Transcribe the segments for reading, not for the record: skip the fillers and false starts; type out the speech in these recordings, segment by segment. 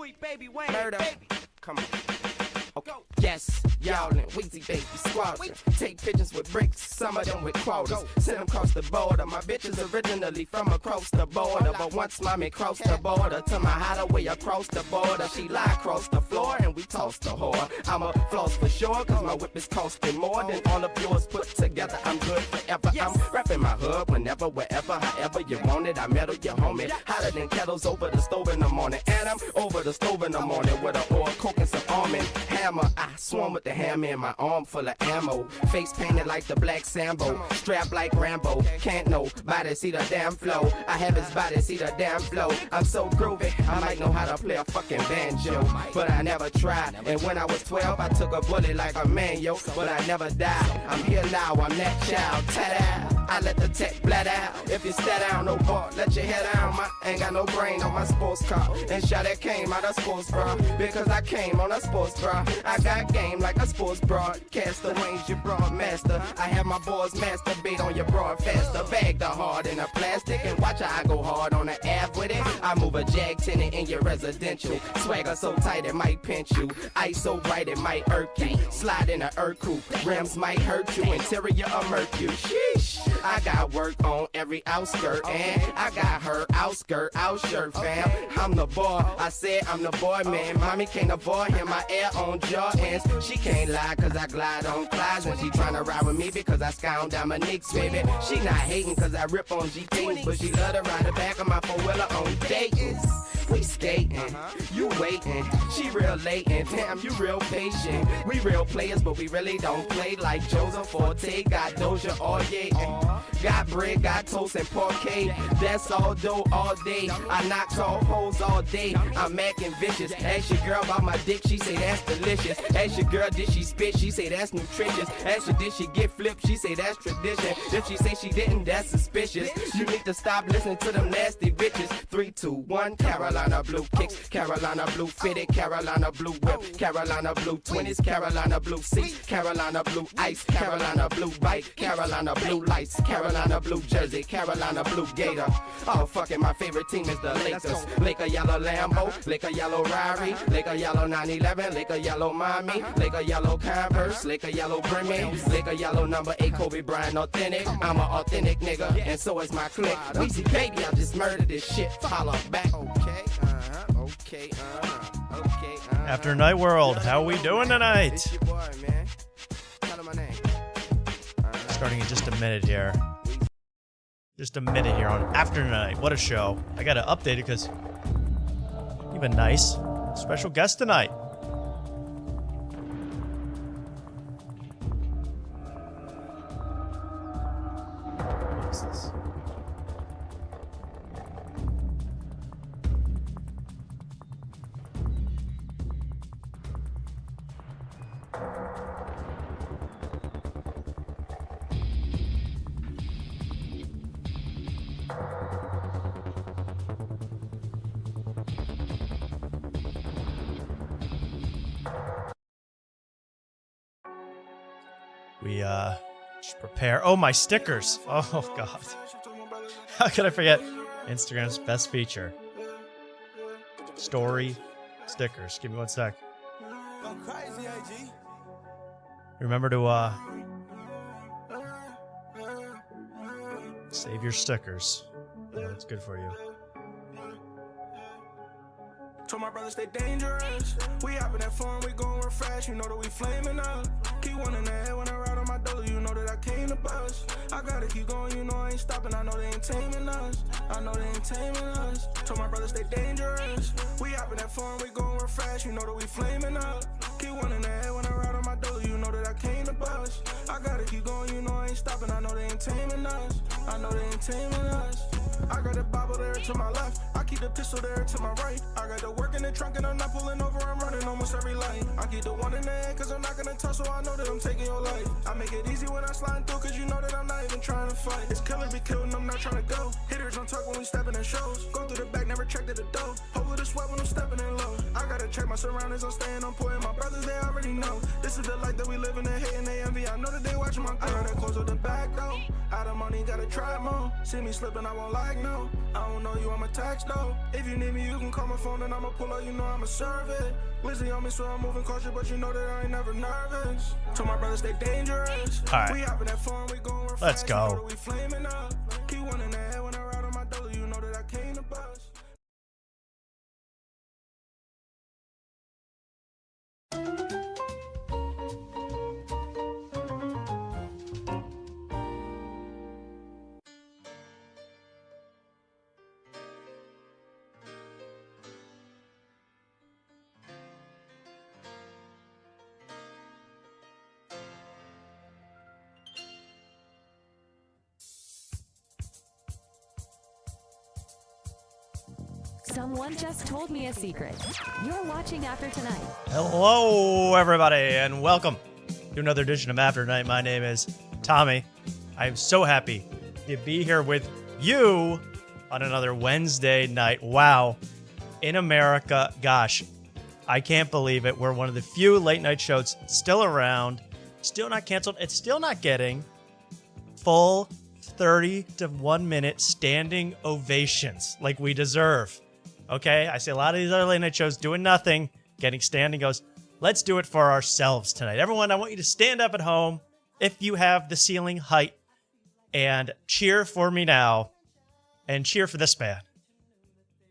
Murder. Come on. Okay. Yes, y'all and Weezy Baby Squadron. Take pictures with bricks, some of them with quarters. Send them across the border. My bitch is originally from across the border. But once mommy crossed the border to my hideaway across the border, she lie across the floor and we tossed the whore. I'm a floss for sure, cause my whip is costing more than all of yours put together. I'm good forever. I'm rapping my hood whenever, wherever, however you want it. I meddle your homie. Hotter than kettles over the stove in the morning. And I'm over the stove in the morning with a oil, coke, and some almond hammer. I swarm with the hammer in my arm full of ammo. Face painted like the black Sambo. Strapped like Rambo. Can't nobody see the damn flow. I have his body see the damn flow. I'm so groovy, I might know how to play a fucking banjo, but I never tried. And when I was 12, I took a bullet like a man, yo, but I never died. I'm here now, I'm that child. Ta-da! I let the tech bled out. If you stay down, no bar, let your head down. I ain't got no brain on my sports car. And shot that came out of sports bra, because I came on a sports bra. I got game like a sports broadcaster. Wayne's your broadmaster. I have my boys masturbate on your broad faster. Bag the hard in a plastic and watch how I go hard on the Ave with it. I move a Jag tenant in your residential. Swagger so tight it might pinch you. Ice so bright it might irk you. Slide in a earth coupe. Rims might hurt you. Interior of mercury. Sheesh. I got work on every outskirt, and I got her outskirt, outshirt, fam. I'm the boy, I said I'm the boy, man. Mommy can't avoid him, my air on Jordans. She can't lie, cause I glide on Clydes. And she tryna ride with me because I scound Dominique's, baby. She not hating cause I rip on GPs, but she love to ride the back of my four-wheeler on Dayton's. We skating, you waiting, she real latent, damn you real patient. We real players but we really don't play like Joseph Forte. Got Doja all day, got bread, got toast and parquet. That's all dough all day, I knocks all hoes all day. I'm macking vicious, ask your girl about my dick, she say that's delicious. Ask your girl did she spit, she say that's nutritious. Ask her did she get flipped, she say that's tradition. If she say she didn't, that's suspicious. You need to stop listening to them nasty bitches. 3, 2, 1, Carolina blue kicks, Carolina blue fitted, Carolina blue whip, Carolina blue 20s, Carolina blue seats, Carolina blue ice, Carolina blue bike, Carolina blue lights, Carolina blue jersey, Carolina blue gator. Oh fucking my favorite team is the Lakers. Laker yellow Lambo, Laker yellow Rari, Laker yellow 911, Laker yellow Miami, Laker yellow Converse, Laker yellow Brimmy, Laker yellow number 8 Kobe Bryant authentic. I'm an authentic nigga and so is my clique. Weezy baby, I just murdered this shit. Follow back. Okay. After Night World, how we doing tonight? It's your boy, man. Tell him my name. Starting in just a minute here. Just a minute here on After Night. What a show. I gotta update it because you've been nice. Special guest tonight. What is this? We just prepare. Oh, my stickers. Oh god. How could I forget? Instagram's best feature. Story stickers. Give me one sec. Remember to save your stickers. Yeah, that's good for you. Told my brother stay dangerous. We up in that phone, we going refresh. You know that we flaming up. Keep one in the head when I ride on my dollar. You know that I came to bust. I gotta keep going, you know I ain't stopping. I know they ain't taming us. I know they ain't taming us. Told my brother stay dangerous. We up in that phone, we going refresh. You know that we flaming up. Keep one in the head when I ride on my dollar. You know that I came to bust. I gotta keep going, you know I ain't stopping. I know they ain't taming us. I know they ain't taming us. I got a Bible there to my left. I keep the pistol there to my right. I got the work in the trunk and I'm not pulling over. I'm running almost every light. I keep the one in the head cause I'm not gonna touch, so I know that I'm taking your life. I make it easy when I slide through cause you know that I'm not even trying to fight. It's killer be killed and I'm not trying to go. Hitters on talk when we stepping in shows. Go through the back, never checked at the door. Hold the sweat when I'm stepping in low. I gotta check my surroundings, I'm staying on point. My brothers, they already know. This is the life that we live in, they hate and they envy. I know that they watching my girl. I gotta close with the back though. Out of money, gotta try more. See me slipping, I won't like no. I don't know you, I'm a tax though. though. If you need me, you can call my phone and I'ma pull up, you know I'ma serve it. Lizzie on me, so I'm moving cautious, but you know that I ain't never nervous. Told my brother stay dangerous. All right. We hopping that phone, we going real Let's fast, go. you know that we flaming up. Keep one in the head when I ride on my dollar, you know that I came to bust. Someone just told me a secret. You're watching After Tonight. Hello, everybody, and welcome to another edition of After Night. My name is Tommy. I'm so happy to be here with you on another Wednesday night. Wow. In America, gosh, I can't believe it. We're one of the few late night shows still around, still not canceled. It's still not getting full 30 to 1 minute standing ovations like we deserve. Okay, I see a lot of these other late night shows doing nothing, getting standing goes. Let's do it for ourselves tonight. Everyone, I want you to stand up at home if you have the ceiling height and cheer for me now and cheer for this man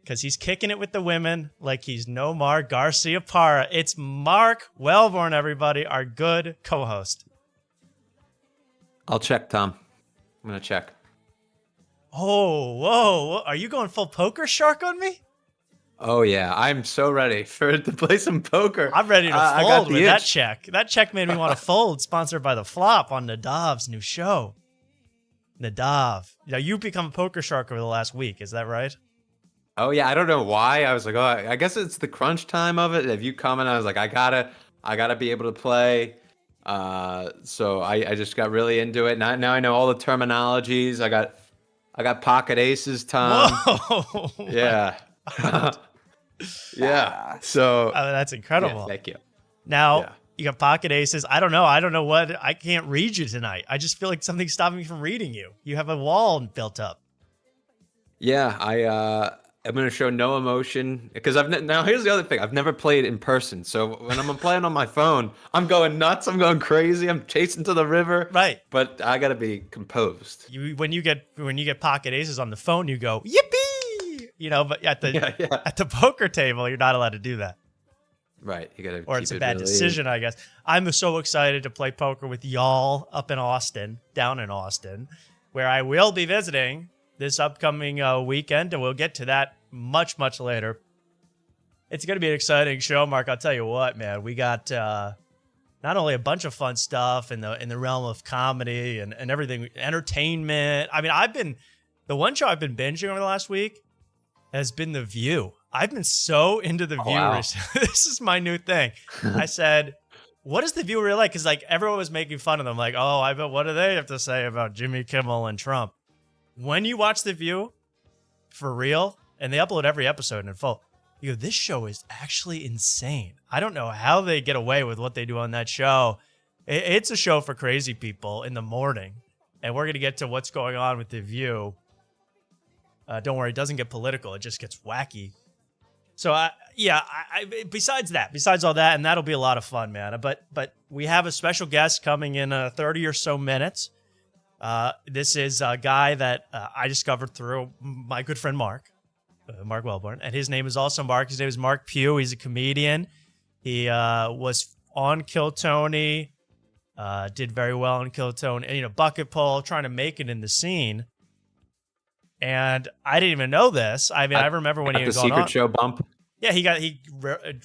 because he's kicking it with the women like he's Nomar Garcia Parra. It's Mark Wellborn, everybody, our good co-host. I'll check, Tom. I'm going to check. Oh, whoa. Are you going full poker shark on me? Oh, yeah. I'm so ready to play some poker. I'm ready to I got fold the with itch. that check. That check made me want to fold, sponsored by The Flop on Nadav's new show. Nadav. Now, you become a poker shark over the last week. Is that right? Oh, yeah. I don't know why. I was like, oh, I guess it's the crunch time of it. If you come in, I was like, I gotta be able to play. So I just got really into it. Now I know all the terminologies. I got pocket aces, Tom. Whoa. Yeah. Yeah. So Oh, that's incredible. yeah, thank you. Now, Yeah. you got pocket aces. I don't know what. I can't read you tonight. I just feel like something's stopping me from reading you. You have a wall built up. Yeah, I'm gonna show no emotion because now here's the other thing. I've never played in person, so when I'm playing on my phone, I'm going nuts. I'm going crazy. I'm chasing to the river. Right. But I gotta be composed. When you get pocket aces on the phone, you go yippee. But at the Yeah. at the poker table, you're not allowed to do that. Right. You gotta. Or keep it's a it bad really- decision, I guess. I'm so excited to play poker with y'all up in Austin, down in Austin, where I will be visiting this upcoming weekend, and we'll get to that much, much later. It's going to be an exciting show, Mark. I'll tell you what, man. We got not only a bunch of fun stuff in the realm of comedy and everything, entertainment. I mean, the one show I've been binging over the last week has been The View. I've been so into The View. Wow. This is my new thing. I said, what is The View really like? Because everyone was making fun of them. Like, oh, I bet what do they have to say about Jimmy Kimmel and Trump? When you watch The View, for real, and they upload every episode in full, you go, this show is actually insane. I don't know how they get away with what they do on that show. It's a show for crazy people in the morning, and we're going to get to what's going on with The View. Don't worry, it doesn't get political. It just gets wacky. So, besides all that, and that'll be a lot of fun, man. But we have a special guest coming in 30 or so minutes. This is a guy that I discovered through my good friend Mark Wellborn, and his name is also Mark. His name is Mark Pugh. He's a comedian. He was on Kill Tony, did very well on Kill Tony, and bucket pole, trying to make it in the scene. And I didn't even know this. I mean, I remember when he had the gone secret on. show bump. Yeah,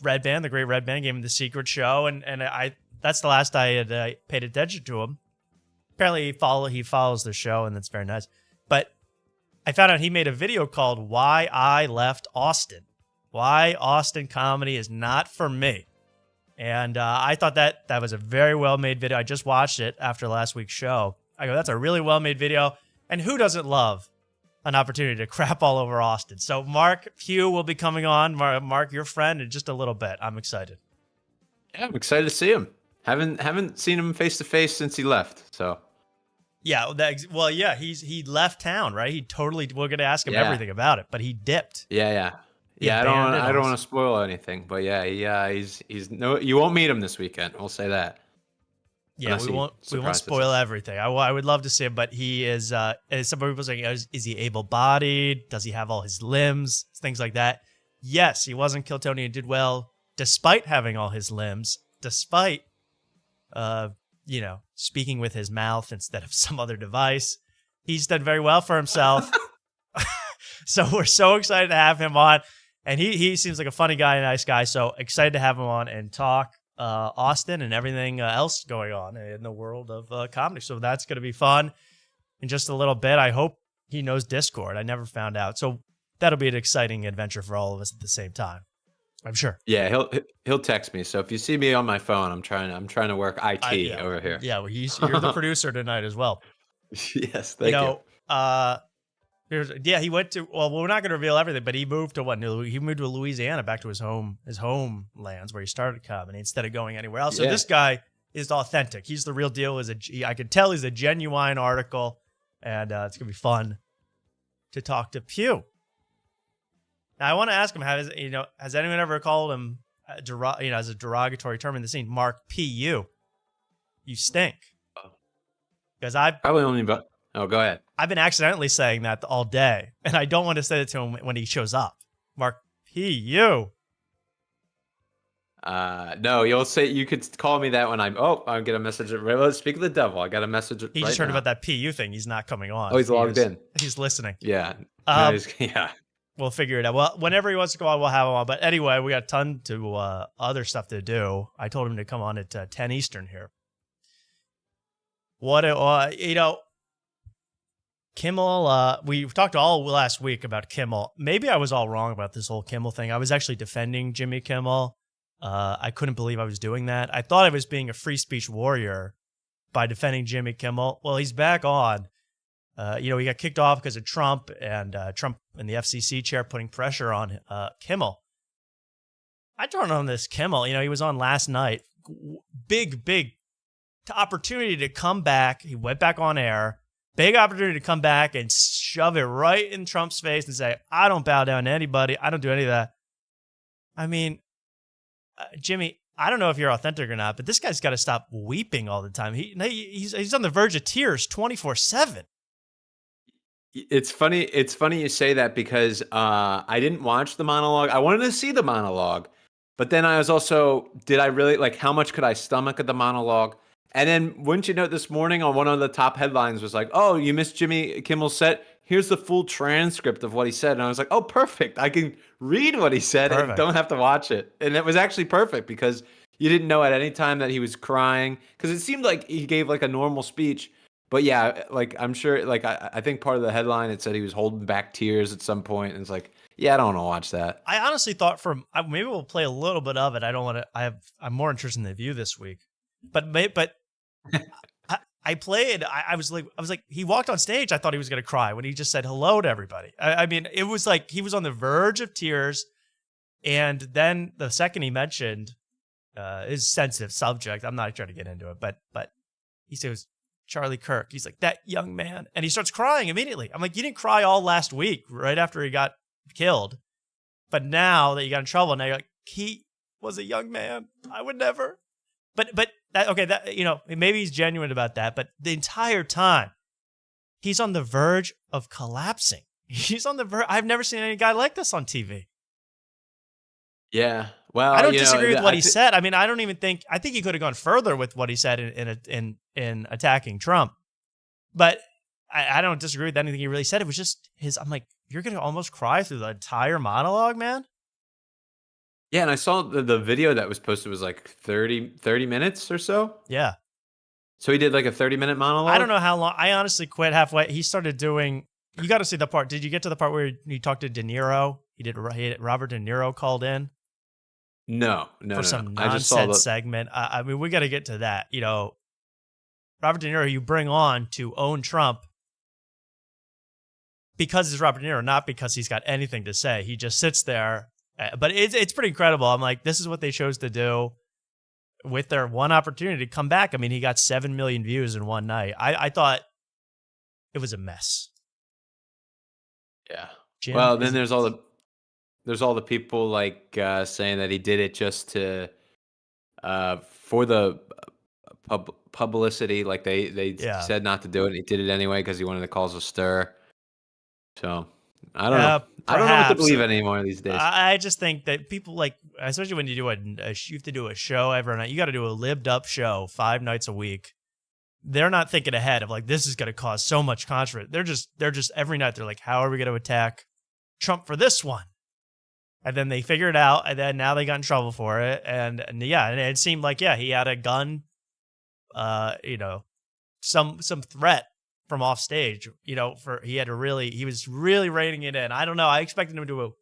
Red Band, the great Red Band, gave him the secret show, and that's the last I had paid attention to him. Apparently, he follows the show, and that's very nice. But I found out he made a video called "Why I Left Austin." Why Austin comedy is not for me. And I thought that was a very well-made video. I just watched it after last week's show. I go, that's a really well-made video. And who doesn't love an opportunity to crap all over Austin? So Mark Pugh will be coming on. Mark, your friend, in just a little bit. I'm excited. Yeah, I'm excited to see him. Haven't seen him face to face since he left. So Yeah, he left town, right? We're going to ask him Yeah. everything about it, but he dipped. Yeah. He I abandoned don't us. want to spoil anything, but yeah, he's no. You won't meet him this weekend. We'll say that. Yeah, Unless we he won't surprises spoil us. everything. I would love to see him, but he is. Some people saying, is he able-bodied? Does he have all his limbs? Things like that. Yes, he wasn't killed Tony and did well, despite having all his limbs, despite, speaking with his mouth instead of some other device. He's done very well for himself. So we're so excited to have him on, and he seems like a funny guy, a nice guy. So excited to have him on and talk Austin and everything else going on in the world of comedy. So that's going to be fun. In just a little bit, I hope he knows Discord. I never found out. So that'll be an exciting adventure for all of us at the same time, I'm sure. Yeah, he'll text me. So if you see me on my phone, I'm trying to work IT over here. Yeah, well, you're the producer tonight as well. Yes, thank you. He went to. Well, we're not going to reveal everything, but he moved to what? He moved to Louisiana, back to his homelands where he started comedy instead of going anywhere else. So Yeah. this guy is authentic. He's the real deal. I could tell he's a genuine article, and it's gonna be fun to talk to Pugh. Now I want to ask him: has anyone ever called him, as a derogatory term in the scene, Mark Pugh? You stink. Because Probably only about. Oh, go ahead. I've been accidentally saying that all day, and I don't want to say it to him when he shows up. Mark Pugh. No, you could call me that when I get a message. Let's speak of the devil. I got a message. He just heard about that PU thing. He's not coming on. Oh, he's logged in. He's listening. Yeah. Yeah. We'll figure it out. Well, whenever he wants to go on, we'll have him on. But anyway, we got a ton to other stuff to do. I told him to come on at 10 Eastern here. Kimmel, we talked all last week about Kimmel. Maybe I was all wrong about this whole Kimmel thing. I was actually defending Jimmy Kimmel. I couldn't believe I was doing that. I thought I was being a free speech warrior by defending Jimmy Kimmel. Well, he's back on. He got kicked off because of Trump and Trump in the FCC chair putting pressure on Kimmel. I turned on this Kimmel. He was on last night. Big opportunity to come back. He went back on air. Big opportunity to come back and shove it right in Trump's face and say, I don't bow down to anybody. I don't do any of that. I mean, Jimmy, I don't know if you're authentic or not, but this guy's got to stop weeping all the time. He's on the verge of tears 24/7. It's funny. It's funny you say that because I didn't watch the monologue. I wanted to see the monologue, but then I was also, did I really how much could I stomach at the monologue? And then, wouldn't you know, this morning on one of the top headlines was like, oh, you missed Jimmy Kimmel's set. Here's the full transcript of what he said. And I was like, oh, perfect. I can read what he said and don't have to watch it. And it was actually perfect because you didn't know at any time that he was crying. Because it seemed like he gave a normal speech. But yeah, I'm sure, I think part of the headline, it said he was holding back tears at some point. And it's like, yeah, I don't want to watch that. I honestly thought maybe we'll play a little bit of it. I don't want to, I'm more interested in the View this week. But I played. I was like, he walked on stage. I thought he was going to cry when he just said hello to everybody. I mean, it was like he was on the verge of tears. And then the second he mentioned his sensitive subject, I'm not trying to get into it, but he says Charlie Kirk. He's like, that young man, and he starts crying immediately. I'm like, you didn't cry all last week, right after he got killed, but now that you got in trouble, now you're like, he was a young man. I would never. But maybe he's genuine about that, but the entire time he's on the verge of collapsing. He's on the verge. I've never seen any guy like this on TV. Yeah. Well, I don't disagree with what he said. I mean, I think he could have gone further with what he said in attacking Trump, but I don't disagree with anything he really said. It was just I'm like, you're going to almost cry through the entire monologue, man. Yeah, and I saw the video that was posted was 30 minutes or so. Yeah. So he did a 30-minute monologue? I don't know how long. I honestly quit halfway. He started doing, you got to see the part. Did you get to the part where he talked to De Niro? Robert De Niro called in? No. For some nonsense segment. I mean, we got to get to that. Robert De Niro, you bring on to own Trump because it's Robert De Niro, not because he's got anything to say. He just sits there. But it's pretty incredible. I'm like, this is what they chose to do with their one opportunity to come back. I mean, he got 7 million views in one night. I thought It was a mess. Yeah. Jim Well, then is- there's all the people like saying that he did it just to for the publicity. Like they Yeah. said not to do it, and he did it anyway because he wanted to cause a stir. So I don't Yeah, know. I don't know what to perhaps. believe anymore these days. I just think that people like, especially when you do you have to do a show every night. You got to do a lived up show 5 nights a week. They're not thinking ahead of like, this is going to cause so much controversy. They're just every night. They're like, how are we going to attack Trump for this one? And then they figure it out. And then now they got in trouble for it. And yeah, and it seemed like, yeah, he had a gun, some threat from off stage, he was really reining it in. I don't know. I expected him to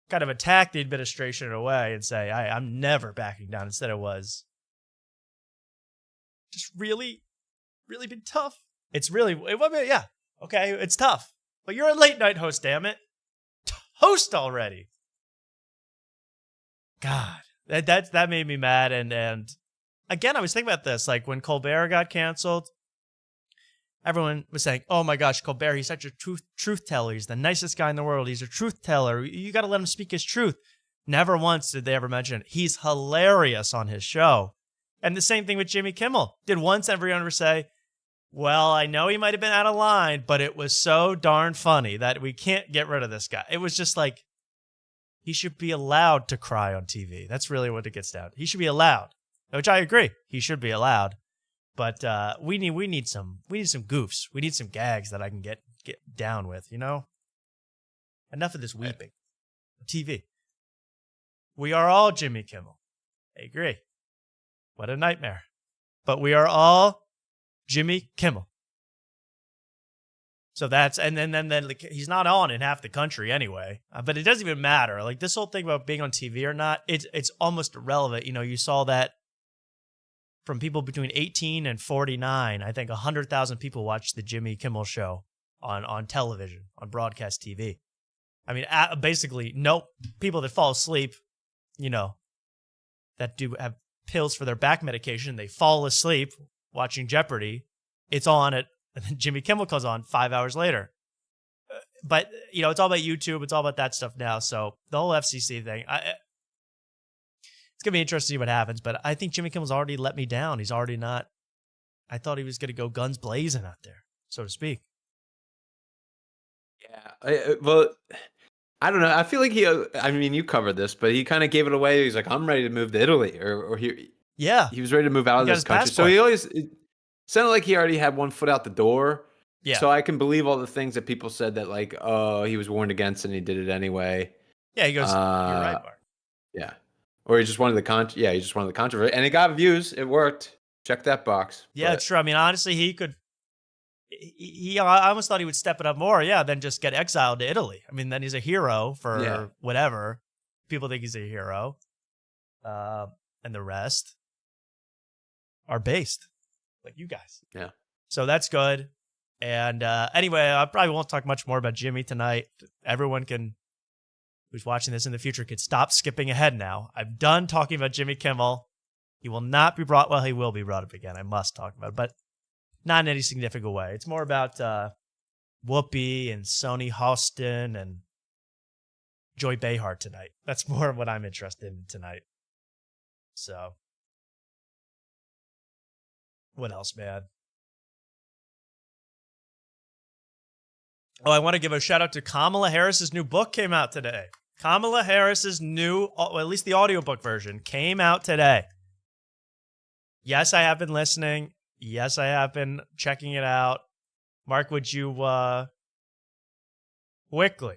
kind of attack the administration in a way and say, I'm never backing down. Instead it was just really been tough. It's tough. But you're a late night host, damn it. Host already. God, that made me mad. And again, I was thinking about this, like when Colbert got canceled, everyone was saying, oh my gosh, Colbert, he's such a truth teller. He's the nicest guy in the world. He's a truth teller. You got to let him speak his truth. Never once did they ever mention it. He's hilarious on his show. And the same thing with Jimmy Kimmel. Did once everyone ever say, well, I know he might have been out of line, but it was so darn funny that we can't get rid of this guy. It was just like, he should be allowed to cry on TV. That's really what it gets down to. He should be allowed, which I agree. He should be allowed. But we need some goofs. We need some gags that I can get down with, Enough of this weeping. TV. We are all Jimmy Kimmel. I agree. What a nightmare. But we are all Jimmy Kimmel. So that's, and then like, he's not on in half the country anyway. But it doesn't even matter. Like this whole thing about being on TV or not, it's almost irrelevant. You saw that from people between 18 and 49. I think 100,000 people watched the Jimmy Kimmel show on television, on broadcast TV. I mean, basically, no people that fall asleep, that do have pills for their back medication, they fall asleep watching Jeopardy. It's on it. And then Jimmy Kimmel comes on 5 hours later. But, it's all about YouTube. It's all about that stuff now. So the whole FCC thing, it's going to be interesting to see what happens. But I think Jimmy Kimmel's already let me down. He's already not. I thought he was going to go guns blazing out there, so to speak. Yeah. Well, I don't know. I feel like you covered this, but he kind of gave it away. He's like, I'm ready to move to Italy. Or he was ready to move out of this country. So it sounded like he already had one foot out the door. Yeah. So I can believe all the things that people said that like, oh, he was warned against and he did it anyway. Yeah, he goes, you're right, Mark. Yeah. Or he just wanted the controversy. And it got views. It worked. Check that box. Yeah, it's true. I mean, honestly, I almost thought he would step it up more, than just get exiled to Italy. I mean, then he's a hero for whatever. People think he's a hero. And the rest are based. Like you guys. Yeah. So that's good. And anyway, I probably won't talk much more about Jimmy tonight. Everyone who's watching this in the future can stop skipping ahead now. I'm done talking about Jimmy Kimmel. He will not be brought, he will be brought up again. I must talk about it, but not in any significant way. It's more about Whoopi and Sony Hostin and Joy Behar tonight. That's more of what I'm interested in tonight. So, what else, man? Oh, I want to give a shout out to Kamala Harris's new book came out today. Kamala Harris's new, well, at least the audiobook version, came out today. Yes, I have been listening. Yes, I have been checking it out. Mark, would you quickly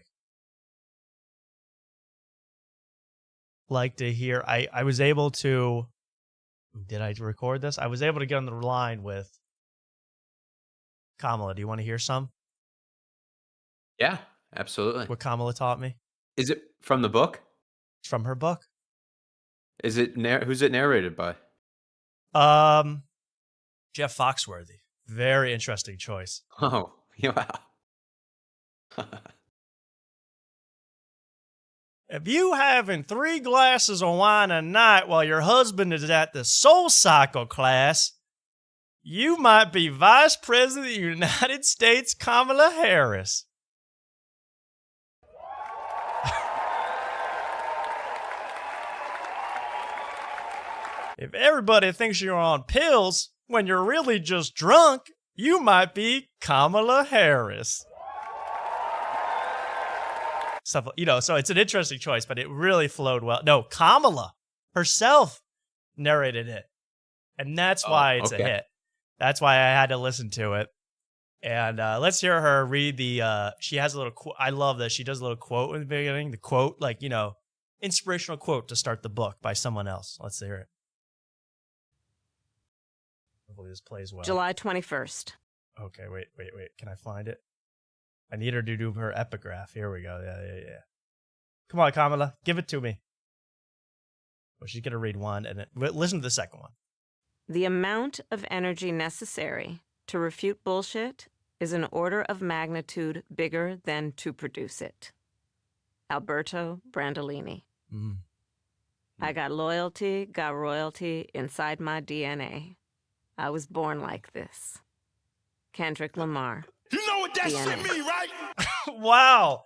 like to hear? I was able to, did I record this? I was able to get on the line with Kamala. Do you want to hear some? Yeah, absolutely. What Kamala taught me. Is it from the book? It's from her book. Is it who's it narrated by? Jeff Foxworthy. Very interesting choice. Oh, wow. If you having 3 glasses of wine a night while your husband is at the soul cycle class, You might be Vice President of the United States, Kamala Harris. If everybody thinks you're on pills when you're really just drunk, you might be Kamala Harris. Stuff, so it's an interesting choice, but it really flowed well. No, Kamala herself narrated it. And that's why it's a hit. That's why I had to listen to it. And let's hear her read she has a little quote. I love that. She does a little quote in the beginning. The quote, inspirational quote to start the book by someone else. Let's hear it. Hopefully this plays well. July 21st. Okay, wait. Can I find it? I need her to do her epigraph. Here we go. Yeah. Come on, Kamala. Give it to me. Well, she's going to read one, and listen to the second one. The amount of energy necessary to refute bullshit is an order of magnitude bigger than to produce it. Alberto Brandolini. Mm. I got loyalty, got royalty inside my DNA. I was born like this. Kendrick Lamar. You know what that shit mean, right? Wow.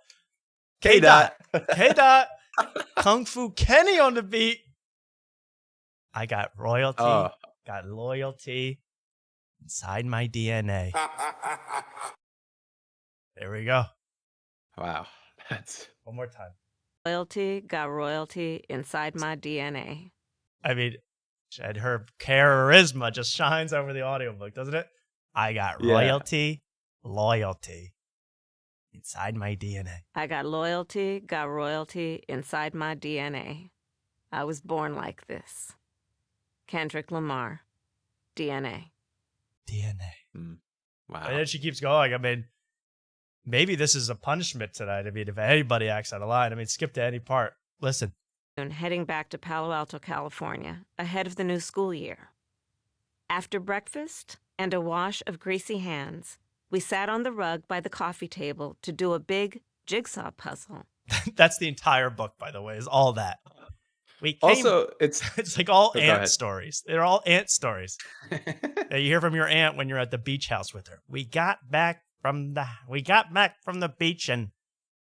K-Dot. K-Dot. Kung Fu Kenny on the beat. I got royalty, got loyalty inside my DNA. There we go. Wow. That's One more time. Loyalty, got royalty inside my DNA. I mean, her charisma just shines over the audiobook, doesn't it? I got royalty, loyalty inside my DNA. I got loyalty, got royalty inside my DNA. I was born like this. Kendrick Lamar. DNA. DNA. Wow. And then she keeps going. I mean, maybe this is a punishment tonight. I mean, if anybody acts out of line, skip to any part. Listen. Heading back to Palo Alto, California, ahead of the new school year. After breakfast and a wash of greasy hands, we sat on the rug by the coffee table to do a big jigsaw puzzle. That's the entire book, by the way, is all that. It's like all aunt stories. They're all aunt stories that you hear from your aunt when you're at the beach house with her. We got back from the beach and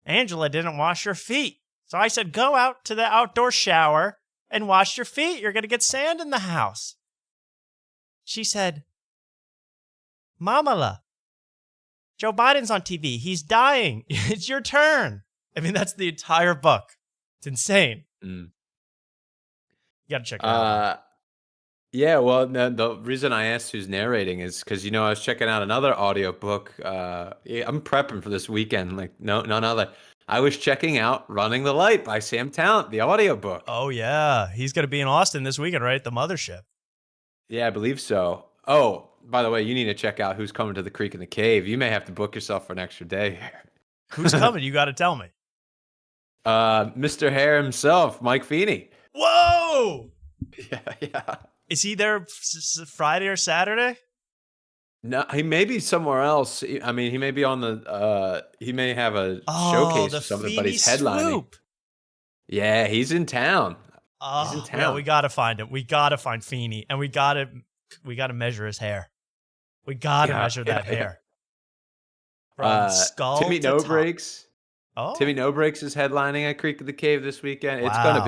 Angela didn't wash her feet. So I said, go out to the outdoor shower and wash your feet. You're going to get sand in the house. She said, Mamala, Joe Biden's on TV. He's dying. It's your turn. That's the entire book. It's insane. Mm. You got to check it out. Yeah, well, the reason I asked who's narrating is because, I was checking out another audiobook. I'm prepping for this weekend, none other. I was checking out Running the Light by Sam Talent, the audiobook. Oh, yeah. He's going to be in Austin this weekend, right? The Mothership. Yeah, I believe so. Oh, by the way, you need to check out Who's Coming to the Creek and the Cave. You may have to book yourself for an extra day here. Who's coming? You got to tell me. Mr. Hair himself, Mike Feeney. Whoa! Yeah. Is he there Friday or Saturday? No, he may be somewhere else. He may be on the. He may have a showcase or something, but he's headlining. Swoop. Yeah, he's in town. He's in town. Yeah, we gotta find him. We gotta find Feeney, and we gotta measure his hair. We gotta measure that hair. From skull Timmy to No top. Breaks. Oh, Timmy No Breaks is headlining at Creek of the Cave this weekend. Wow.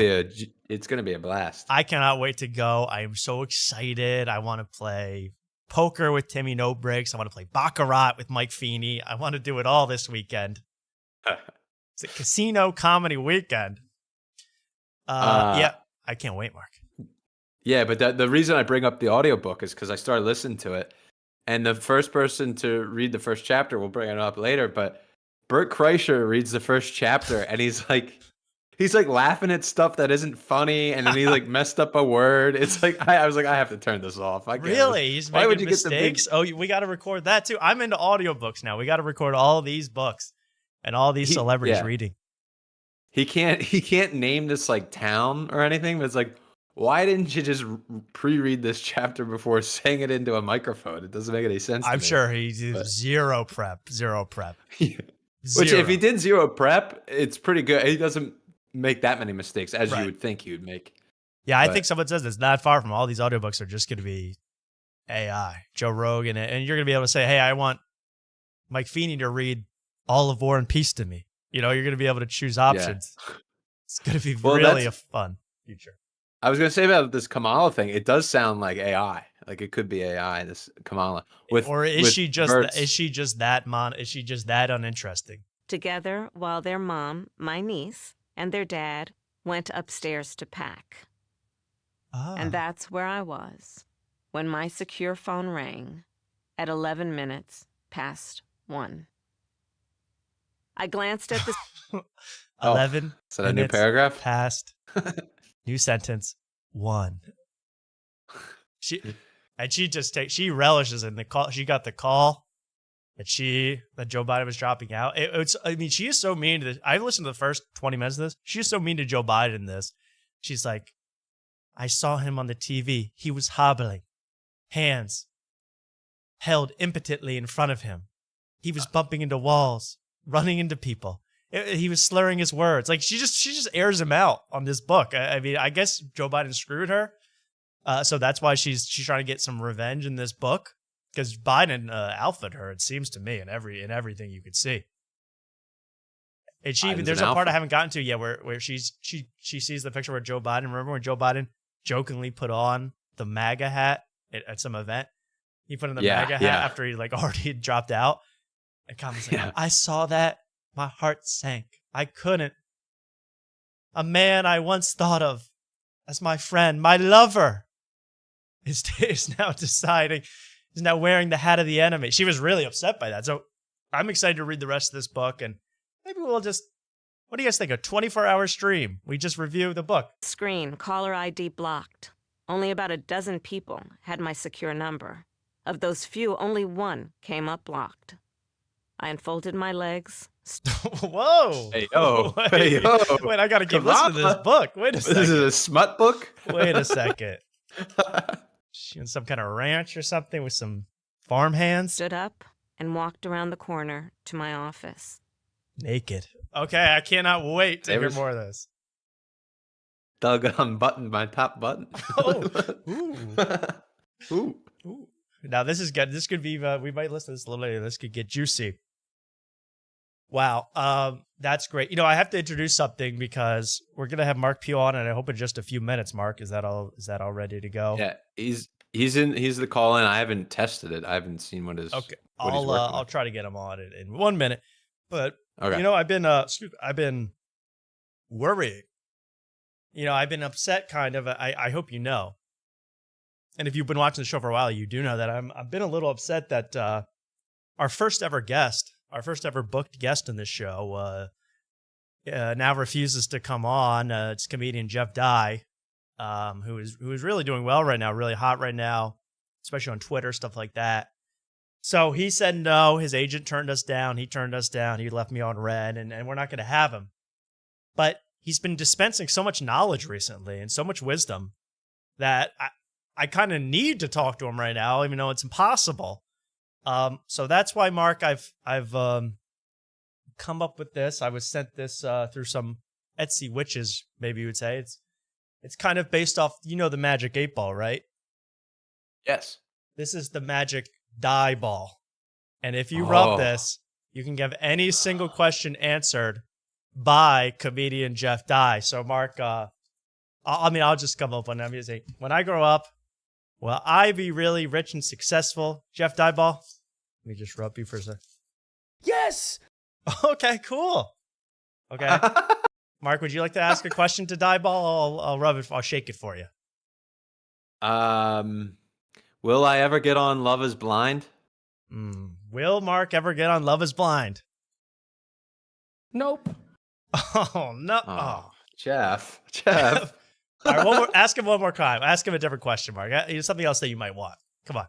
It's gonna be a blast. I cannot wait to go. I am so excited. I want to play poker with Timmy No Breaks. I want to play Baccarat with Mike Feeney. I want to do it all this weekend. It's a casino comedy weekend. Yeah, I can't wait, Mark. Yeah, but the reason I bring up the audiobook is because I started listening to it. And the first person to read the first chapter, we'll bring it up later, but Bert Kreischer reads the first chapter and he's like laughing at stuff that isn't funny, and then he messed up a word. It's I was like, I have to turn this off. I can't. Really? He's making mistakes? Oh, we got to record that too. I'm into audiobooks now. We got to record all these books and all these celebrities reading. He can't name this town or anything, but it's why didn't you just pre-read this chapter before saying it into a microphone? It doesn't make any sense to me. I'm sure he did zero prep. Yeah. Which, if he did zero prep, it's pretty good. He doesn't make that many mistakes as you would think he would make. Yeah, I think someone says it's not far from all these audiobooks are just going to be AI, Joe Rogan, and you're going to be able to say, hey, I want Mike Feeney to read all of War and Peace to me. You're going to be able to choose options. Yeah. It's going to be really a fun future. I was going to say about this Kamala thing. It does sound like AI. Like it could be AI. This Kamala. Is she just that uninteresting? Together, while their mom, my niece, and their dad went upstairs to pack. And that's where I was when my secure phone rang at 11 minutes past 1. I glanced at the 11. Is that a new paragraph? Past. New sentence. 1. She relishes in the call. She got the call that Joe Biden was dropping out. She is so mean to this. I've listened to the first 20 minutes of this. She is so mean to Joe Biden in this. She's like, I saw him on the TV. He was hobbling, hands held impotently in front of him. He was bumping into walls, running into people. He was slurring his words. Like she just airs him out on this book. I mean, I guess Joe Biden screwed her, so that's why she's trying to get some revenge in this book, because Biden alphaed her. It seems to me in everything you could see. And there's a part I haven't gotten to yet where she sees the picture where Joe Biden. Remember when Joe Biden jokingly put on the MAGA hat at some event? He put on the MAGA hat after he already had dropped out. And Kamala's like, I saw that. My heart sank. I couldn't. A man I once thought of as my friend, my lover, is now wearing the hat of the enemy. She was really upset by that. So I'm excited to read the rest of this book, and maybe we'll just, what do you guys think? A 24-hour stream. We just review the book. Screen, caller ID blocked. Only about a dozen people had my secure number. Of those few, only one came up blocked. I unfolded my legs. Whoa. Hey, yo. Wait, I got to keep listening to this book. Wait a second. This is a smut book? Wait a second. She in some kind of ranch or something with some farm hands? Stood up and walked around the corner to my office. Naked. Okay, I cannot wait to hear more of this. Doug unbuttoned my top button. Oh. Ooh. Ooh. Now this is good. This could be, we might listen to this a little later. This could get juicy. Wow. That's great. I have to introduce something because we're going to have Mark Pugh on, and I hope in just a few minutes. Mark, is that all ready to go? Yeah, he's the call in. I haven't tested it. I haven't seen what his. Okay. I'll try to get him on in 1 minute. But okay. I've been worrying. I've been upset kind of. I hope you know. And if you've been watching the show for a while, you do know that I've been a little upset that our first ever booked guest in this show now refuses to come on. It's comedian Jeff Dye, who is really doing well right now, really hot right now, especially on Twitter, stuff like that. So he said no. His agent turned us down. He turned us down. He left me on red, and we're not going to have him. But he's been dispensing so much knowledge recently and so much wisdom that I kind of need to talk to him right now, even though it's impossible. So that's why, Mark, I've come up with this. I was sent this through some Etsy witches, maybe you would say. It's kind of based off, the Magic 8 Ball, right? Yes. This is the Magic Die Ball. And if you rub this, you can have any single question answered by comedian Jeff Dye. So, Mark, I'll just come up with it. I'm saying, when I grow up, will I be really rich and successful? Jeff Dye Ball? Let me just rub you for a second. Yes! Okay, cool. Okay. Mark, would you like to ask a question to Dye Ball? I'll rub it. I'll shake it for you. Will I ever get on Love is Blind? Will Mark ever get on Love is Blind? Nope. Oh, no. Oh, Jeff. All right, ask him one more time. Ask him a different question, Mark. Something else that you might want. Come on.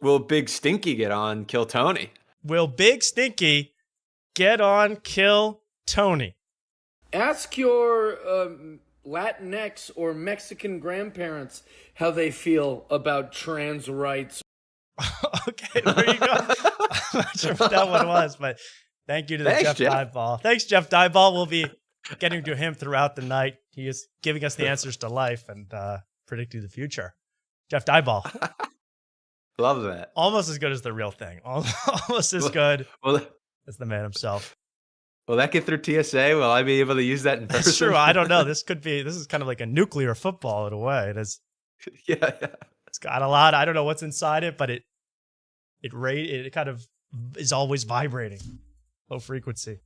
Will Big Stinky get on Kill Tony? Will Big Stinky get on Kill Tony? Ask your Latinx or Mexican grandparents how they feel about trans rights. Okay, there you go. I'm not sure what that one was, but thank you to Jeff Dye Ball. Thanks, Jeff Dye Ball. We'll be getting to him throughout the night. He is giving us the answers to life and predicting the future. Jeff Dye Ball. Love that. Almost as good as the real thing. Almost as good Well, as the man himself. will that get through TSA? Will I be able to use that in person? That's true. I don't know. This is kind of like a nuclear football in a way. It's got a lot. I don't know what's inside it, but it kind of is always vibrating, low frequency.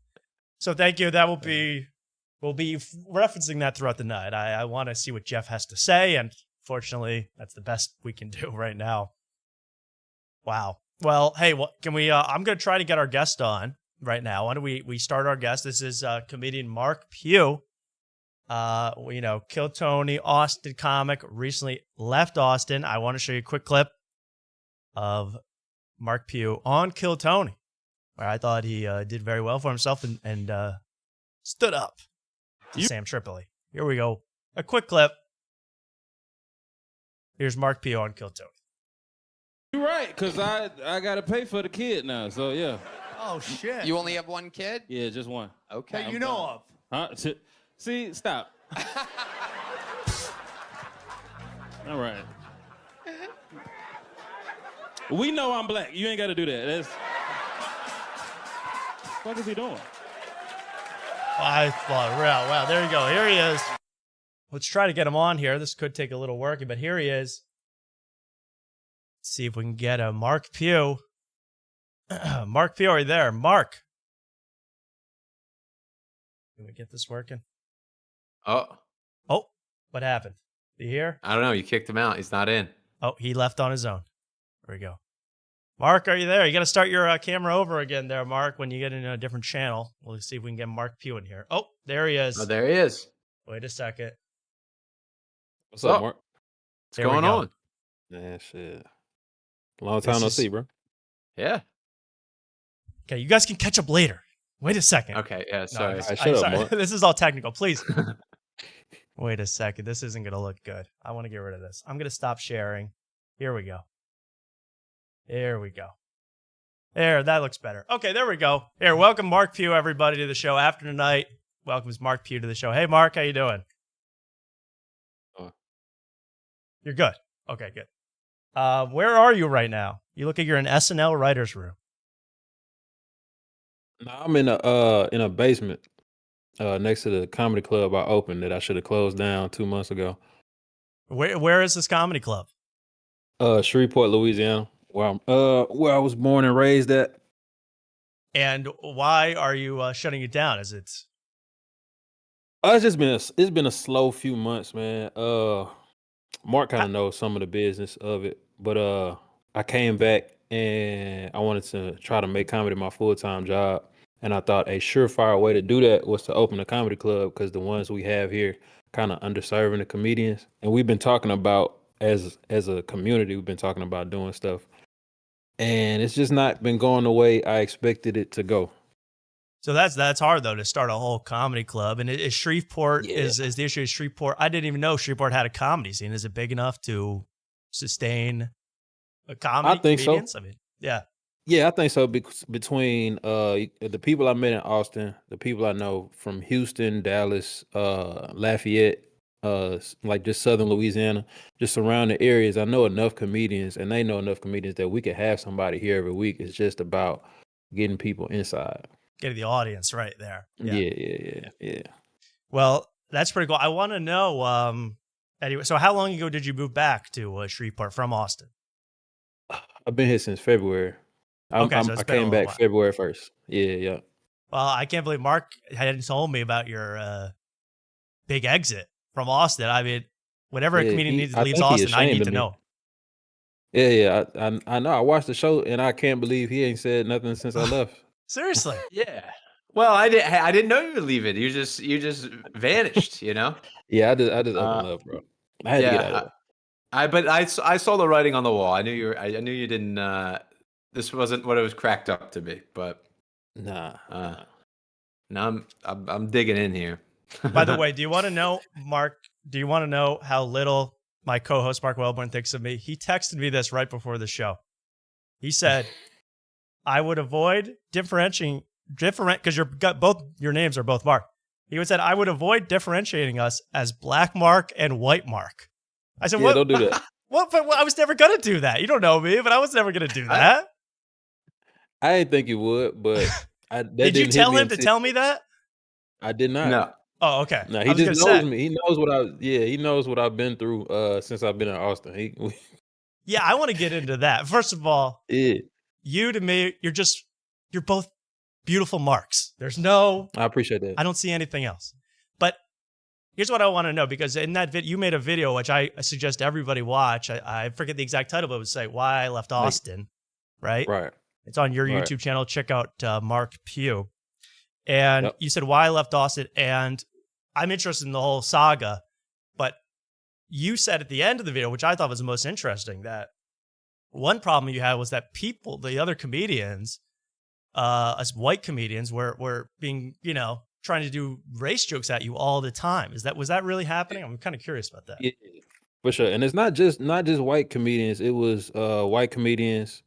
So thank you. We'll be referencing that throughout the night. I want to see what Jeff has to say, and fortunately, that's the best we can do right now. Wow. Well, hey, can we? I'm going to try to get our guest on right now. Why don't we start our guest? This is comedian Mark Pugh. Kill Tony, Austin comic, recently left Austin. I want to show you a quick clip of Mark Pugh on Kill Tony, where I thought he did very well for himself and stood up to Sam Tripoli. Here we go. A quick clip. Here's Mark Pugh on Kill Tony. You're right, because I got to pay for the kid now, so yeah. Oh, shit. You only have one kid? Yeah, just one. Okay. That you know of. Huh? See, stop. All right. We know I'm black. You ain't got to do that. What is he doing? Wow, there you go. Here he is. Let's try to get him on here. This could take a little working, but here he is. Let's see if we can get a Mark Pugh. Mark Pugh, are you there? Mark. Can we get this working? Oh, what happened? You hear? I don't know. You kicked him out. He's not in. Oh, he left on his own. There we go. Mark, are you there? You got to start your camera over again there, Mark, when you get in a different channel. We'll see if we can get Mark Pugh in here. Oh, there he is. Oh, there he is. Wait a second. What's up, Mark? What's going on? Yeah, shit. Long time no see, bro. Yeah. Okay, you guys can catch up later. Wait a second. Okay, yeah, sorry. Shut up, Mark. This is all technical. Please. Wait a second. This isn't going to look good. I want to get rid of this. I'm going to stop sharing. Here we go. There we go. There, that looks better. Okay, there we go. Here, welcome Mark Pugh, everybody, to the show. After tonight, welcomes Mark Pugh to the show. Hey, Mark, how you doing? You're good. Okay, good. Where are you right now? You look like you're in SNL writer's room. No, I'm in a basement next to the comedy club I opened that I should have closed down 2 months ago. Where is this comedy club? Shreveport, Louisiana, where I was born and raised at. And why are you shutting it down? Is it? It's been a slow few months, man. Mark kind of knows some of the business of it, but I came back and I wanted to try to make comedy my full-time job. And I thought a surefire way to do that was to open a comedy club, because the ones we have here kind of underserving the comedians. And we've been talking about, as a community, we've been talking about doing stuff. And it's just not been going the way I expected it to go. So that's hard, though, to start a whole comedy club. And is Shreveport, is the issue of Shreveport? I didn't even know Shreveport had a comedy scene. Is it big enough to sustain a comedy? I think comedians? so. I mean, yeah. Yeah, I think so. Between the people I met in Austin, the people I know from Houston, Dallas, Lafayette, like just Southern Louisiana, just surrounding areas, I know enough comedians, and they know enough comedians that we could have somebody here every week. It's just about getting people inside. Getting the audience right there. Yeah. Well, that's pretty cool. I want to know, anyway, so how long ago did you move back to Shreveport from Austin? I've been here since February. I came back February 1st. Yeah. Well, I can't believe Mark hadn't told me about your big exit from Austin. I mean, whenever a comedian leaves Austin, I need to know. Yeah. I know. I watched the show and I can't believe he ain't said nothing since I left. Seriously? Yeah. Well, I didn't know you were leaving. You just vanished, you know? Yeah, I just opened up, bro. I had to get out of it. I saw the writing on the wall. I knew you didn't. This wasn't what it was cracked up to be. But nah. Now I'm digging in here. By the way, do you want to know, Mark? Do you want to know how little my co-host Mark Wellborn thinks of me? He texted me this right before the show. He said, "I would avoid differentiating because your names are both Mark." He would said, "I would avoid differentiating us as Black Mark and White Mark." I said, "What? Don't do that. What? But I was never gonna do that. You don't know me, but I was never gonna do that. I didn't think you would, but that Did you didn't hit tell me him to until tell me that? I did not. No. Oh, okay. No, I he was just gonna knows say. me. He knows he knows what I've been through since I've been in Austin. Yeah, I want to get into that. First of all, Yeah, you to me, you're both beautiful marks. There's no, I appreciate that. I don't see anything else. But here's what I want to know, because in that you made a video, which I suggest everybody watch. I forget the exact title, but it would say "Why I Left Austin," right? Right. It's on your Right. YouTube channel. Check out Mark Pugh. And Yep. you said "Why I Left Austin," and I'm interested in the whole saga. But you said at the end of the video, which I thought was the most interesting, that one problem you had was that people, the other comedians, us white comedians, were being, trying to do race jokes at you all the time. Was that really happening? I'm kind of curious about that. Yeah, for sure. And it's not just white comedians. It was white comedians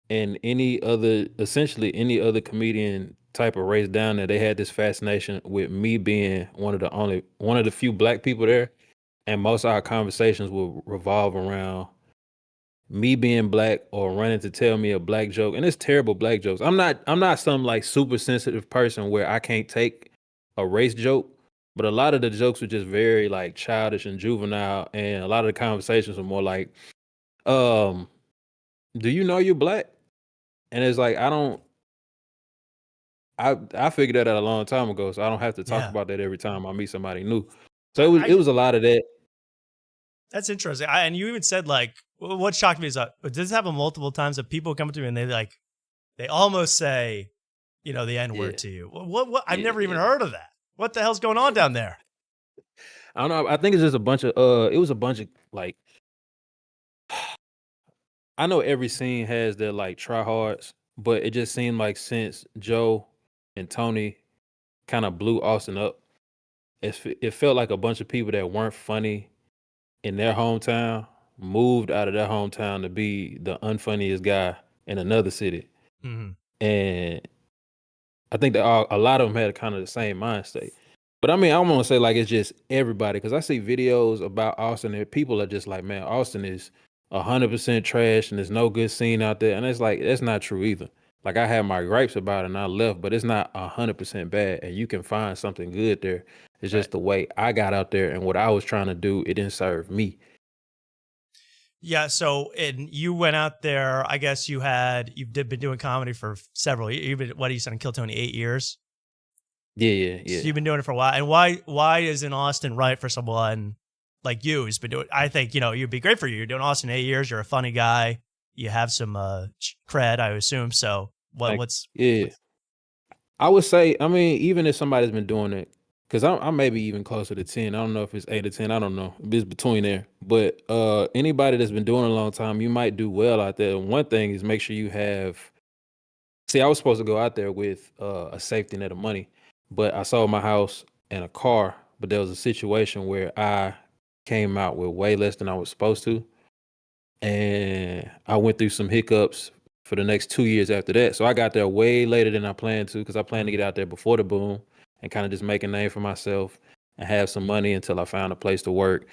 and essentially any other comedian type of race down there. They had this fascination with me being one of the few black people there, and most of our conversations will revolve around me being black or running to tell me a black joke. And it's terrible black jokes. I'm not some like super sensitive person where I can't take a race joke, but a lot of the jokes were just very like childish and juvenile, and a lot of the conversations were more like, do you know you're black? And it's like I figured that out a long time ago, so I don't have to talk Yeah. about that every time I meet somebody new. So it was a lot of that. That's interesting. And you even said, like, what shocked me is this happened multiple times that people come to me and they almost say, the N word Yeah. to you. What? I've never even Yeah. heard of that. What the hell's going on down there? I don't know. I think it's just a bunch of it was a bunch of like I know every scene has their like tryhards, but it just seemed like since Joe and Tony kind of blew Austin up, it felt like a bunch of people that weren't funny in their hometown moved out of their hometown to be the unfunniest guy in another city. Mhm. And I think that a lot of them had kind of the same mind state. But I mean, I don't want to say like it's just everybody, because I see videos about Austin and people are just like, man, Austin is 100% trash and there's no good scene out there. And it's like, that's not true either. Like I had my gripes about it and I left, but it's not 100% bad. And you can find something good there. It's just the way I got out there and what I was trying to do, it didn't serve me. Yeah. So, and you went out there. I guess you've been doing comedy for several years. You've been, what you said in Kill Tony, 8 years. Yeah. So you've been doing it for a while. And why isn't Austin right for someone like you who's been doing? I think you'd be great for you. You're doing Austin 8 years. You're a funny guy. You have some cred, I assume. So what's I would say, I mean, even if somebody's been doing it, because I'm maybe even closer to 10. I don't know if it's 8 or 10. I don't know. It's between there. But anybody that's been doing it a long time, you might do well out there. And one thing is make sure you have. See, I was supposed to go out there with a safety net of money, but I sold my house and a car. But there was a situation where I came out with way less than I was supposed to. And I went through some hiccups for the next 2 years after that. So I got there way later than I planned to, because I planned to get out there before the boom and kind of just make a name for myself and have some money until I found a place to work.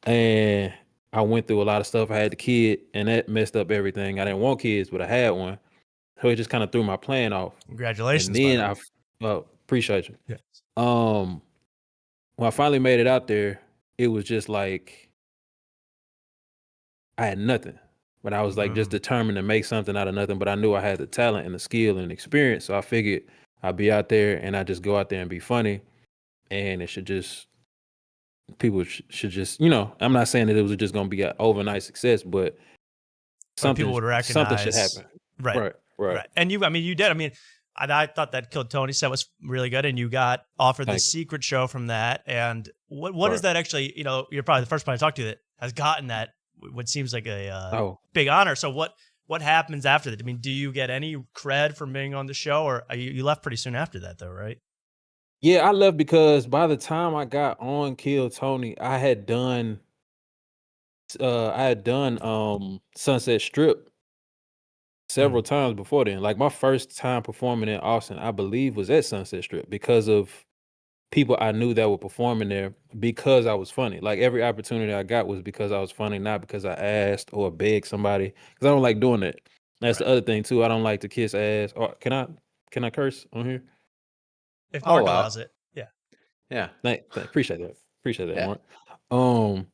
And I went through a lot of stuff. I had the kid and that messed up everything. I didn't want kids, but I had one. So it just kind of threw my plan off. Congratulations. And then appreciate you. Yes. When I finally made it out there, it was just like I had nothing. But I was like just determined to make something out of nothing. But I knew I had the talent and the skill and experience. So I figured I'd be out there and I just go out there and be funny. And it should just, people should just, I'm not saying that it was just going to be an overnight success, but something, people would recognize. something should happen. Right. And you did. I mean, I thought that Kill Tony set was really good, and you got offered the secret show from that. And what is that actually? You're probably the first one I talked to that has gotten that, what seems like a big honor. So what happens after that? I mean, do you get any cred from being on the show, or you left pretty soon after that, though, right? Yeah, I left because by the time I got on Kill Tony, I had done Sunset Strip several times before then. Like my first time performing in Austin, I believe, was at Sunset Strip because of people I knew that were performing there because I was funny. Like every opportunity I got was because I was funny, not because I asked or begged somebody. Because I don't like doing that. That's the other thing too. I don't like to kiss ass. Or can I curse on here? If I'll Mark allow it. allows it, yeah. Yeah. Appreciate that. Appreciate that, Yeah. Mark.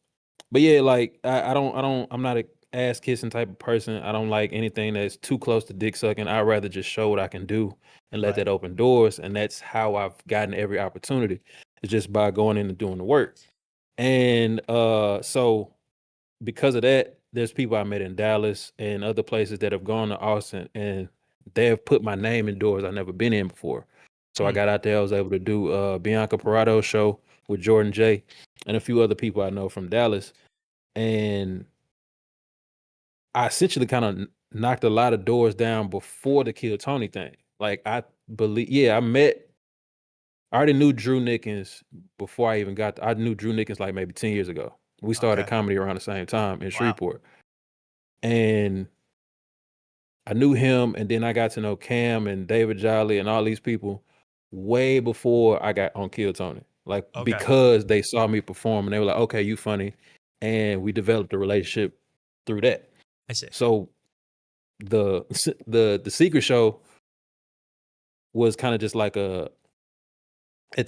But yeah, like I'm not a ass kissing type of person. I don't like anything that's too close to dick sucking. I'd rather just show what I can do and let Right. that open doors. And that's how I've gotten every opportunity. It's just by going in and doing the work. And so because of that, there's people I met in Dallas and other places that have gone to Austin, and they have put my name in doors I've never been in before. So I got out there. I was able to do Bianca Parato's show with Jordan J and a few other people I know from Dallas. And I essentially kind of knocked a lot of doors down before the Kill Tony thing. Like I already knew Drew Nickens before I even I knew Drew Nickens like maybe 10 years ago. We started Okay. comedy around the same time in Shreveport. And I knew him, and then I got to know Cam and David Jolly and all these people way before I got on Kill Tony. Like because they saw me perform and they were like, okay, you funny. And we developed a relationship through that. I see. So the secret show was kind of just like at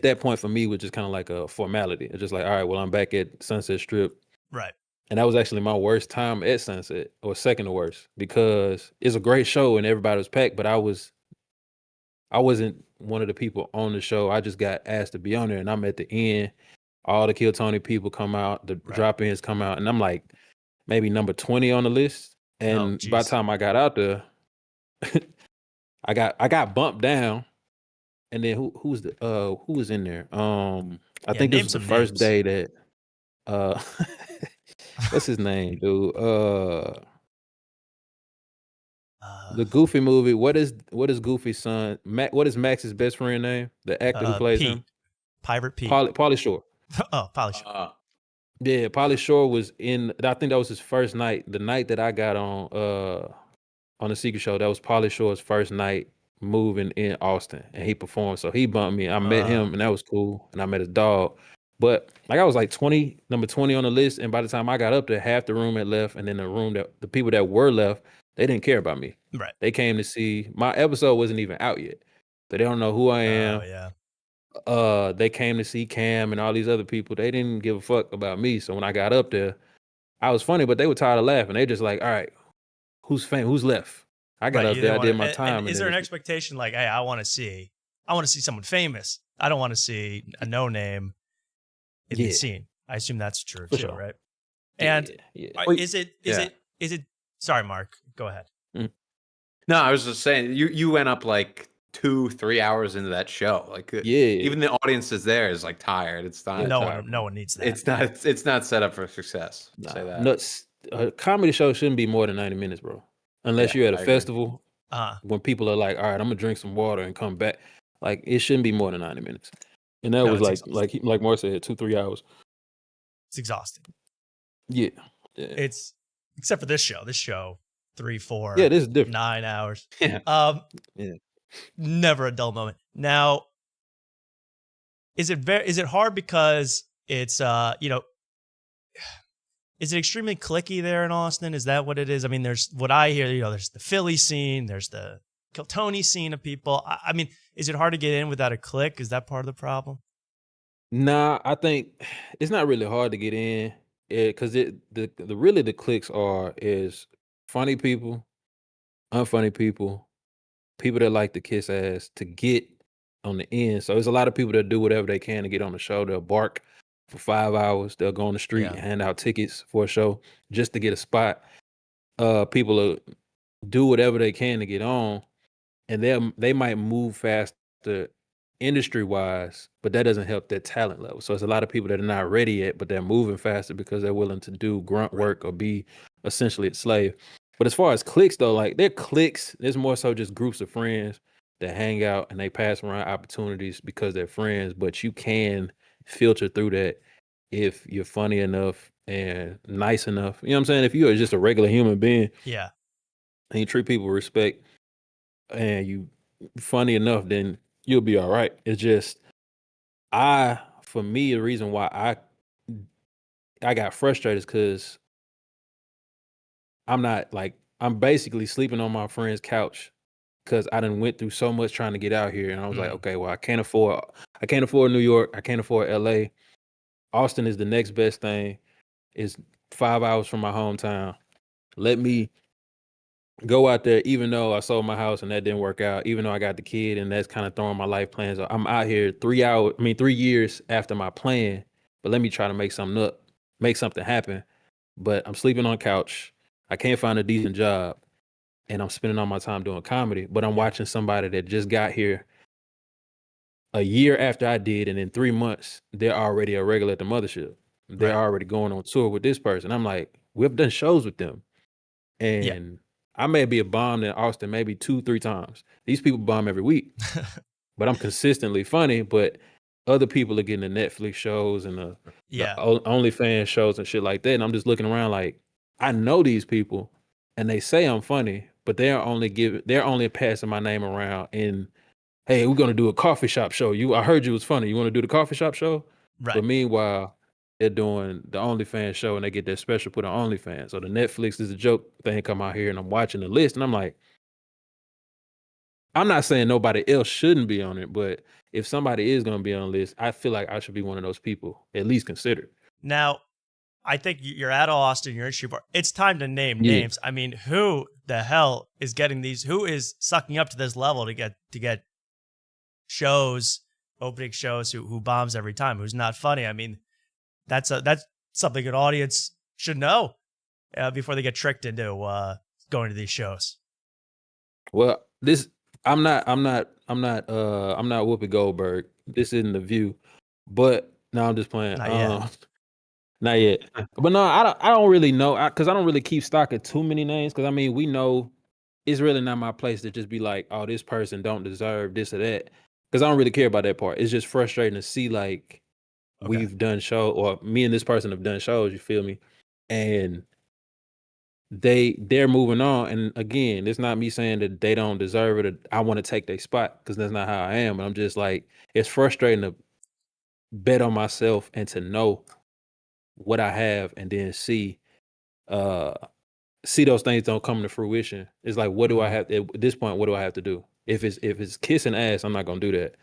that point for me was just kind of like a formality. It's just like, all right, well, I'm back at Sunset Strip. Right. And that was actually my worst time at Sunset, or second to worst, because it's a great show and everybody was packed, but I wasn't one of the people on the show. I just got asked to be on there, and I'm at the end. All the Kill Tony people come out, the drop-ins come out, and I'm like maybe number 20 on the list. And by the time I got out there, I got bumped down. And then who was in there? I think this was the first day that what's his name, dude? The Goofy movie. What is Goofy's son? What is Max's best friend name? The actor who plays Pete. him? Pirate Pete. Pauly Shore. Oh, Pauly Shore. Yeah, Pauly Shore was in. I think that was his first night. The night that I got on the Secret Show, that was Pauly Shore's first night moving in Austin, and he performed. So he bumped me. I met him, and that was cool. And I met his dog. But like I was like number 20 on the list, and by the time I got up there, half the room had left, and then the people that were left, they didn't care about me. Right. They came to see my episode wasn't even out yet. So they don't know who I am. Oh, yeah. They came to see Cam and all these other people. They didn't give a fuck about me. So when I got up there, I was funny, but they were tired of laughing. They just like, all right, who's famous? Who's left? I got up there, I did my time. And is there an expectation like, hey, I want to see someone famous. I don't want to see a no name in the scene. I assume that's true too, sure. right? And is it? Sorry, Mark. Go ahead. No, I was just saying you went up like 2-3 hours into that show. Like even the audience is there is like tired. It's not. No one needs that. It's not set up for success. Nah, say that. Nuts. A comedy show shouldn't be more than 90 minutes, bro. Unless you're at a festival, when people are like, all right, I'm gonna drink some water and come back. Like it shouldn't be more than 90 minutes. And that was like Mark said, 2-3 hours. It's exhausting. Yeah. It's except for this show. This show, 3, 4, this is different. 9 hours. Yeah. Never a dull moment. Now, is it hard because it's is it extremely cliquey there in Austin? Is that what it is? I mean, there's what I hear, there's the Philly scene, there's the Kill Tony scene of people. I mean, is it hard to get in without a clique? Is that part of the problem? Nah, I think it's not really hard to get in because the cliques is funny people, unfunny people, people that like to kiss ass to get on the end. So there's a lot of people that do whatever they can to get on the show. They'll bark for 5 hours. They'll go on the street and hand out tickets for a show just to get a spot. People will do whatever they can to get on, and they might move faster industry wise, but that doesn't help their talent level. So it's a lot of people that are not ready yet, but they're moving faster because they're willing to do grunt work or be essentially a slave. But as far as cliques though, like they're cliques, there's more so just groups of friends that hang out and they pass around opportunities because they're friends. But you can filter through that if you're funny enough and nice enough. You know what I'm saying? If you are just a regular human being, yeah, and you treat people with respect and you funny enough, then you'll be all right. It's just For me, the reason why I got frustrated is because I'm basically sleeping on my friend's couch because I done went through so much trying to get out here, and I was like, okay, well, I can't afford New York, I can't afford LA. Austin is the next best thing. It's 5 hours from my hometown. Let me go out there, even though I sold my house and that didn't work out, even though I got the kid and that's kind of throwing my life plans. I'm out here 3 years after my plan, but let me try to make something happen. But I'm sleeping on couch. I can't find a decent job, and I'm spending all my time doing comedy. But I'm watching somebody that just got here a year after I did, and in 3 months, they're already a regular at the mothership. They're already going on tour with this person. I'm like, we've done shows with them. And I may be a bomb in Austin maybe 2-3 times. These people bomb every week. But I'm consistently funny, but other people are getting the Netflix shows and the OnlyFans shows and shit like that. And I'm just looking around like, I know these people and they say I'm funny, but they're only passing my name around and, hey, we're gonna do a coffee shop show. I heard you was funny. You want to do the coffee shop show? Right. But meanwhile, they're doing the OnlyFans show and they get their special put on OnlyFans. So the Netflix is a joke thing come out here and I'm watching the list and I'm like, I'm not saying nobody else shouldn't be on it, but if somebody is going to be on the list, I feel like I should be one of those people, at least considered. Now, I think you're at Austin, you're in Shreveport. It's time to name names. I mean, who the hell is getting these? Who is sucking up to this level to get shows, opening shows, who bombs every time, who's not funny? I mean, that's something an audience should know before they get tricked into going to these shows. Well, I'm not Whoopi Goldberg. This isn't The View, but no, I'm just playing. Not yet. But no, I don't really know because I don't really keep stock of too many names. Because I mean, we know it's really not my place to just be like, oh, this person don't deserve this or that. Because I don't really care about that part. It's just frustrating to see like we've done shows, or me and this person have done shows. You feel me? And they're moving on, and again, it's not me saying that they don't deserve it or I want to take their spot, because that's not how I am. But I'm just like, it's frustrating to bet on myself and to know what I have and then see those things don't come to fruition. It's like, what do I have at this point? What do I have to do? If it's kissing ass, I'm not gonna do that.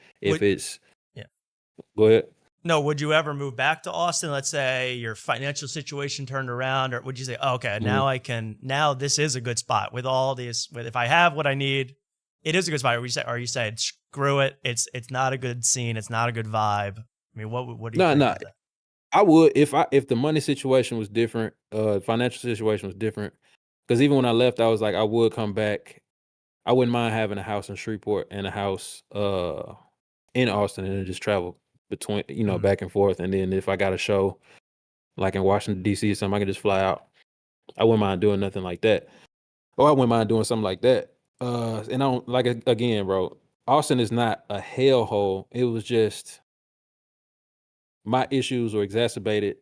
Go ahead. No, would you ever move back to Austin? Let's say your financial situation turned around, or would you say, oh, okay, now this is a good spot with all these, if I have what I need, it is a good spot. Or you saying, screw it, it's not a good scene, it's not a good vibe. I mean, what do you think? No. I would, if the money situation was different, financial situation was different, because even when I left, I was like, I would come back. I wouldn't mind having a house in Shreveport and a house in Austin, and then just travel between, back and forth. And then if I got a show like in Washington, D.C. or something, I can just fly out. I wouldn't mind doing nothing like that. Or I wouldn't mind doing something like that. And I don't, like, again, bro, Austin is not a hellhole. It was just my issues were exacerbated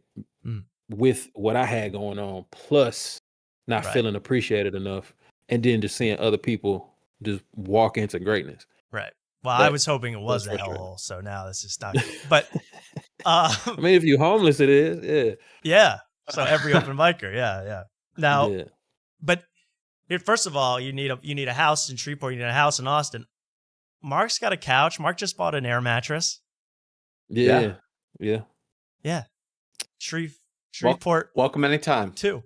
with what I had going on, plus not feeling appreciated enough, and then just seeing other people just walk into greatness. Right. Well, I was hoping it was a hellhole, so now this is not. But I mean, if you're homeless, it is. Yeah. So every open micer, yeah. Now, but first of all, you need a house in Shreveport. You need a house in Austin. Mark's got a couch. Mark just bought an air mattress. Yeah. Shreveport. Welcome anytime. Too.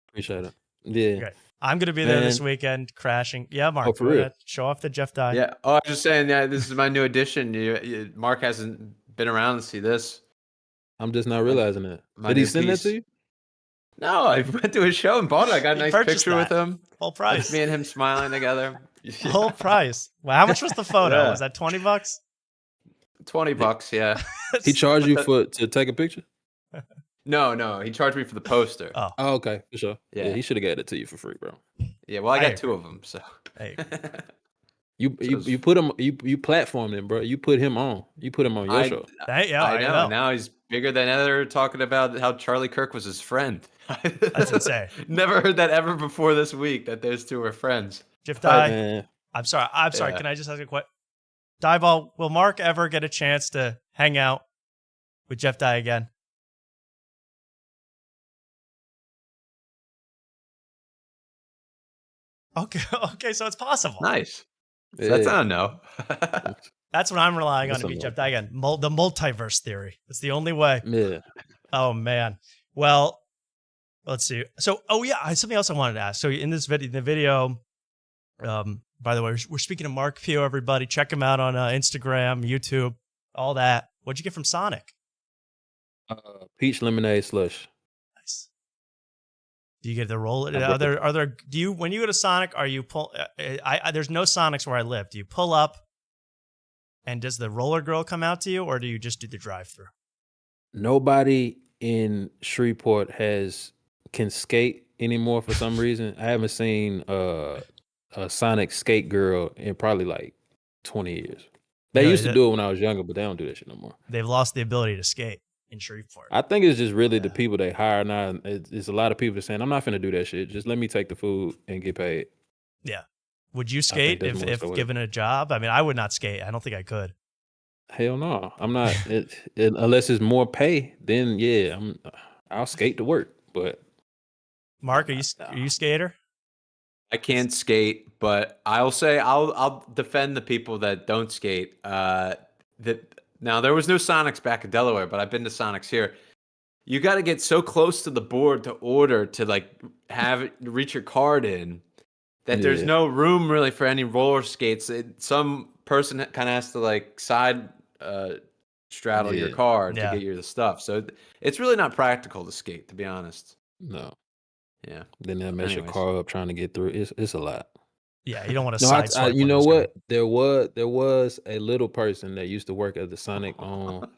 Appreciate it. Yeah. Great. I'm going to be there this weekend, crashing. Yeah, Mark, for real. Show off the Jeff Dye. Yeah. Oh, I was just saying, this is my new addition. Mark hasn't been around to see this. I'm just not realizing that. Did he send that to you? No, I went to his show and bought it. I got a nice picture with him. Full price. Me and him smiling together. Full price. Well, how much was the photo? Was that $20? $20, yeah. He charged you to take a picture? No, he charged me for the poster. Oh, okay, for sure. Yeah, he should have got it to you for free, bro. Yeah, well, I got two of them, so. Hey. You put him, you platformed him, bro. You put him on. You put him on your show. I know. Now he's bigger than ever, talking about how Charlie Kirk was his friend. That's insane. Never heard that ever before this week, that those two were friends. Jeff Dye, I'm sorry. Can I just ask a question? Dieball, will Mark ever get a chance to hang out with Jeff Dye again? Okay, so it's possible. Nice. So Yeah. that's not a no. That's what I'm relying on That's to beat something Jeff like Dye again. The multiverse theory. It's the only way. Yeah. Oh man. Well, let's see. So, something else I wanted to ask. So in this video, by the way, we're speaking to Mark Pugh, everybody. Check him out on Instagram, YouTube, all that. What'd you get from Sonic? Peach lemonade slush. Nice. Do you get the roll? Are there? Do you, when you go to Sonic, are you pull? There's no Sonics where I live. Do you pull up, and does the roller girl come out to you, or do you just do the drive-through? Nobody in Shreveport can skate anymore for some reason. I haven't seen a Sonic skate girl in probably like 20 years. They Really? used to do it when I was younger, but they don't do that shit no more. They've lost the ability to skate in Shreveport. I think it's just really the people they hire now. It's a lot of people saying, I'm not finna do that shit. Just let me take the food and get paid. Yeah. Would you skate if given a job? I mean, I would not skate. I don't think I could. Hell no. I'm not. Unless it's more pay, then yeah, I'll skate to work. But Mark, are you a skater? I can't skate, but I'll say I'll defend the people that don't skate. Now there was no Sonics back in Delaware, but I've been to Sonics here. You got to get so close to the board to order to like reach your card in that there's no room really for any roller skates. Some person kind of has to like side straddle your card to get you the stuff. So it's really not practical to skate, to be honest. No. Yeah. Then that mess your car up trying to get through. It's a lot. Yeah, you don't want to you know what? There was a little person that used to work at the Sonic on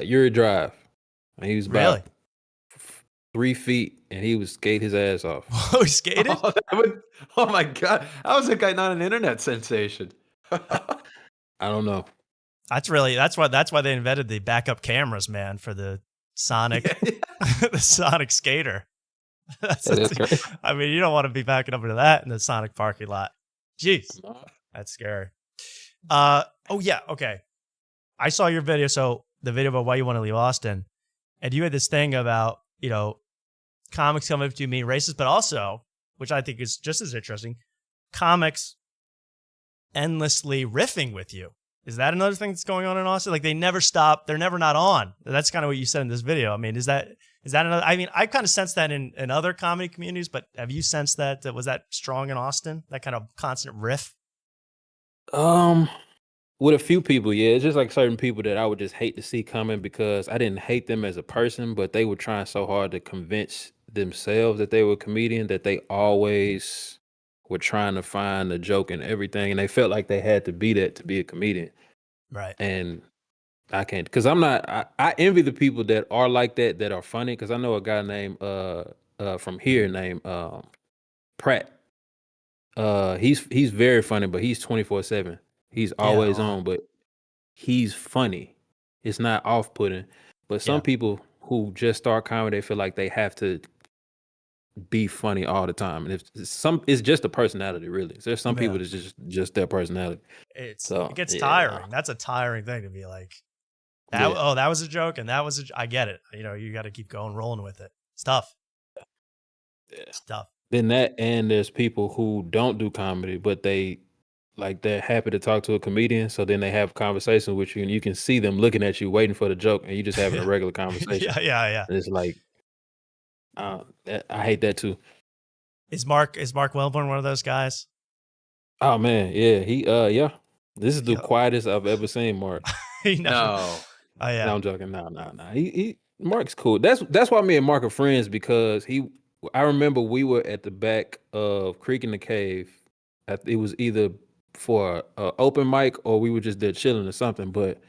Uri Drive. And he was about 3 feet and he would skate his ass off. Oh, he skated? Oh my God. How is that guy not an internet sensation? I don't know. That's why they invented the backup cameras, man, for the Sonic the Sonic skater. That's great. I mean, you don't want to be backing up into that in the Sonic parking lot. Jeez. That's scary. Okay. I saw your video, so the video about why you want to leave Austin, and you had this thing about, comics coming up to you being racist, but also, which I think is just as interesting, comics endlessly riffing with you. Is that another thing that's going on in Austin? Like, they never stop. They're never not on. That's kind of what you said in this video. I mean, is that another? I mean, I kind of sensed that in other comedy communities, but have you sensed that? Was that strong in Austin? That kind of constant riff? With a few people, yeah. It's just like certain people that I would just hate to see coming because I didn't hate them as a person, but they were trying so hard to convince themselves that they were a comedian that they always were trying to find a joke in everything, and they felt like they had to be that to be a comedian. Right. And I can't, because I'm not. I envy the people that are like that are funny. Because I know a guy named from here named Pratt. He's very funny, but he's 24/7. He's always on, but he's funny. It's not off-putting. But some people who just start comedy, they feel like they have to be funny all the time, and it's just a personality, really. There's some people that's just their personality. It gets tiring. That's a tiring thing to be like, that was a joke, and that was I get it. You got to keep rolling with it. It's tough. It's tough. Then and there's people who don't do comedy, but they're happy to talk to a comedian. So then they have conversations with you, and you can see them looking at you, waiting for the joke, and you just having a regular conversation. Yeah. And it's like, I hate that too. Is Mark Wellborn one of those guys? Oh man, yeah. This is the quietest I've ever seen Mark. No. Oh yeah. No, I'm joking. No. Mark's cool. That's why me and Mark are friends, because I remember we were at the back of Creek in the Cave. It was either for an open mic or we were just there chilling or something, but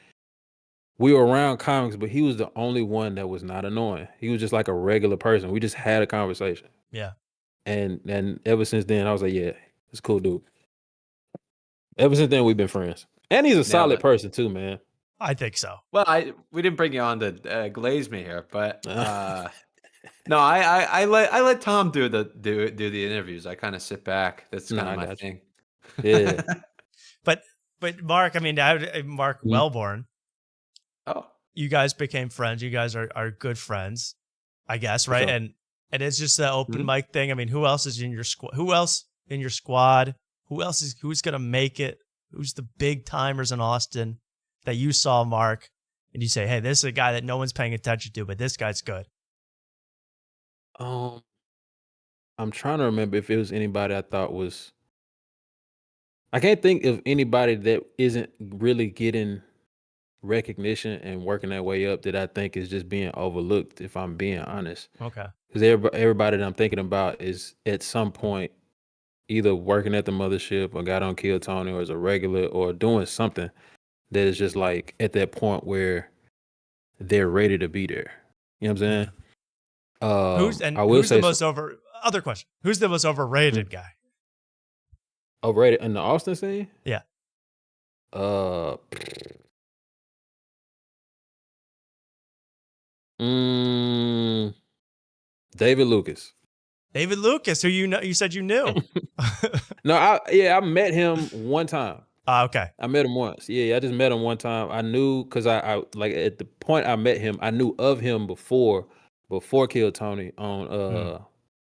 we were around comics, but he was the only one that was not annoying. He was just like a regular person. We just had a conversation. Yeah. And ever since then, I was like, yeah, it's a cool dude. Ever since then, we've been friends. And he's a solid person too, man. I think so. Well, we didn't bring you on to glaze me here, but no, I let Tom do the interviews. I kind of sit back. That's kind of my thing. Yeah. But Mark, I mean, Mark Wellborn, Oh, you guys became friends. You guys are good friends, I guess, right? sure. And it's just the open Mhm. mic thing. I mean, who else is in your squad? Who else in your squad? Who's gonna make it? Who's the big timers in Austin that you saw, Mark? And you say, hey, this is a guy that no one's paying attention to, but this guy's good. I'm trying to remember if it was anybody I thought was. I can't think of anybody that isn't really getting recognition and working their way up that I think is just being overlooked, if I'm being honest. Okay. Because everybody that I'm thinking about is at some point either working at the mothership or got on Kill Tony or is a regular or doing something that is just like at that point where they're ready to be there. You know what I'm saying? I will who's say the most other question? Who's the most overrated guy? overrated in the Austin scene? Yeah. David Lucas. David Lucas, who you said you knew. No, I met him one time. Okay. I met him once. Yeah, I just met him one time. I knew because I like at the point I met him, I knew of him before Kill Tony on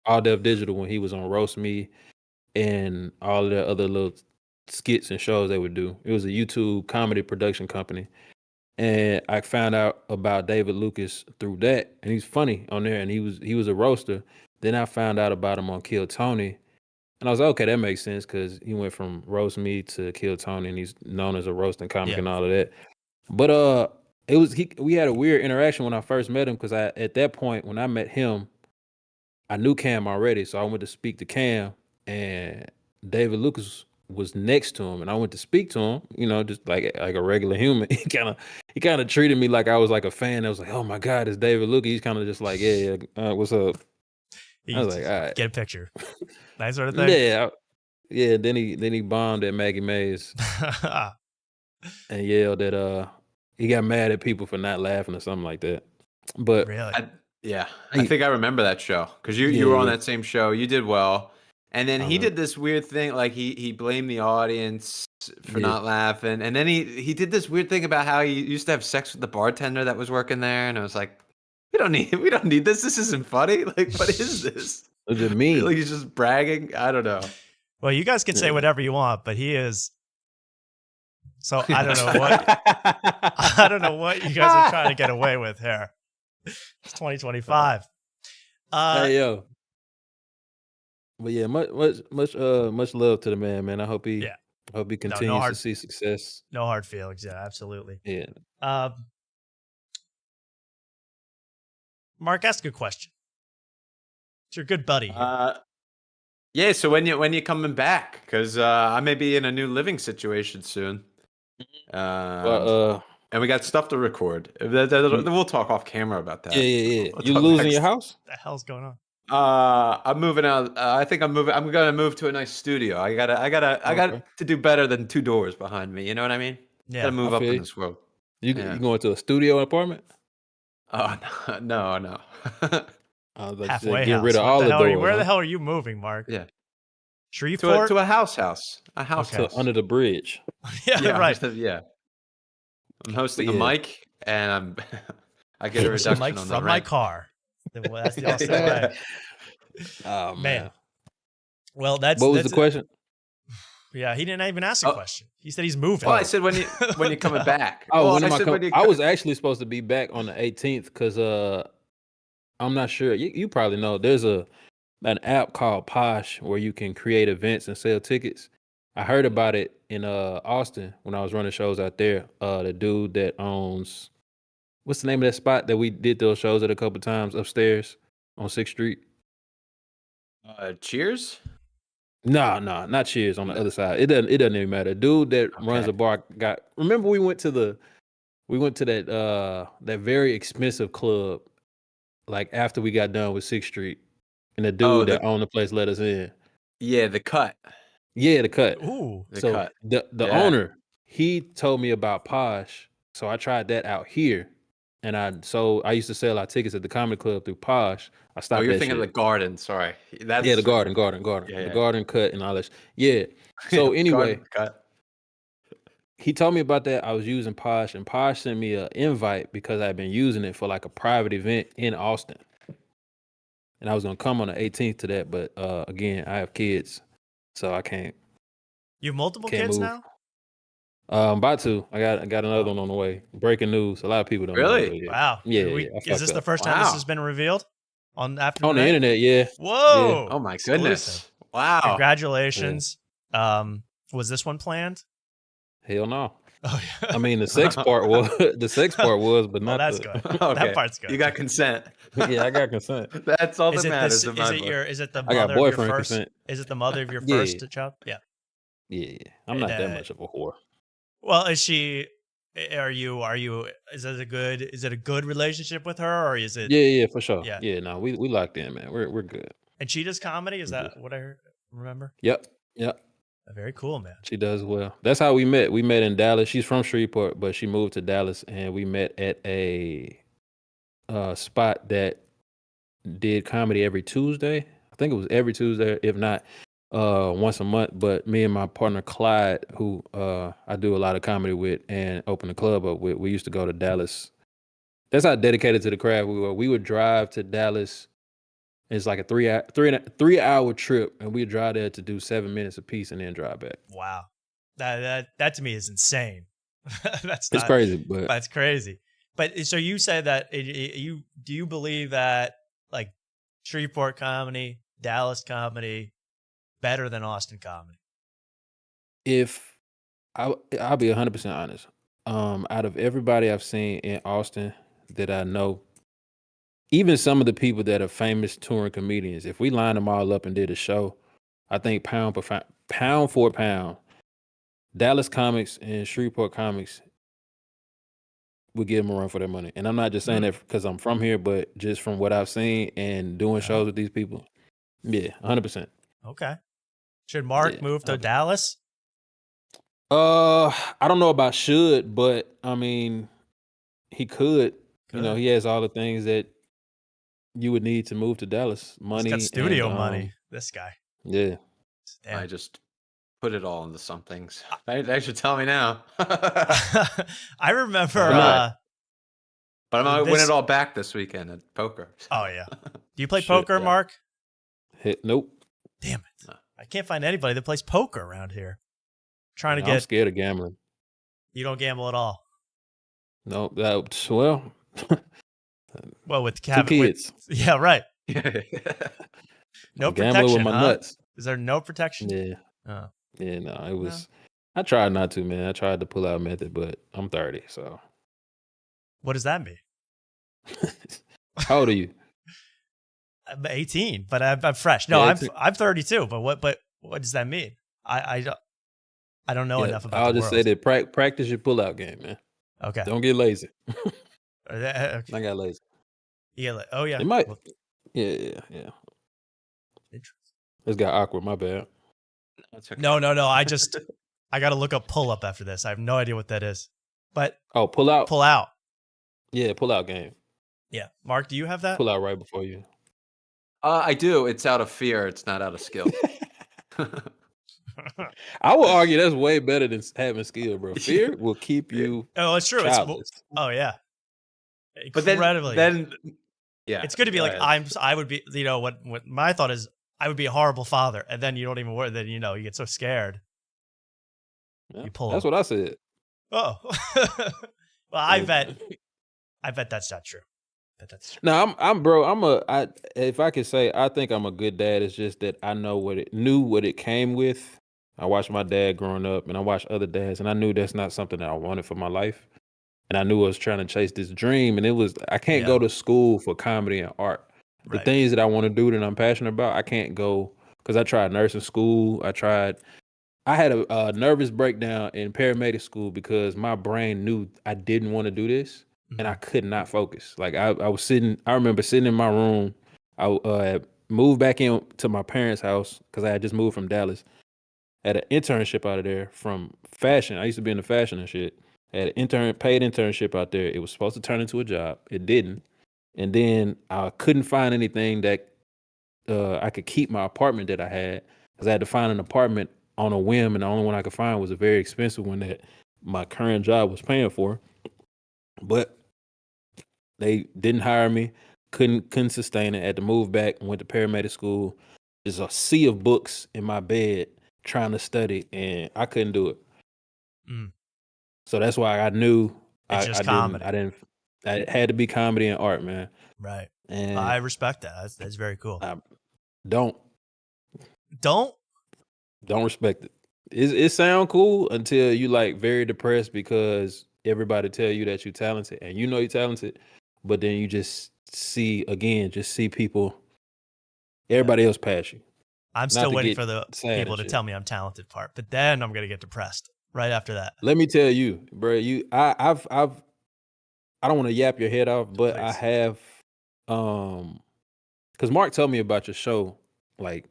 All Dev Digital when he was on Roast Me and all of the other little skits and shows they would do. It was a YouTube comedy production company. And I found out about David Lucas through that. And he's funny on there and he was a roaster. Then I found out about him on Kill Tony. And I was like, okay, that makes sense because he went from Roast Me to Kill Tony and he's known as a roasting comic and all of that. But we had a weird interaction when I first met him because at that point when I met him, I knew Cam already. So I went to speak to Cam and David Lucas was next to him and I went to speak to him, you know, just like a regular human. He kind of treated me like I was like a fan. I was like, oh my God, it's David Lucas. He's kind of just like, yeah, what's up? I was like, all right. Get a picture. That sort of thing. Yeah. Then he bombed at Maggie Mays and yelled that he got mad at people for not laughing or something like that. But really, I think I remember that show because you were on that same show. You did well, and then he did this weird thing, like he blamed the audience for not laughing, and then he did this weird thing about how he used to have sex with the bartender that was working there, and I was like, we don't need this. This isn't funny. Like, what is this? What does it mean? Like he's just bragging. I don't know. Well, you guys can say whatever you want, but he is. So I don't know what I don't know what you guys are trying to get away with here. It's 2025. Hey yo. But yeah, much love to the man. I hope he continues to see success. No hard feelings. Yeah, absolutely. Yeah. Mark, ask a question. It's your good buddy. Yeah. So when you coming back? Because I may be in a new living situation soon. And we got stuff to record. We'll talk off camera about that. Yeah. You losing your house? What the hell's going on? I'm moving out. I think I'm moving. I'm gonna move to a nice studio. I got to do better than 2 doors behind me. You know what I mean? Yeah. Gotta move up in this world. You going to a studio apartment? Oh no. I was like, halfway get house. rid of all the doors. Where the hell are you moving, Mark? Yeah. Shreveport? To a house. A house. Okay. Under the bridge. yeah, right. I'm hosting a mic, and I get a reduction mic on from the my rent. car. That's the awesome way. Oh man. Well, what was the question? Yeah, he didn't even ask a question. He said he's moving. Well, I said when you're coming back. I was actually supposed to be back on the 18th because I'm not sure. You probably know there's an app called Posh where you can create events and sell tickets. I heard about it in Austin when I was running shows out there. The dude that owns, what's the name of that spot that we did those shows at a couple times upstairs on 6th Street? Cheers? No, not Cheers on the other side. It doesn't even matter. Dude that runs a bar remember we went to that very expensive club like after we got done with 6th Street and the dude that owned the place let us in. Yeah, the Cut. Yeah, the Cut. Ooh. The Cut. The owner, he told me about Posh, so I tried that out here. And I used to sell our tickets at the comedy club through Posh. I stopped. You're thinking of the Garden. Sorry, the Garden. Yeah. The Garden Cut and all that. Yeah. So anyway, Cut. he told me about that. I was using Posh, and Posh sent me an invite because I've been using it for like a private event in Austin. And I was gonna come on the 18th to that, but again, I have kids, so I can't You have multiple can't kids move. now? I'm about to. I got another one on the way. Breaking news. A lot of people don't know. Really? But yeah. Wow. Yeah, Did we- yeah. I is fucked this the up. first time this Wow. has been revealed on after On the Tonight? internet? Yeah. Whoa. Oh my Exclusive. goodness! Wow. Congratulations. Was this one planned? Hell no. Oh yeah. I mean, the sex part was but Well, not that's the. good. Okay. That part's good. You got consent. yeah, I got consent. That's all Is that it matters this? in my book. Is it the I got mother of your boyfriend first? consent. Is it the mother of your Yeah. first child? Yeah. Yeah. I'm not that And, much of a whore. Well, is she? Are you? Is it a good relationship with her, or is it? Yeah, for sure. Yeah. Yeah, no, we locked in, man. We're good. And she does comedy. Is that what I remember? Yep. Very cool, man. She does well. That's how we met. We met in Dallas. She's from Shreveport, but she moved to Dallas, and we met at a spot that did comedy every Tuesday. I think it was every Tuesday, if not once a month. But me and my partner Clyde, who I do a lot of comedy with and open the club up with, we used to go to Dallas. That's how dedicated to the craft we were. We would drive to Dallas. It's like a 3 hour trip, and we drive there to do 7 minutes a piece and then drive back. Wow, that to me is insane. It's crazy, but that's crazy. But so you said that do you believe that like Shreveport comedy, Dallas comedy, better than Austin comedy? if I'll be 100% honest, out of everybody I've seen in Austin that I know, even some of the people that are famous touring comedians, if we line them all up and did a show, I think pound for pound, Dallas comics and Shreveport comics would give them a run for their money. And I'm not just saying that because I'm from here, but just from what I've seen and doing shows with these people. Yeah, 100%. Okay. Should Mark move to Dallas? I don't know about should, but I mean, he could. You know, he has all the things that you would need to move to Dallas. Money. He's got studio and, money. This guy. Yeah. Damn. I just put it all into some things. They should tell me now. I remember. But I'm gonna win it all back this weekend at poker. Oh yeah. Do you play poker, yeah. Mark? Nope. Damn it! No. I can't find anybody that plays poker around here. Trying to get. I'm scared of gambling. You don't gamble at all. No, well. Well, with two kids. Yeah, right. No protection. With my nuts. Is there no protection? Yeah. Oh. Yeah, no, it was. No. I tried not to, man. I tried to pull out method, but I'm 30, so. What does that mean? How old are you? I'm 18, but I'm fresh. No, yeah, I'm 32. But what does that mean? I don't know enough about. I'll just say that practice your pullout game, man. Okay. Don't get lazy. Okay. I got lazy. Yeah. Oh yeah. It might. Yeah. Interesting. This got awkward. My bad. Okay. No. I got to look up pull up after this. I have no idea what that is. But pull out. Pull out. Yeah, pull out game. Yeah. Mark, do you have that? Pull out right before you. I do. It's out of fear. It's not out of skill. I would argue that's way better than having skill, bro. Fear will keep you. Oh, it's true. Oh yeah. But Incredibly. then yeah, it's good to be like I would be. You know what my thought is. I would be a horrible father, and then you don't even worry. Then you get so scared. Yeah, you pull. That's what I said. Oh. Well, I bet that's not true. That's true. No, if I could say, I think I'm a good dad. It's just that I knew what it came with. I watched my dad growing up, and I watched other dads, and I knew that's not something that I wanted for my life. And I knew I was trying to chase this dream, and I can't go to school for comedy and art. The things that I want to do that I'm passionate about, I can't go because I tried nursing school. I had a nervous breakdown in paramedic school because my brain knew I didn't want to do this, and I could not focus. Like I remember sitting in my room. I moved back into my parents' house because I had just moved from Dallas. Had an internship out of there from fashion. I used to be in the fashion and shit. Had an paid internship out there. It was supposed to turn into a job. It didn't. And then I couldn't find anything that I could keep my apartment that I had because I had to find an apartment on a whim, and the only one I could find was a very expensive one that my current job was paying for, but they didn't hire me. Couldn't sustain it. Had to move back. Went to paramedic school. There's a sea of books in my bed trying to study, and I couldn't do it. Mm. So that's why I knew It's just comedy. It had to be comedy and art, man. Right. And I respect that. That's very cool. Don't Don't? respect it. It sound cool until you like very depressed because everybody tell you that you're talented and you know you're talented, but then you just see people, everybody else pass you. I'm Not still to waiting get for the sad people and to shit. tell me I'm talented part, but then I'm gonna get depressed right after that. Let me tell you, bro. I don't want to yap your head off, but I Please. have, because Mark told me about your show like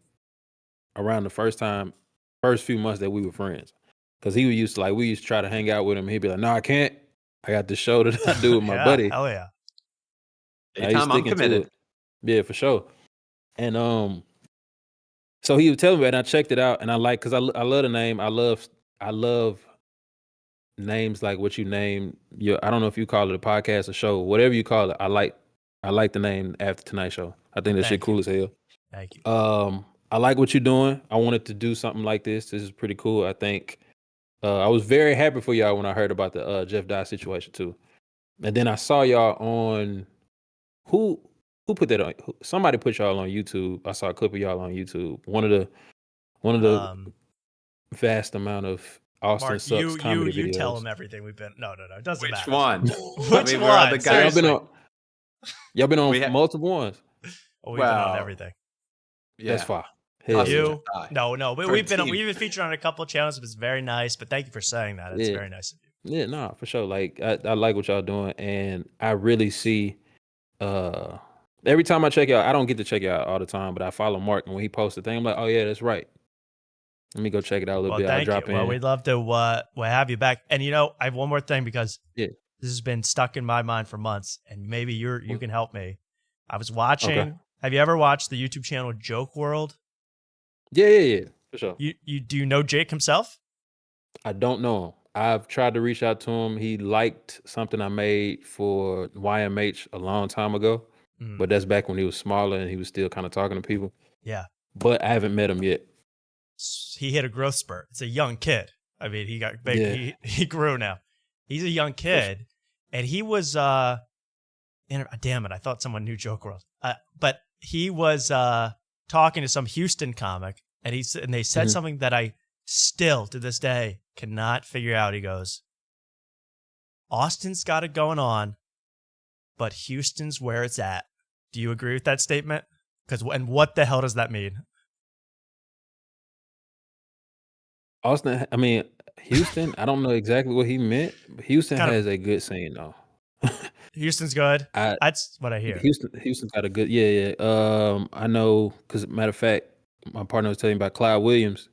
around the first few months that we were friends. Because we used to try to hang out with him. He'd be like, "No, I can't. I got this show that I do with my Yeah, buddy." hell yeah. Now he's Anytime I'm sticking to committed. it. Yeah, for sure. And so he was telling me, and I checked it out, and I like because I love the name. I love names like what you name your. I don't know if you call it a podcast or show, whatever you call it. I like the name After Tonight Show. I think that shit Thank cool you. as hell. Thank you. I like what you're doing. I wanted to do something like this. This is pretty cool. I think I was very happy for y'all when I heard about the Jeff Dye situation too. And then I saw y'all on who put that on? Somebody put y'all on YouTube. I saw a clip of y'all on YouTube. One of the vast amount of Austin Mark, Sucks comedy you videos. tell him everything we've been. No, it doesn't Which matter. one? Which We're on one? the guy. Seriously. Y'all been on multiple ones. We've been on Well, everything. Yeah. That's fine. Hell Austin yeah. You? Jeff Dye. No. But For we've team. been featured on a couple of channels. It's very nice. But thank you for saying that. It's Yeah. very nice of you. Yeah, no, for sure. Like I like what y'all doing, and I really see. Every time I check y'all, I don't get to check y'all all the time, but I follow Mark, and when he posts a thing, I'm like, oh yeah, that's right. Let me go check it out a little Well, bit. I'll thank drop you. in. Well, we'd love to we'll have you back. And I have one more thing because Yeah. this has been stuck in my mind for months, and maybe you can help me. I was watching. Okay. Have you ever watched the YouTube channel Joke World? Yeah, for sure. Do you know Jake himself? I don't know him. I've tried to reach out to him. He liked something I made for YMH a long time ago, but that's back when he was smaller and he was still kind of talking to people. Yeah. But I haven't met him yet. He hit a growth spurt. It's a young kid. I mean, he got big. Yeah. He grew now. He's a young kid, and he was damn it, I thought someone knew Joke World. But he was talking to some Houston comic, and they said something that I still to this day cannot figure out. He goes, Austin's got it going on, but Houston's where it's at. Do you agree with that statement? And what the hell does that mean? Austin, I mean, Houston, I don't know exactly what he meant, but Houston has a good scene though. Houston's good. That's what I hear. Houston's got a good, yeah. I know because matter of fact, my partner was telling me about Clyde Williams.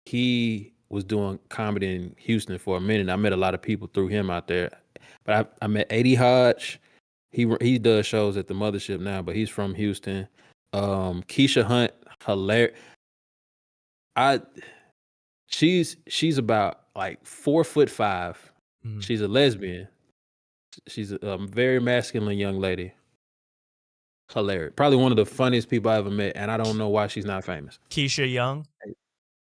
He was doing comedy in Houston for a minute. I met a lot of people through him out there. But I met A.D. Hodge. He does shows at the Mothership now, but he's from Houston. Keisha Hunt, hilarious. She's about like 4'5". She's a lesbian. She's a very masculine young lady. Hilarious. Probably one of the funniest people I ever met, and I don't know why she's not famous. Keisha Young?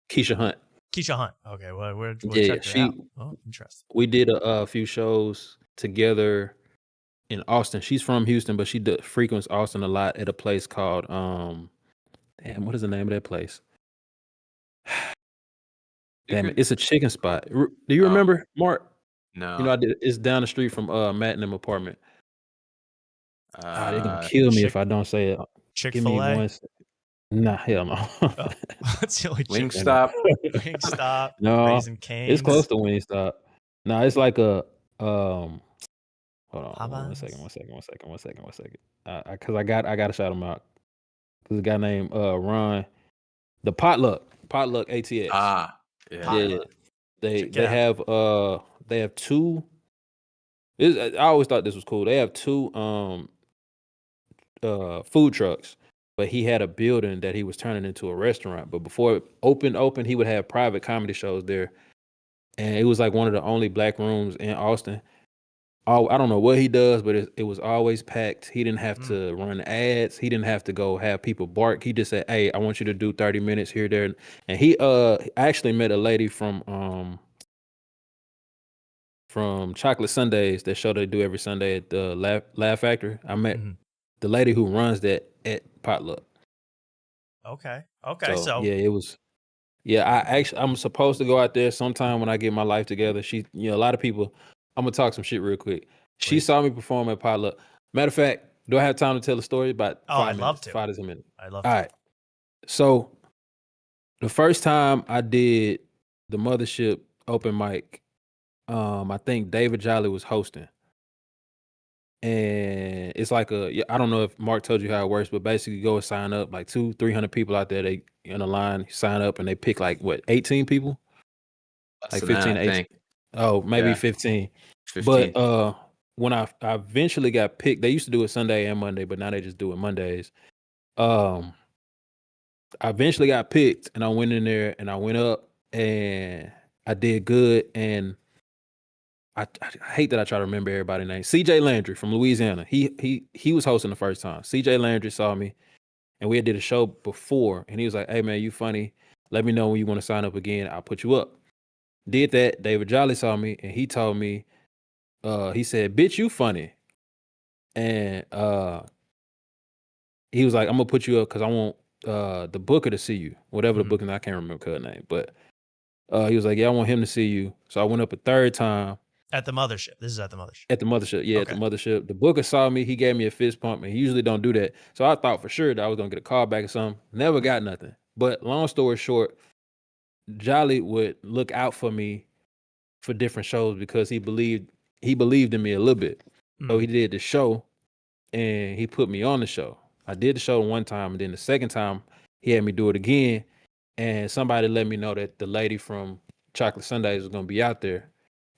Keisha Hunt. Keisha Hunt. Okay, well, we'll yeah, check her out. Oh, interesting. We did a few shows together in Austin. She's from Houston, but she frequents Austin a lot at a place called damn, what is the name of that place? Damn it, it's a chicken spot. Do you remember, Mark? No. You know, it's down the street from Matt and them apartment. They're gonna kill me if I don't say it. Chick-fil-A? Give me one second. Nah, hell no. That's the only Wingstop. Wingstop. No, Raising Cane's. it's close to Wingstop. No, it's like a hold on, one second. Because I gotta shout him out. There's a guy named Ron, the Potluck ATX. Yeah. They have two. I always thought this was cool. They have two food trucks, but he had a building that he was turning into a restaurant. But before it opened, he would have private comedy shows there. and it was like one of the only black rooms in Austin. I don't know what he does, but it was always packed. He didn't have to run ads. He didn't have to go have people bark. He just said, "Hey, I want you to do 30 minutes here, there." And he actually met a lady from Chocolate Sundays, that show they do every Sunday at the Laugh Factory. I met the lady who runs that at Potluck. Okay. So yeah, it was. Yeah, I'm supposed to go out there sometime when I get my life together. A lot of people. I'm gonna talk some shit real quick. She saw me perform at Potluck. Matter of fact, do I have time to tell a story about 5 I'd love minutes? to. 5 to 10 minutes. I'd love All to. right. So the first time I did the Mothership open mic, I think David Jolly was hosting. And it's like I don't know if Mark told you how it works, but basically you go and sign up, like 200-300 people out there, they in a line, sign up, and they pick like 18 people? Less Like than 15 that, to I 18. think. Oh, maybe Yeah. 15. 15. But when I eventually got picked, they used to do it Sunday and Monday, but now they just do it Mondays. I eventually got picked, and I went in there and I went up and I did good. And I hate that I try to remember everybody's name. CJ Landry from Louisiana. He was hosting the first time. CJ Landry saw me, and we had did a show before, and he was like, "Hey man, you funny. Let me know when you want to sign up again. I'll put you up." Did that. David Jolly saw me, and he told me, he said, "Bitch, you funny." And he was like, "I'm gonna put you up because I want the booker to see you." Whatever the booker, I can't remember her name, but he was like, "Yeah, I want him to see you." So I went up a third time. At the Mothership. This is at the Mothership. At the Mothership, yeah, at the Mothership. The booker saw me. He gave me a fist pump, and he usually don't do that. So I thought for sure that I was gonna get a call back or something. Never got nothing. But long story short, Jolly would look out for me for different shows because he believed in me a little bit. So he did the show, and he put me on the show. I did the show one time, and then the second time he had me do it again. And somebody let me know that the lady from Chocolate Sundays was gonna be out there.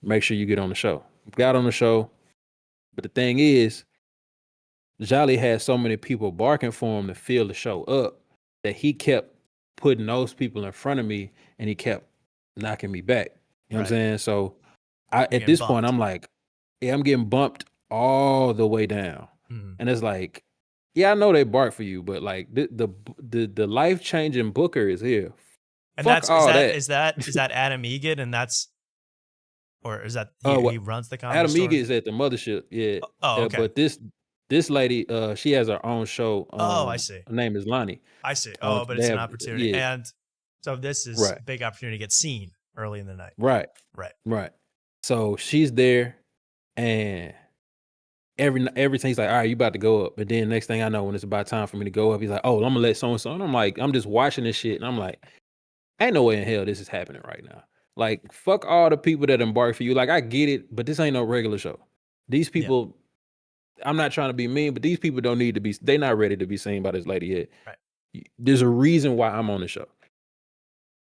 Make sure you get on the show. Got on the show, but the thing is, Jolly had so many people barking for him to fill the show up that he kept putting those people in front of me, and he kept knocking me back. You know what I'm saying? So at this point, I'm like, yeah, I'm getting bumped all the way down. And it's like, yeah, I know they bark for you, but like the life changing booker is here. And Fuck is that Adam Egan, and that's, or is that he runs the comedy Adam store? Egan is at the Mothership, yeah. Oh, okay. But this lady, she has her own show. I see. Her name is Lonnie. I see. But it's an opportunity, yeah. and so this is a big opportunity to get seen early in the night. Right. So she's there, and everything's like, all right, you about to go up. But then next thing I know, when it's about time for me to go up, he's like, oh, I'm gonna let so and so. And I'm like, I'm just watching this shit, and I'm like, ain't no way in hell this is happening right now. Like, fuck all the people that embark for you. Like, I get it, but this ain't no regular show. These people, I'm not trying to be mean, but these people don't need to be. They're not ready to be seen by this lady yet. Right. There's a reason why I'm on the show.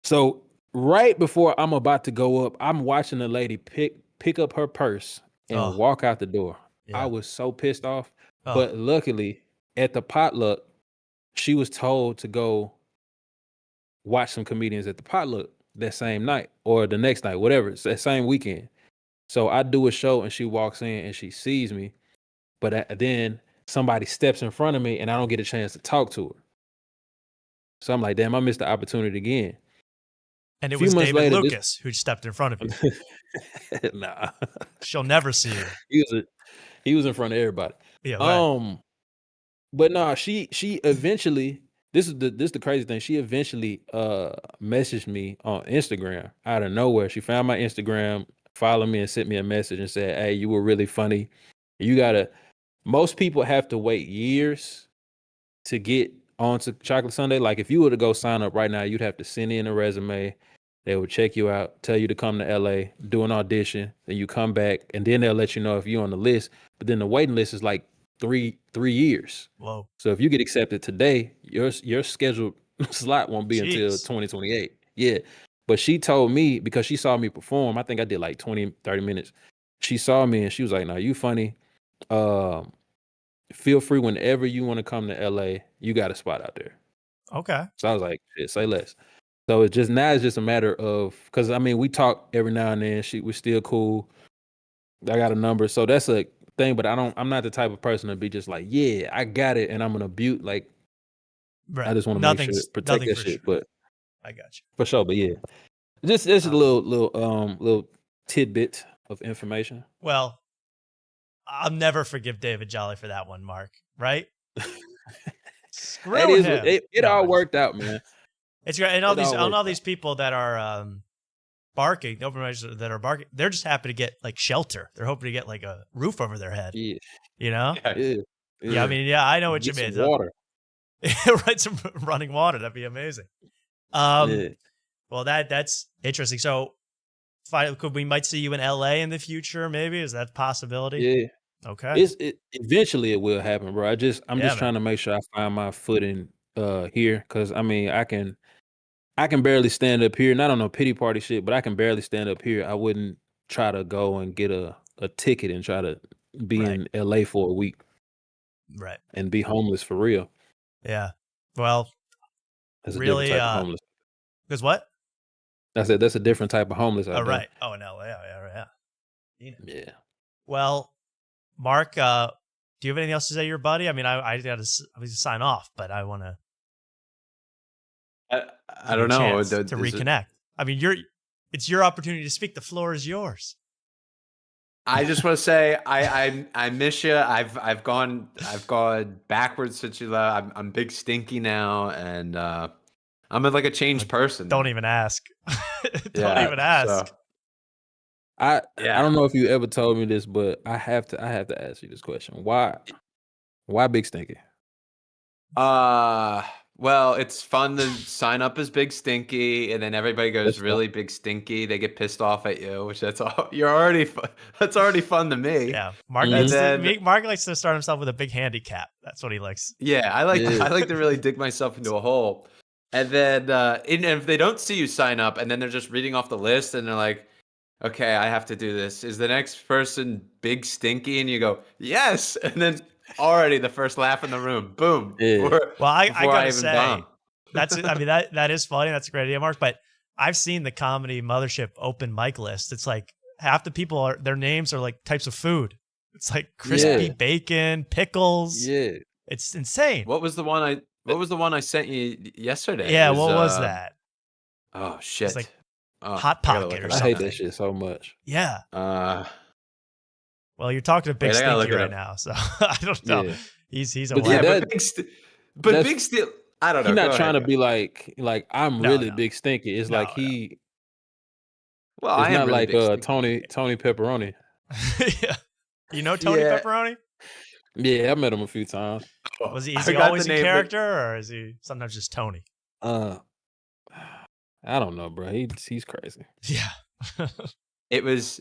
So right before I'm about to go up, I'm watching the lady pick up her purse and walk out the door. Yeah. I was so pissed off. But luckily, at the potluck, she was told to go watch some comedians at the potluck that same night or the next night, whatever. It's that same weekend. So I do a show and she walks in and she sees me, but then somebody steps in front of me and I don't get a chance to talk to her. So I'm like, damn, I missed the opportunity again. And it was David Lucas who stepped in front of you. Nah. She'll never see you. He was in front of everybody. Yeah, right. But no, she eventually, this is the crazy thing. She eventually messaged me on Instagram out of nowhere. She found my Instagram, followed me, and sent me a message and said, hey, you were really funny. Most people have to wait years to get onto Chocolate Sunday. Like if you were to go sign up right now, you'd have to send in a resume. They would check you out, tell you to come to LA, do an audition, then you come back, and then they'll let you know if you're on the list. But then the waiting list is like three years. Whoa. So if you get accepted today, your scheduled slot won't be until 2028. Yeah. But she told me, because she saw me perform, I think I did like 20, 30 minutes. She saw me and she was like, "No, you funny. Feel free whenever you want to come to LA, you got a spot out there." Okay. So I was like, shit, say less. So it's just a matter of, because I mean we talk every now and then. We're still cool. I got a number, so that's a thing. But I'm not the type of person to be just like, yeah, I got it, and I'm gonna butte. Like, Right. I just want to make sure protect nothing that for shit. sure. But I got you. for sure, but yeah, just a little tidbit of information. Well, I'll never forgive David Jolly for that one, Mark. Right? Screw him. It all worked out, man. It's great, and all these out. people that are barking, the open minders that are barking, they're just happy to get like shelter. They're hoping to get like a roof over their head. Yeah, You know? yeah. I mean, yeah, I know what you Get mean. some water. Right, some running water. That'd be amazing. Yeah. Well, that's interesting. So, we might see you in LA in the future. Maybe is that a possibility? Yeah. Okay. Eventually it will happen, bro. I'm just man. trying to make sure I find my footing here, because I mean I can barely stand up here. Not on no pity party shit, but I can barely stand up here. I wouldn't try to go and get a ticket and try to be in LA for a week. Right. And be homeless for real. Yeah. Well, That's a really, different type of homeless. because what? That's a different type of homeless. Oh, right. Oh, in LA. Yeah. Yeah. Well, Mark, do you have anything else to say to your buddy? I mean, I got to sign off, but I want to. I don't know. To reconnect. I mean, it's your opportunity to speak. The floor is yours. I just want to say I miss you. I've gone backwards since you left. I'm big stinky now, and I'm like a changed person. Don't even ask. Don't even ask. So, I don't know if you ever told me this, but I have to ask you this question. Why Big Stinky? Well, it's fun to sign up as Big Stinky, and then everybody goes That's really Big Stinky. They get pissed off at you, which that's already fun to me. Yeah, Mark Mark likes to start himself with a big handicap. That's what he likes. Yeah, I like to really dig myself into a hole, and then and if they don't see you sign up, and then they're just reading off the list, and they're like, okay, I have to do this. Is the next person Big Stinky? And you go, yes, and then already the first laugh in the room. Boom. Yeah. Well, I gotta say, that is funny. That's a great idea, Mark. But I've seen the Comedy Mothership open mic list. It's like half the people their names are like types of food. It's like crispy bacon, pickles. Yeah. It's insane. What was the one I sent you yesterday? Yeah, what was that? Oh shit. It's like Hot Pocket or something. I hate that shit so much. Yeah. Well, you're talking to Big Stinky right now, so I don't know. Yeah. He's a But wild. yeah, but Big Steel, I don't know. He's not Go trying ahead. to be like I'm really Big Stinky. It's like he. Well, it's I am not really like Big Stinky. Tony Pepperoni. Yeah. You know Tony Pepperoni? Yeah, I met him a few times. Is he always in character, or is he sometimes just Tony? I don't know, bro. He's crazy. Yeah. It was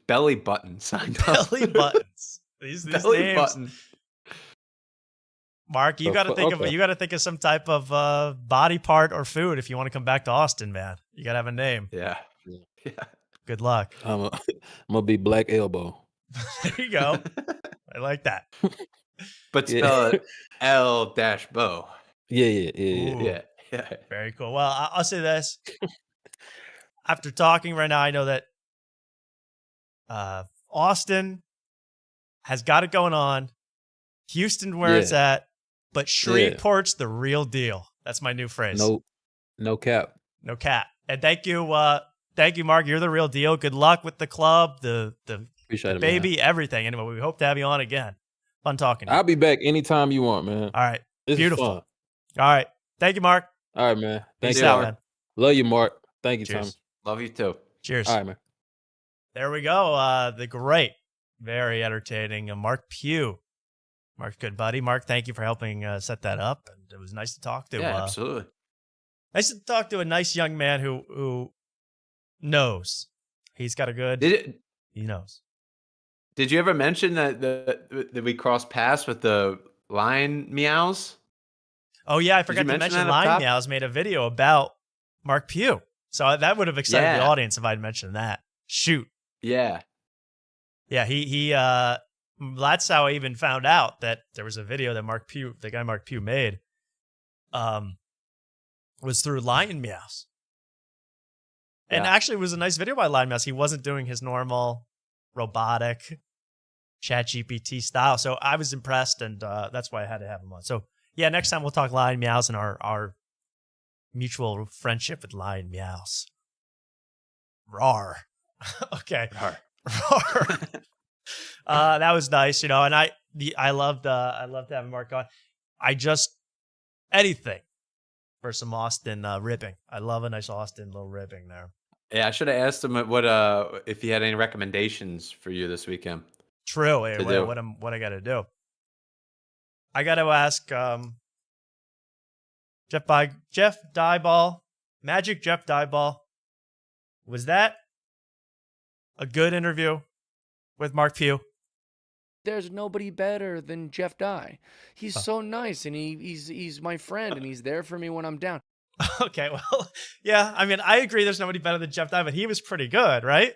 Belly Button signed up. Belly buttons. These Belly names. Button. Mark, you got to think of some type of body part or food if you want to come back to Austin, man. You got to have a name. Yeah. Good luck. I'm gonna be Black Elbow. There you go. I like that. But spell it L-bow. Yeah. Very cool. Well, I'll say this. After talking right now, I know that Austin has got it going on. Houston, where it's at, but Shreveport's the real deal. That's my new phrase. No cap. No cap. And thank you, Mark. You're the real deal. Good luck with the club, the Appreciate baby, it, man. everything. Anyway, we hope to have you on again. Fun talking to you. I'll be back anytime you want, man. All right. This Beautiful. is fun. All right. Thank you, Mark. All right, man. Thank Peace you, out, Mark. man. Love you, Mark. Thank you, Cheers. Tommy. Love you too. Cheers. All right, man. There we go. The great, very entertaining Mark Pugh. Mark's good buddy. Mark, thank you for helping set that up. And it was nice to talk to. Yeah, absolutely. Nice to talk to a nice young man who knows. He's got a good. He knows. Did you ever mention that we crossed paths with the lion meows? Oh yeah, I forgot to mention Lion Meows made a video about Mark Pugh. So that would have excited the audience if I'd mentioned that. Shoot. Yeah. Yeah, he that's how I even found out that there was a video that the guy Mark Pugh made was through Lion Meows. And Yeah. actually, it was a nice video by Lion Mouse. He wasn't doing his normal robotic ChatGPT style. So I was impressed, and that's why I had to have him on. So yeah, next time we'll talk Lion Meows and our mutual friendship with Lion Meows. Roar. Okay. Roar. Roar. That was nice, and I loved having Mark on. Anything for some Austin ribbing. I love a nice Austin little ribbing there. Yeah, I should have asked him what if he had any recommendations for you this weekend. True. To do. What I got to do? I got to ask Jeff Dieball, Magic Jeff Dieball. Was that a good interview with Mark Pugh? There's nobody better than Jeff Dye. He's so nice, and he's my friend, and he's there for me when I'm down. Okay, well, yeah. I mean, I agree. There's nobody better than Jeff Dye, but he was pretty good, right?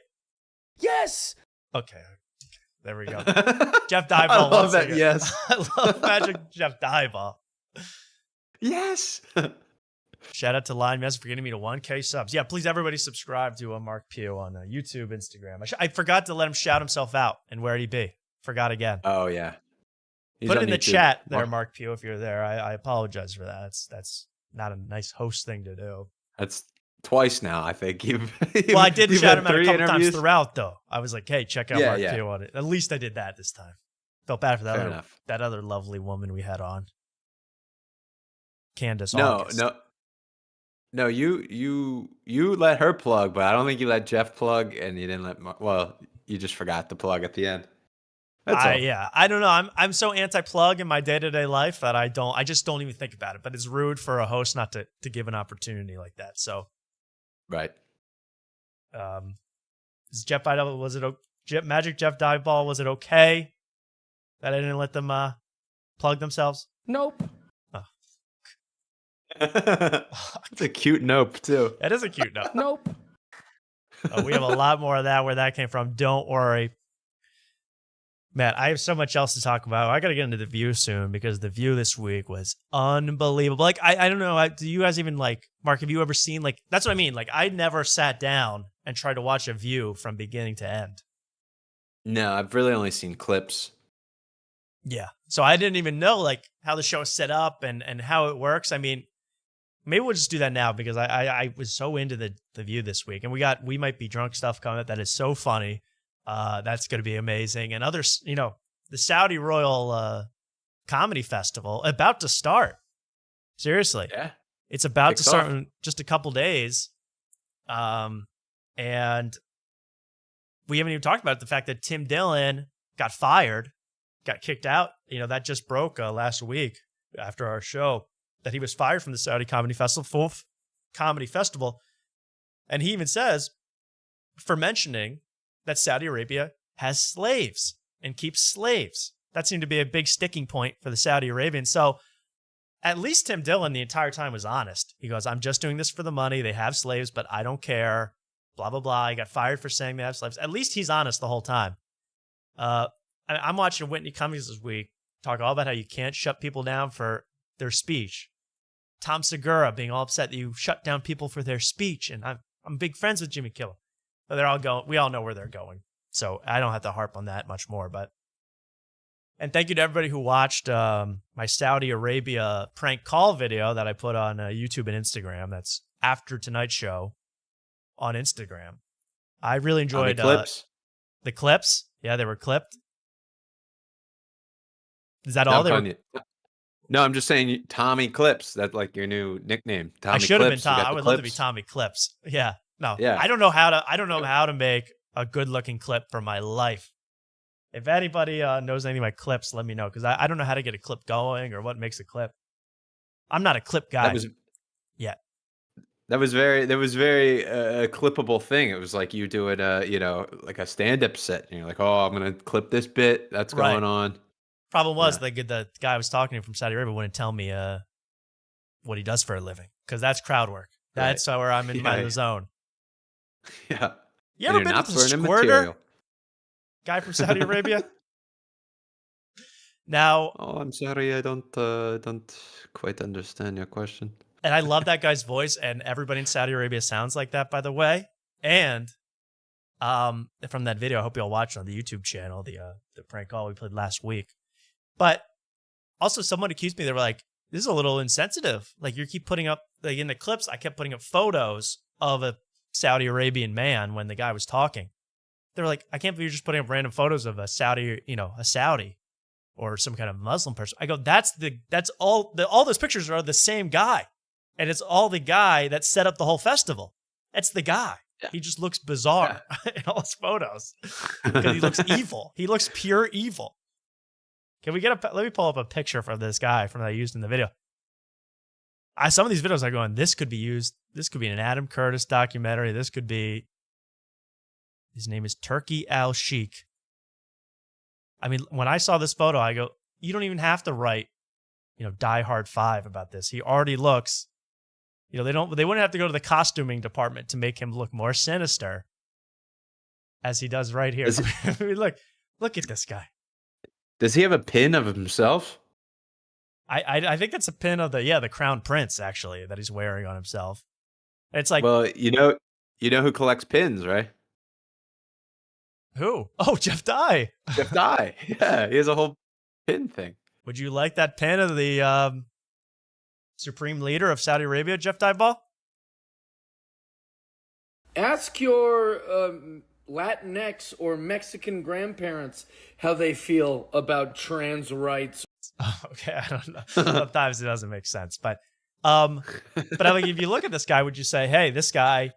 Yes. Okay. There we go. Jeff Dieball. I love once that. again. Yes. I love Magic Jeff Dieball. Yes. Shout out to Lion Mess for getting me to 1K subs. Yeah, please everybody subscribe to Mark Pugh on YouTube, Instagram. I forgot to let him shout himself out and where'd he be? Forgot again. Oh yeah. He's Put it on in the YouTube. chat there, Mark Pugh, if you're there. I apologize for that. That's not a nice host thing to do. That's twice now, I think. Well, I did you've shout had him out a 3 couple times interviews? throughout, though. I was like, hey, check out Yeah, Mark yeah. Pugh on it. At least I did that this time. Felt bad for Fair enough. that other lovely woman we had on. Candace No, August. no. You let her plug, but I don't think you let Jeff plug, and you didn't let. Well, you just forgot to plug at the end. That's all. Yeah, I don't know. I'm so anti-plug in my day-to-day life that I just don't even think about it. But it's rude for a host not to give an opportunity like that. So, Right. is Jeff Dieball, was it Magic Jeff Dieball? Was it okay that I didn't let them plug themselves? Nope. It's a cute nope too. That is a cute note. Nope. We have a lot more of that where that came from. Don't worry. Man, I have so much else to talk about. I got to get into The View soon because The View this week was unbelievable. Like, I don't know. Do you guys even Mark, have you ever seen, that's what I mean. Like, I never sat down and tried to watch a View from beginning to end. No, I've really only seen clips. Yeah. So I didn't even know, how the show is set up and how it works. I mean, maybe we'll just do that now because I was so into the View this week. And we might be drunk stuff coming up that is so funny. That's going to be amazing. And others, the Saudi Royal Comedy Festival about to start. Seriously. Yeah. It's about Kicks to start off. in just a couple days. And we haven't even talked about the fact that Tim Dillon got fired, got kicked out. That just broke last week after our show that he was fired from the Saudi Comedy Festival, And he even says, for mentioning that Saudi Arabia has slaves and keeps slaves. That seemed to be a big sticking point for the Saudi Arabians. So at least Tim Dillon the entire time was honest. He goes, I'm just doing this for the money. They have slaves, but I don't care. Blah, blah, blah. He got fired for saying they have slaves. At least he's honest the whole time. I'm watching Whitney Cummings this week talk all about how you can't shut people down for their speech. Tom Segura being all upset that you shut down people for their speech. And I'm big friends with Jimmy Kimmel. But they're all going. We all know where they're going, so I don't have to harp on that much more. And thank you to everybody who watched my Saudi Arabia prank call video that I put on YouTube and Instagram. That's after tonight's show on Instagram. I really enjoyed the clips. The clips. Yeah, they were clipped. Is that No, all I'm they were? calling you- No, I'm just saying Tommy Clips. That's like your new nickname. Tommy I should have been Clips. You Tom. got I the would love to be clips. Tommy Clips. Yeah. No. Yeah. I don't know how to make a good looking clip for my life. If anybody knows anything about clips, let me know because I don't know how to get a clip going or what makes a clip. I'm not a clip guy. That was very clippable thing. It was like you do it, like a stand-up set. And you're like, oh, I'm gonna clip this bit that's Right. going on. Problem was the guy I was talking to from Saudi Arabia wouldn't tell me what he does for a living because that's crowd work. That's where I'm in my zone. Yeah. You And ever you're been not to the burning squirter? material. Guy from Saudi Arabia? Now, Oh, I'm sorry, I don't quite understand your question. and I love that guy's voice, and everybody in Saudi Arabia sounds like that, by the way. And from that video, I hope you all watched on the YouTube channel, the prank call we played last week. But also someone accused me, they were like, this is a little insensitive. Like you keep putting up, like in the clips, I kept putting up photos of a Saudi Arabian man when the guy was talking. They were like, I can't believe you're just putting up random photos of a Saudi, a Saudi or some kind of Muslim person. I go, that's all those pictures are the same guy. And it's all the guy that set up the whole festival. That's the guy. Yeah. He just looks bizarre in all his photos because he looks evil. He looks pure evil. Can we let me pull up a picture from this guy that I used in the video. Some of these videos are going, this could be used. This could be an Adam Curtis documentary. This could be, his name is Turkey Al Sheikh. I mean, when I saw this photo, I go, you don't even have to write, Die Hard 5 about this. He already looks, they wouldn't have to go to the costuming department to make him look more sinister as he does right here. I mean, look at this guy. Does he have a pin of himself? I think it's a pin of the Crown Prince, actually, that he's wearing on himself. It's like, well, you know who collects pins, right? Who? Oh, Jeff Dye. Jeff Dye. Yeah, he has a whole pin thing. Would you like that pin of the supreme leader of Saudi Arabia, Jeff Dye Ball? Ask your Latinx or Mexican grandparents how they feel about trans rights. Oh, okay, I don't know. Sometimes it doesn't make sense, but if you look at this guy, would you say, hey, this guy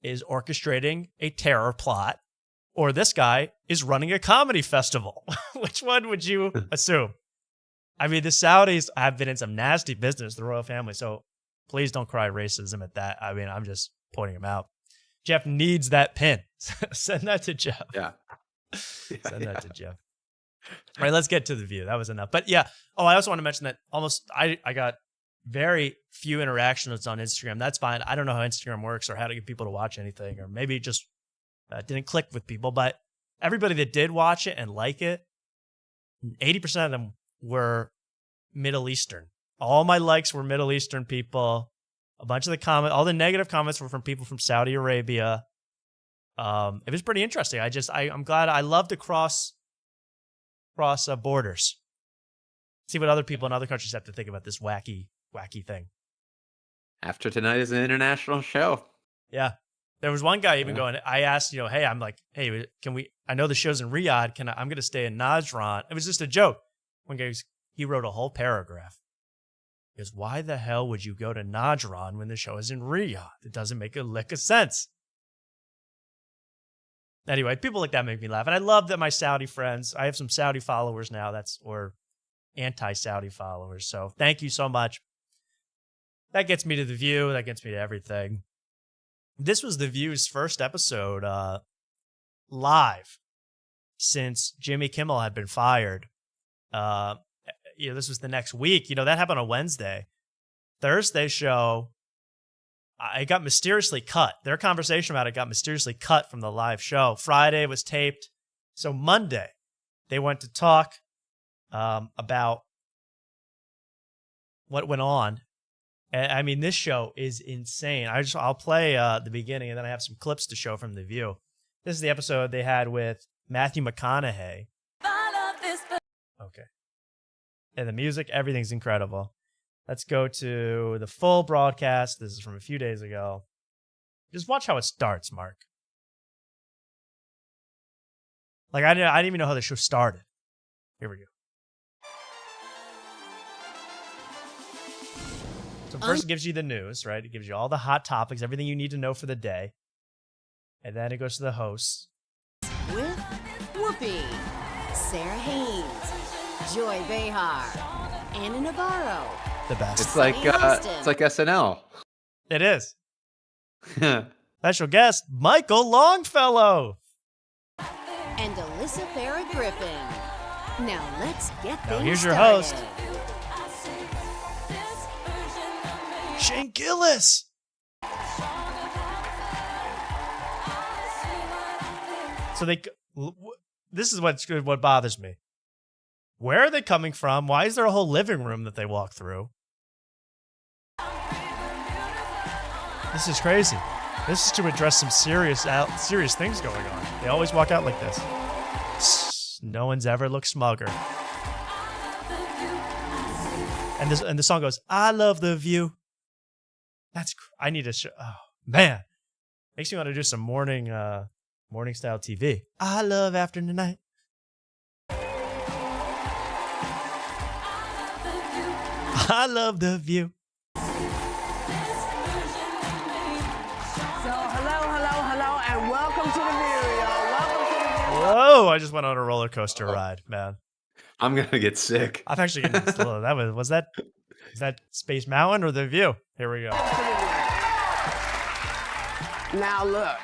is orchestrating a terror plot, or this guy is running a comedy festival? Which one would you assume? I mean, the Saudis have been in some nasty business, the royal family, so please don't cry racism at that. I mean, I'm just pointing him out. Jeff needs that pin. Send that to Jeff. Yeah. Send that to Jeff. All right, let's get to the view. That was enough. But yeah, I also want to mention that I got very few interactions on Instagram. That's fine. I don't know how Instagram works or how to get people to watch anything, or maybe it just didn't click with people. But everybody that did watch it and like it, 80% of them were Middle Eastern. All my likes were Middle Eastern people. A bunch of the comments, all the negative comments were from people from Saudi Arabia. It was pretty interesting. I'm glad. I love to cross borders. See what other people in other countries have to think about this wacky thing. After tonight is an international show. Yeah. There was one guy even going, I asked, hey, I'm like, hey, I know the show's in Riyadh. I'm going to stay in Najran. It was just a joke. One guy, he wrote a whole paragraph. He goes, why the hell would you go to Najran when the show is in Riyadh? It doesn't make a lick of sense. Anyway, people like that make me laugh. And I love that my Saudi friends, I have some Saudi followers now, or anti-Saudi followers. So thank you so much. That gets me to the view. That gets me to everything. This was the View's first episode live since Jimmy Kimmel had been fired. This was the next week. That happened on Wednesday. Thursday show, it got mysteriously cut. Their conversation about it got mysteriously cut from the live show. Friday was taped. So Monday, they went to talk about what went on. And, I mean, this show is insane. I'll play the beginning, and then I have some clips to show from The View. This is the episode they had with Matthew McConaughey. Okay. And the music, everything's incredible. Let's go to the full broadcast. This is from a few days ago. Just watch how it starts, Mark. Like, I didn't even know how the show started. Here we go. So first it gives you the news, right? It gives you all the hot topics, everything you need to know for the day. And then it goes to the hosts. With Whoopi, Sarah Haynes, Joy Behar, Anna Navarro. The best. It's like SNL. It is. Special guest, Michael Longfellow. And Alyssa Farrah Griffin. Now let's get things here's your started. host, Shane Gillis. So this is what bothers me. Where are they coming from? Why is there a whole living room that they walk through? This is crazy. This is to address some serious things going on. They always walk out like this. No one's ever looked smugger. And the song goes, I love the view. I need to show. Oh, man. Makes me want to do some morning style TV. I love afternoon night. I love the view. So hello, and welcome to the view, y'all. Welcome to the view. Whoa, I just went on a roller coaster ride, man. I'm gonna get sick. I'm actually getting is that Space Mountain or the view? Here we go. Now look,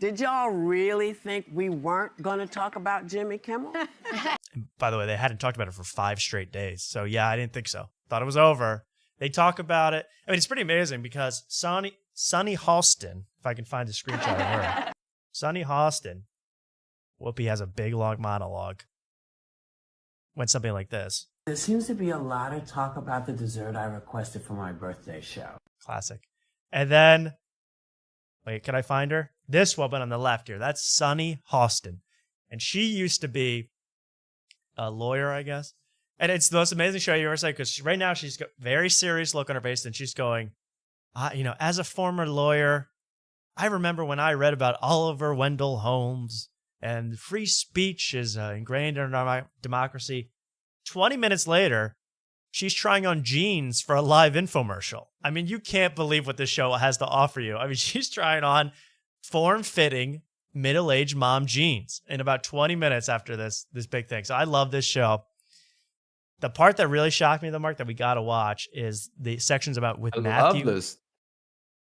did y'all really think we weren't gonna talk about Jimmy Kimmel? By the way, they hadn't talked about it for 5 straight days. So yeah, I didn't think so. Thought it was over. They talk about it. I mean, it's pretty amazing because Sunny Halston, if I can find a screenshot of her. Sunny Halston, Whoopi has a big long monologue. Went something like this. There seems to be a lot of talk about the dessert I requested for my birthday show. Classic. And then, wait, can I find her? This woman on the left here. That's Sunny Halston. And she used to be a lawyer, I guess. And it's the most amazing show you ever said because right now she's got very serious look on her face and she's going, as a former lawyer, I remember when I read about Oliver Wendell Holmes and free speech is ingrained in our democracy. 20 minutes later, she's trying on jeans for a live infomercial. I mean, you can't believe what this show has to offer you. I mean, she's trying on form-fitting middle-aged mom jeans in about 20 minutes after this big thing. So I love this show. The part that really shocked me, though, Mark, that we got to watch is the sections about with Matthew. I love this.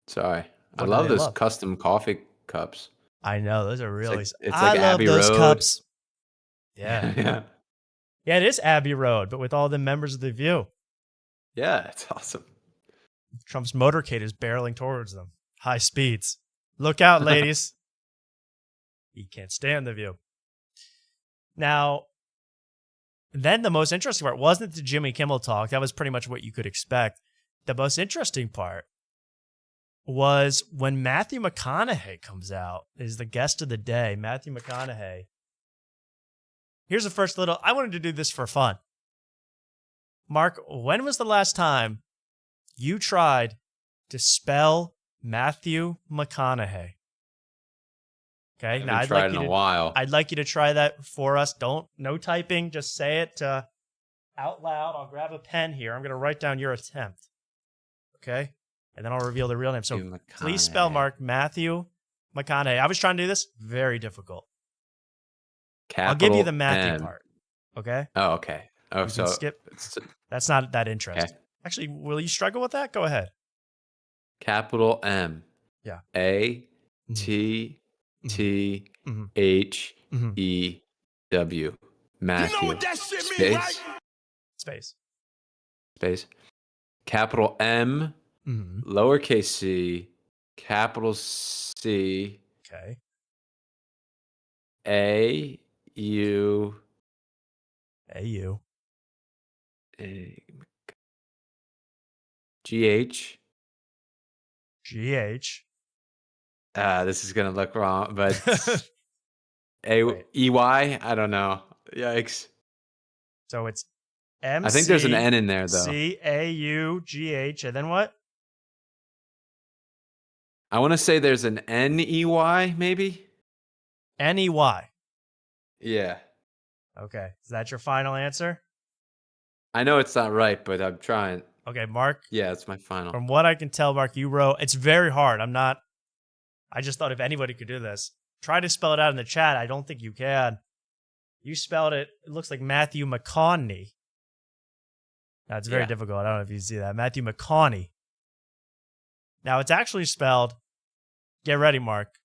Sorry. I love those custom coffee cups. I know. Those are really... It's like I Abbey love those Road. cups. Yeah. Yeah. Yeah, it is Abbey Road, but with all the members of The View. Yeah, it's awesome. Trump's motorcade is barreling towards them. High speeds. Look out, ladies. He can't stand The View. Now, then the most interesting part wasn't the Jimmy Kimmel talk. That was pretty much what you could expect. The most interesting part was when Matthew McConaughey comes out, is the guest of the day. Matthew McConaughey. Here's the first little, I wanted to do this for fun. Mark, when was the last time you tried to spell Matthew McConaughey? Okay, now I've tried in a while. I'd like you to try that for us. No typing, just say it out loud. I'll grab a pen here. I'm going to write down your attempt. Okay? And then I'll reveal the real name. So please spell, Mark, Matthew McConaughey. I was trying to do this. Very difficult. Capital I'll give you the Matthew M. part. Okay? Oh, okay. Oh, You so can skip. That's not that interesting. Okay. Actually, will you struggle with that? Go ahead. Capital M. Yeah. A T T H E W. Matthew. You know what that shit Space. mean, right? Space. Space. Capital M. Lowercase c. Capital C. Okay. A U. A-U. G H. G-H. This is gonna look wrong, but A-E-Y? I don't know. Yikes. So it's M. I think there's an N in there though. C-A-U-G-H. And then what? I want to say there's an N-E-Y, maybe? N-E-Y. Yeah. Okay. Is that your final answer? I know it's not right, but I'm trying. Okay, Mark. Yeah, it's my final. From what I can tell, Mark, you wrote, it's very hard. I just thought if anybody could do this, try to spell it out in the chat. I don't think you can. You spelled it looks like Matthew McConaughey. That's very difficult. I don't know if you see that. Matthew McConaughey. Now, it's actually spelled, get ready, Mark,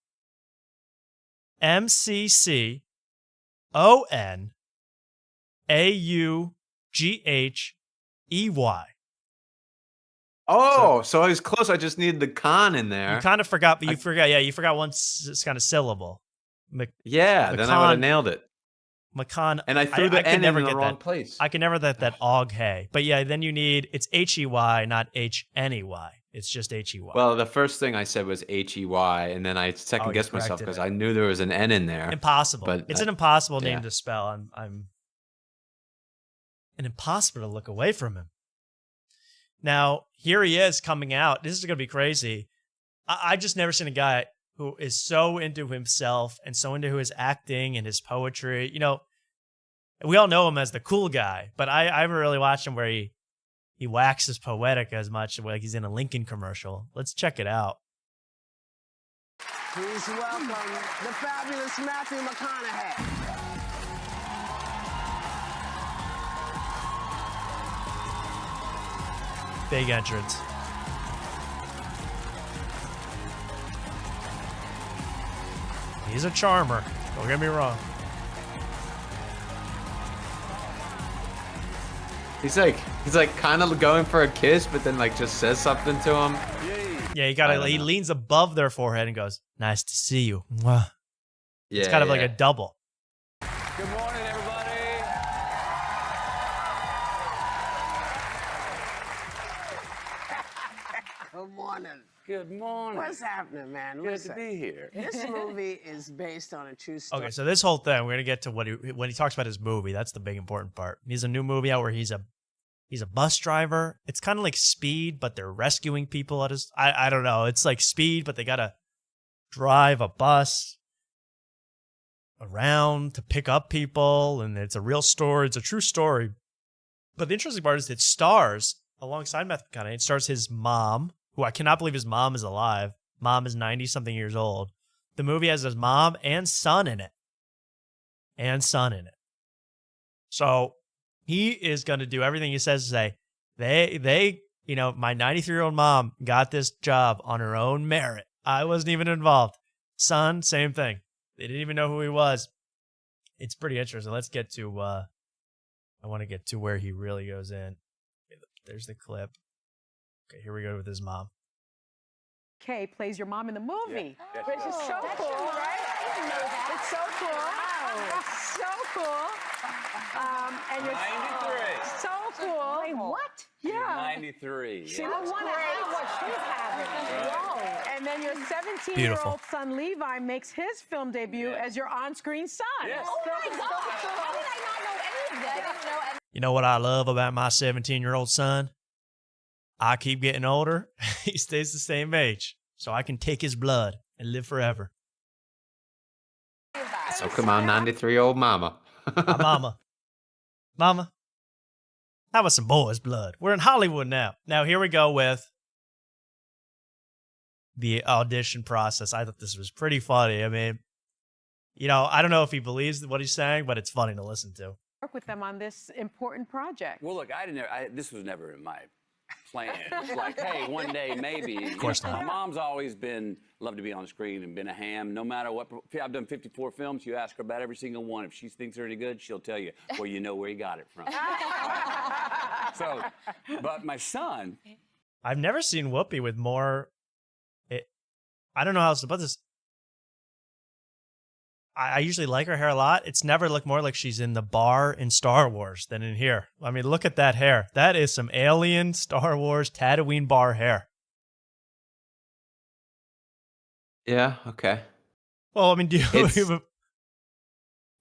MCCONAUGHEY. Oh, so I was close. I just needed the con in there. You kind of forgot, but you forgot. Yeah, you forgot one kind of syllable. Then I would have nailed it. And I threw the N in the wrong place. I can never that og hey. But yeah, then you need it's H-E-Y, not H-N-E-Y. It's just H-E-Y. Well, the first thing I said was H-E-Y, and then I second guessed myself because I knew there was an N in there. Impossible. But it's an impossible name to spell. I'm an impossible to look away from him. Now, here he is coming out. This is going to be crazy. I just never seen a guy who is so into himself and so into his acting and his poetry. You know, we all know him as the cool guy, but I haven't really watched him where he waxes poetic as much, like he's in a Lincoln commercial. Let's check it out. Please welcome the fabulous Matthew McConaughey. Big entrance. He's a charmer. Don't get me wrong. He's like kind of going for a kiss, but then like just says something to him. Yeah, he leans above their forehead and goes, "Nice to see you." Mwah. Yeah, it's kind of like a double. Good morning, everybody. Good morning. Good morning. What's happening, man? Good to be here. This movie is based on a true story. Okay, so this whole thing, we're gonna get to when he talks about his movie. That's the big important part. He's a new movie out where he's a bus driver. It's kind of like Speed, but they're rescuing people at his. I don't know. It's like Speed, but they gotta drive a bus around to pick up people, and it's a real story. It's a true story. But the interesting part is it stars alongside Matthew McConaughey. It stars his mom, who I cannot believe his mom is alive. Mom is 90-something years old. The movie has his mom and son in it. So he is going to do everything he says to say. They, my 93-year-old mom got this job on her own merit. I wasn't even involved. Son, same thing. They didn't even know who he was. It's pretty interesting. Let's get to, I want to get to where he really goes in. There's the clip. Okay, here we go with his mom. Kay plays your mom in the movie, Yeah. which is so cool, right? I didn't know that. It's so cool. Wow. It's so cool. And you're 93. so cool. Wait, what? Yeah. 93. She yeah. looks great. What she's having. Whoa. And then your 17-year-old Beautiful. son Levi makes his film debut as your on-screen son. Yes. Oh my God! How did I not know any of this? I didn't know any. You know what I love about my 17-year-old son? I keep getting older. He stays the same age. So I can take his blood and live forever. So come on, 93-year-old mama. My mama. How about some boys' blood? We're in Hollywood now. Now, here we go with the audition process. I thought this was pretty funny. I mean, I don't know if he believes what he's saying, but it's funny to listen to. Work with them on this important project. Well, look, this was never in my plan. It's like, hey, one day maybe. Of course not. My mom's always loved to be on screen and been a ham. No matter what, I've done 54 films. You ask her about every single one. If she thinks they're any good, she'll tell you. Well, you know where you got it from. But my son. I've never seen Whoopi with more. I don't know how else to put this. I usually like her hair a lot. It's never looked more like she's in the bar in Star Wars than in here. I mean, look at that hair. That is some alien Star Wars Tatooine bar hair. Yeah, okay. Well, I mean,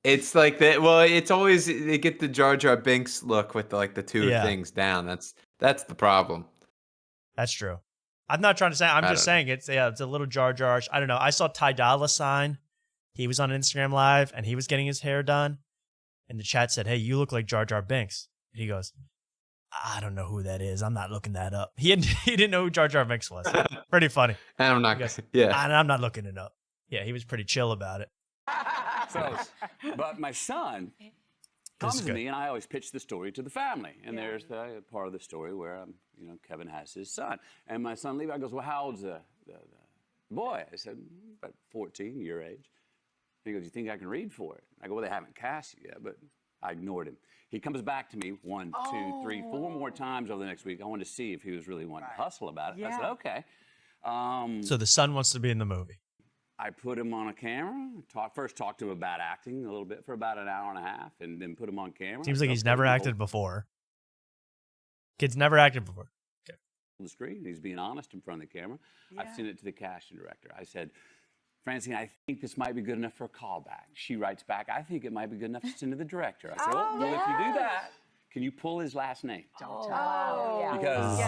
It's like that. Well, it's always they get the Jar Jar Binks look with the two things down. That's the problem. That's true. I'm not trying to say. I'm just saying it's a little Jar Jar. I don't know. I saw Ty Dolla $ign. He was on Instagram Live and he was getting his hair done. And the chat said, "Hey, you look like Jar Jar Binks." And he goes, "I don't know who that is. I'm not looking that up." He didn't know who Jar Jar Binks was. Pretty funny. And I'm not. I'm not looking it up. Yeah, he was pretty chill about it. But my son comes to me, and I always pitch the story to the family. And there's the part of the story where Kevin has his son, and my son Levi goes, "Well, how old's the boy?" I said, "About 14, your age." He goes, "You think I can read for it?" I go, "Well, they haven't cast you yet," but I ignored him. He comes back to me 1, 2, 3, 4 more times over the next week. I wanted to see if he was really wanting to hustle about it. I said, "Okay." So the son wants to be in the movie. I put him on a camera, first talked to him about acting a little bit for about an hour and a half, and then put him on camera. Seems like he's never acted before. Kid's never acted before. Okay. On the screen, he's being honest in front of the camera. Yeah. I've sent it to the casting director. I said, Francine, I think this might be good enough for a callback. She writes back, I think it might be good enough to send to the director. I said, well, if you do that, can you pull his last name? Don't tell him. Because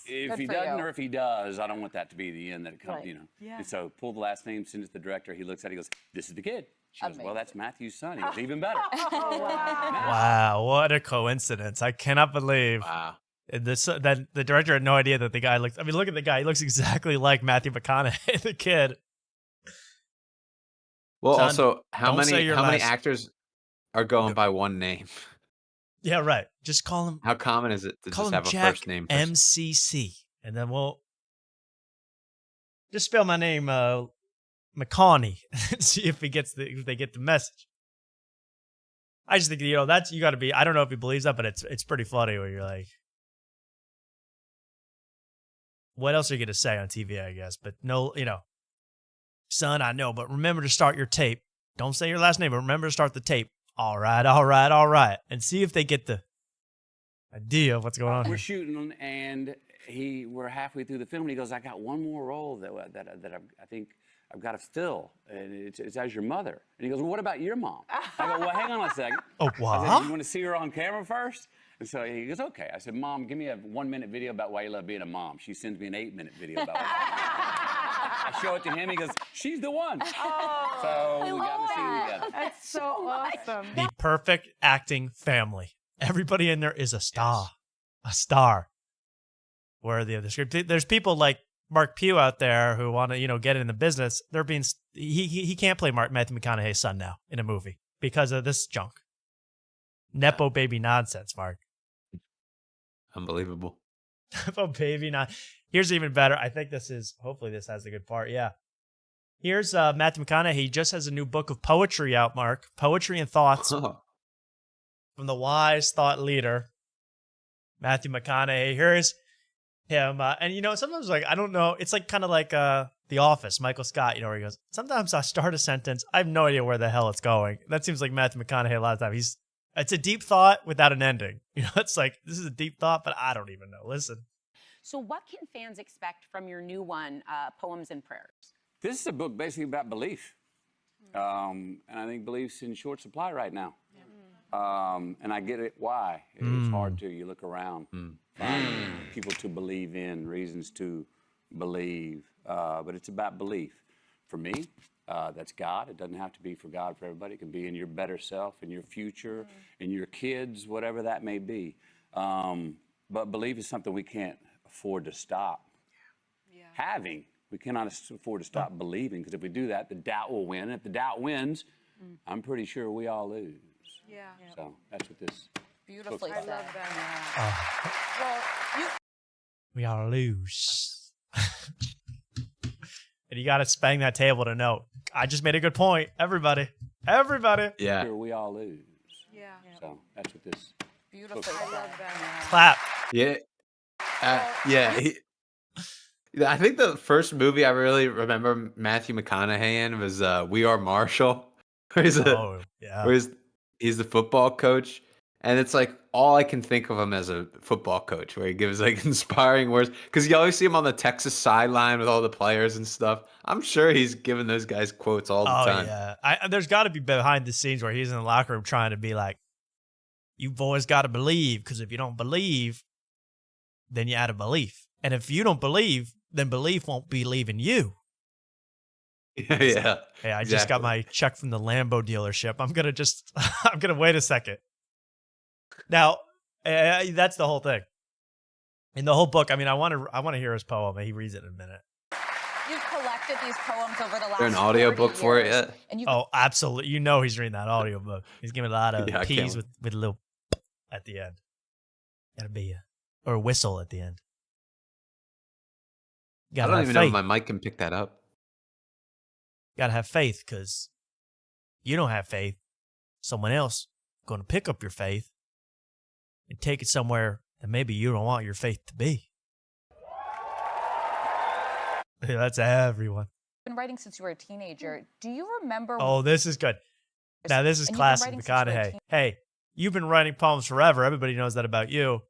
Good if he for doesn't you. or if he does, I don't want that to be the end that it comes, Right. you know. Yeah. And so pull the last name, send it to the director. He looks at it, he goes, this is the kid. She goes, well, that's Matthew's son. He goes, even better. Wow, what a coincidence. I cannot believe that the director had no idea that the guy looks, I mean, look at the guy. He looks exactly like Matthew McConaughey, the kid. Well, Son, also, how don't say many your how many last- actors are going by one name? Yeah, right. Just call him. How common is it to Call just him have a Jack first name? MCC, and then we'll just spell my name McConaughey. See if he gets if they get the message. I just think that's you got to be. I don't know if he believes that, but it's pretty funny where you're like, what else are you gonna say on TV? I guess, but no, son, I know, but remember to start your tape. Don't say your last name, but remember to start the tape. All right, and see if they get the idea of what's going on We're here. shooting, and we're halfway through the film, and he goes, I got one more role that I think I've got to fill, and it's as your mother. And he goes, well, what about your mom? I go, well, hang on a second. Oh, I what? said, you want to see her on camera first? And so he goes, okay. I said, Mom, give me a 1-minute video about why you love being a mom. She sends me an 8-minute video about it. I show it to him. He goes, she's the one. So we got to see it together. That's so awesome. The perfect acting family. Everybody in there is a star. A star. Worthy of the script. There's people like Mark Pugh out there who want to, get in the business. They're being he can't play Matthew McConaughey's son now in a movie because of this junk. Nepo baby nonsense, Mark. Unbelievable. Nepo baby Here's even better. I think hopefully this has a good part. Yeah. Here's Matthew McConaughey. He just has a new book of poetry out, Mark. Poetry and Thoughts from the wise thought leader, Matthew McConaughey. Here's him. And, sometimes I don't know. It's like kind of like The Office, Michael Scott, where he goes, sometimes I start a sentence. I have no idea where the hell it's going. That seems like Matthew McConaughey a lot of times. It's a deep thought without an ending. It's like, this is a deep thought, but I don't even know. Listen. So what can fans expect from your new one, Poems and Prayers? This is a book basically about belief. And I think belief's in short supply right now. And I get it why. It's hard to. You look around, find people to believe in, reasons to believe. But it's about belief. For me, that's God. It doesn't have to be for God for everybody. It can be in your better self, in your future, in your kids, whatever that may be. But belief is something we can't afford to stop having. We cannot afford to stop believing, because if we do that, the doubt will win. And if the doubt wins, I'm pretty sure we all lose. Yeah. So that's what this Beautifully book's said. about. Well, We all lose. And you got to bang that table to know. I just made a good point. Everybody. Yeah. Sure we all lose. Yeah. So that's what this Beautifully book's said. about. Clap. Yeah. Yeah. I think the first movie I really remember Matthew McConaughey in was We Are Marshall. Where he's he's the football coach. And it's like all I can think of him as a football coach, where he gives like inspiring words. Because you always see him on the Texas sideline with all the players and stuff. I'm sure he's giving those guys quotes all the time. Yeah. There's got to be behind the scenes where he's in the locker room trying to be like, you boys got to believe, because if you don't believe, then you add a belief. And if you don't believe, then belief won't believe in you. Yeah. Hey, I just got my check from the Lambo dealership. I'm going to wait a second. Now, that's the whole thing. In the whole book, I mean, I want to hear his poem. He reads it in a minute. You've collected these poems over the last Is there an audio book for it yet? And Oh, absolutely. He's reading that audio book. He's giving a lot of Yeah, I P's can't with a little at the end. Gotta be or a whistle at the end. I don't even know if my mic can pick that up. Gotta have faith, because you don't have faith. Someone else going to pick up your faith and take it somewhere that maybe you don't want your faith to be. Yeah, that's everyone. been writing since you were a teenager. Do you remember? Oh, this is good. Now, this is classic McConaughey. Hey, you've been writing poems forever. Everybody knows that about you.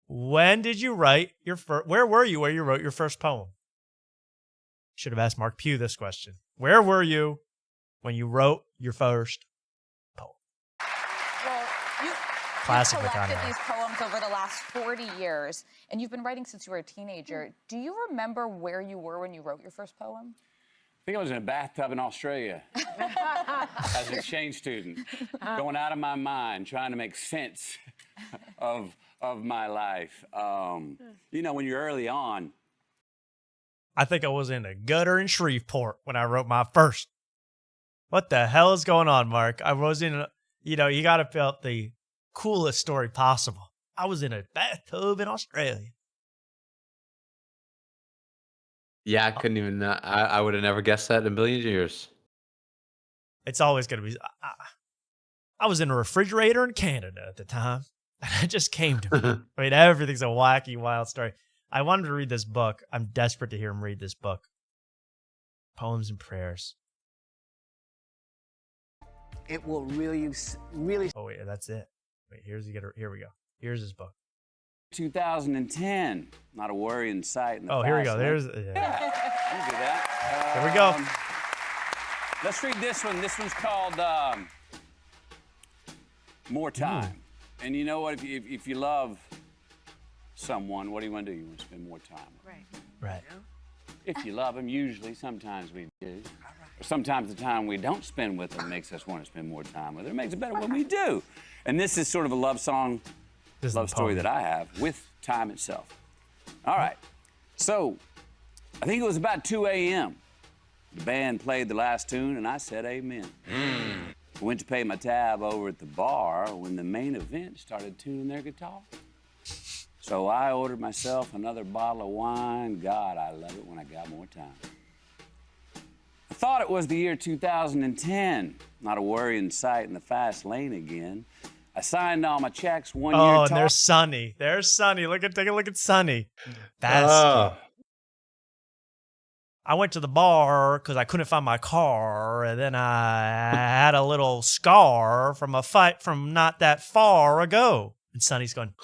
When did you write your first? Where were you where you wrote your first poem? Should have asked Mark Pugh this question. Where were you when you wrote your first poem? Well, Classic you've collected McConaughey. these poems over the last 40 years, and you've been writing since you were a teenager. Do you remember where you were when you wrote your first poem? I think I was in a bathtub in Australia as an exchange student, going out of my mind, trying to make sense of my life. You know, when you're early on. I think I was in a gutter in Shreveport when I wrote my first. What the hell is going on, Mark? I was in, you got to feel the coolest story possible. I was in a bathtub in Australia. Yeah, I couldn't even. I would have never guessed that in a billion years. It's always going to be. I was in a refrigerator in Canada at the time, and it just came to me. I mean, everything's a wacky, wild story. I wanted to read this book. I'm desperate to hear him read this book. Poems and Prayers. It will really. Oh wait, that's it. Wait, here we go. Here's his book. 2010. Not a worry in sight. In the Here we go. fast There's. lane. Yeah, you do that. Here we go. Let's read this one. This one's called More Time. And you know what? If you love someone, what do you want to do? You want to spend more time with them. Right. If you love them, usually, sometimes we do. Or sometimes the time we don't spend with them makes us want to spend more time with them. It makes it better when we do. And this is sort of a love song, love story that I have with time itself. All right. So, I think it was about 2 a.m. The band played the last tune, and I said amen. I went to pay my tab over at the bar when the main event started tuning their guitar. So I ordered myself another bottle of wine. God, I love it when I got more time. I thought it was the year 2010. Not a worry in sight in the fast lane again. I signed all my checks 1 year. Oh, and there's Sonny. There's Sonny. Take a look at Sonny. That's. I went to the bar because I couldn't find my car, and then I had a little scar from a fight from not that far ago. And Sonny's going,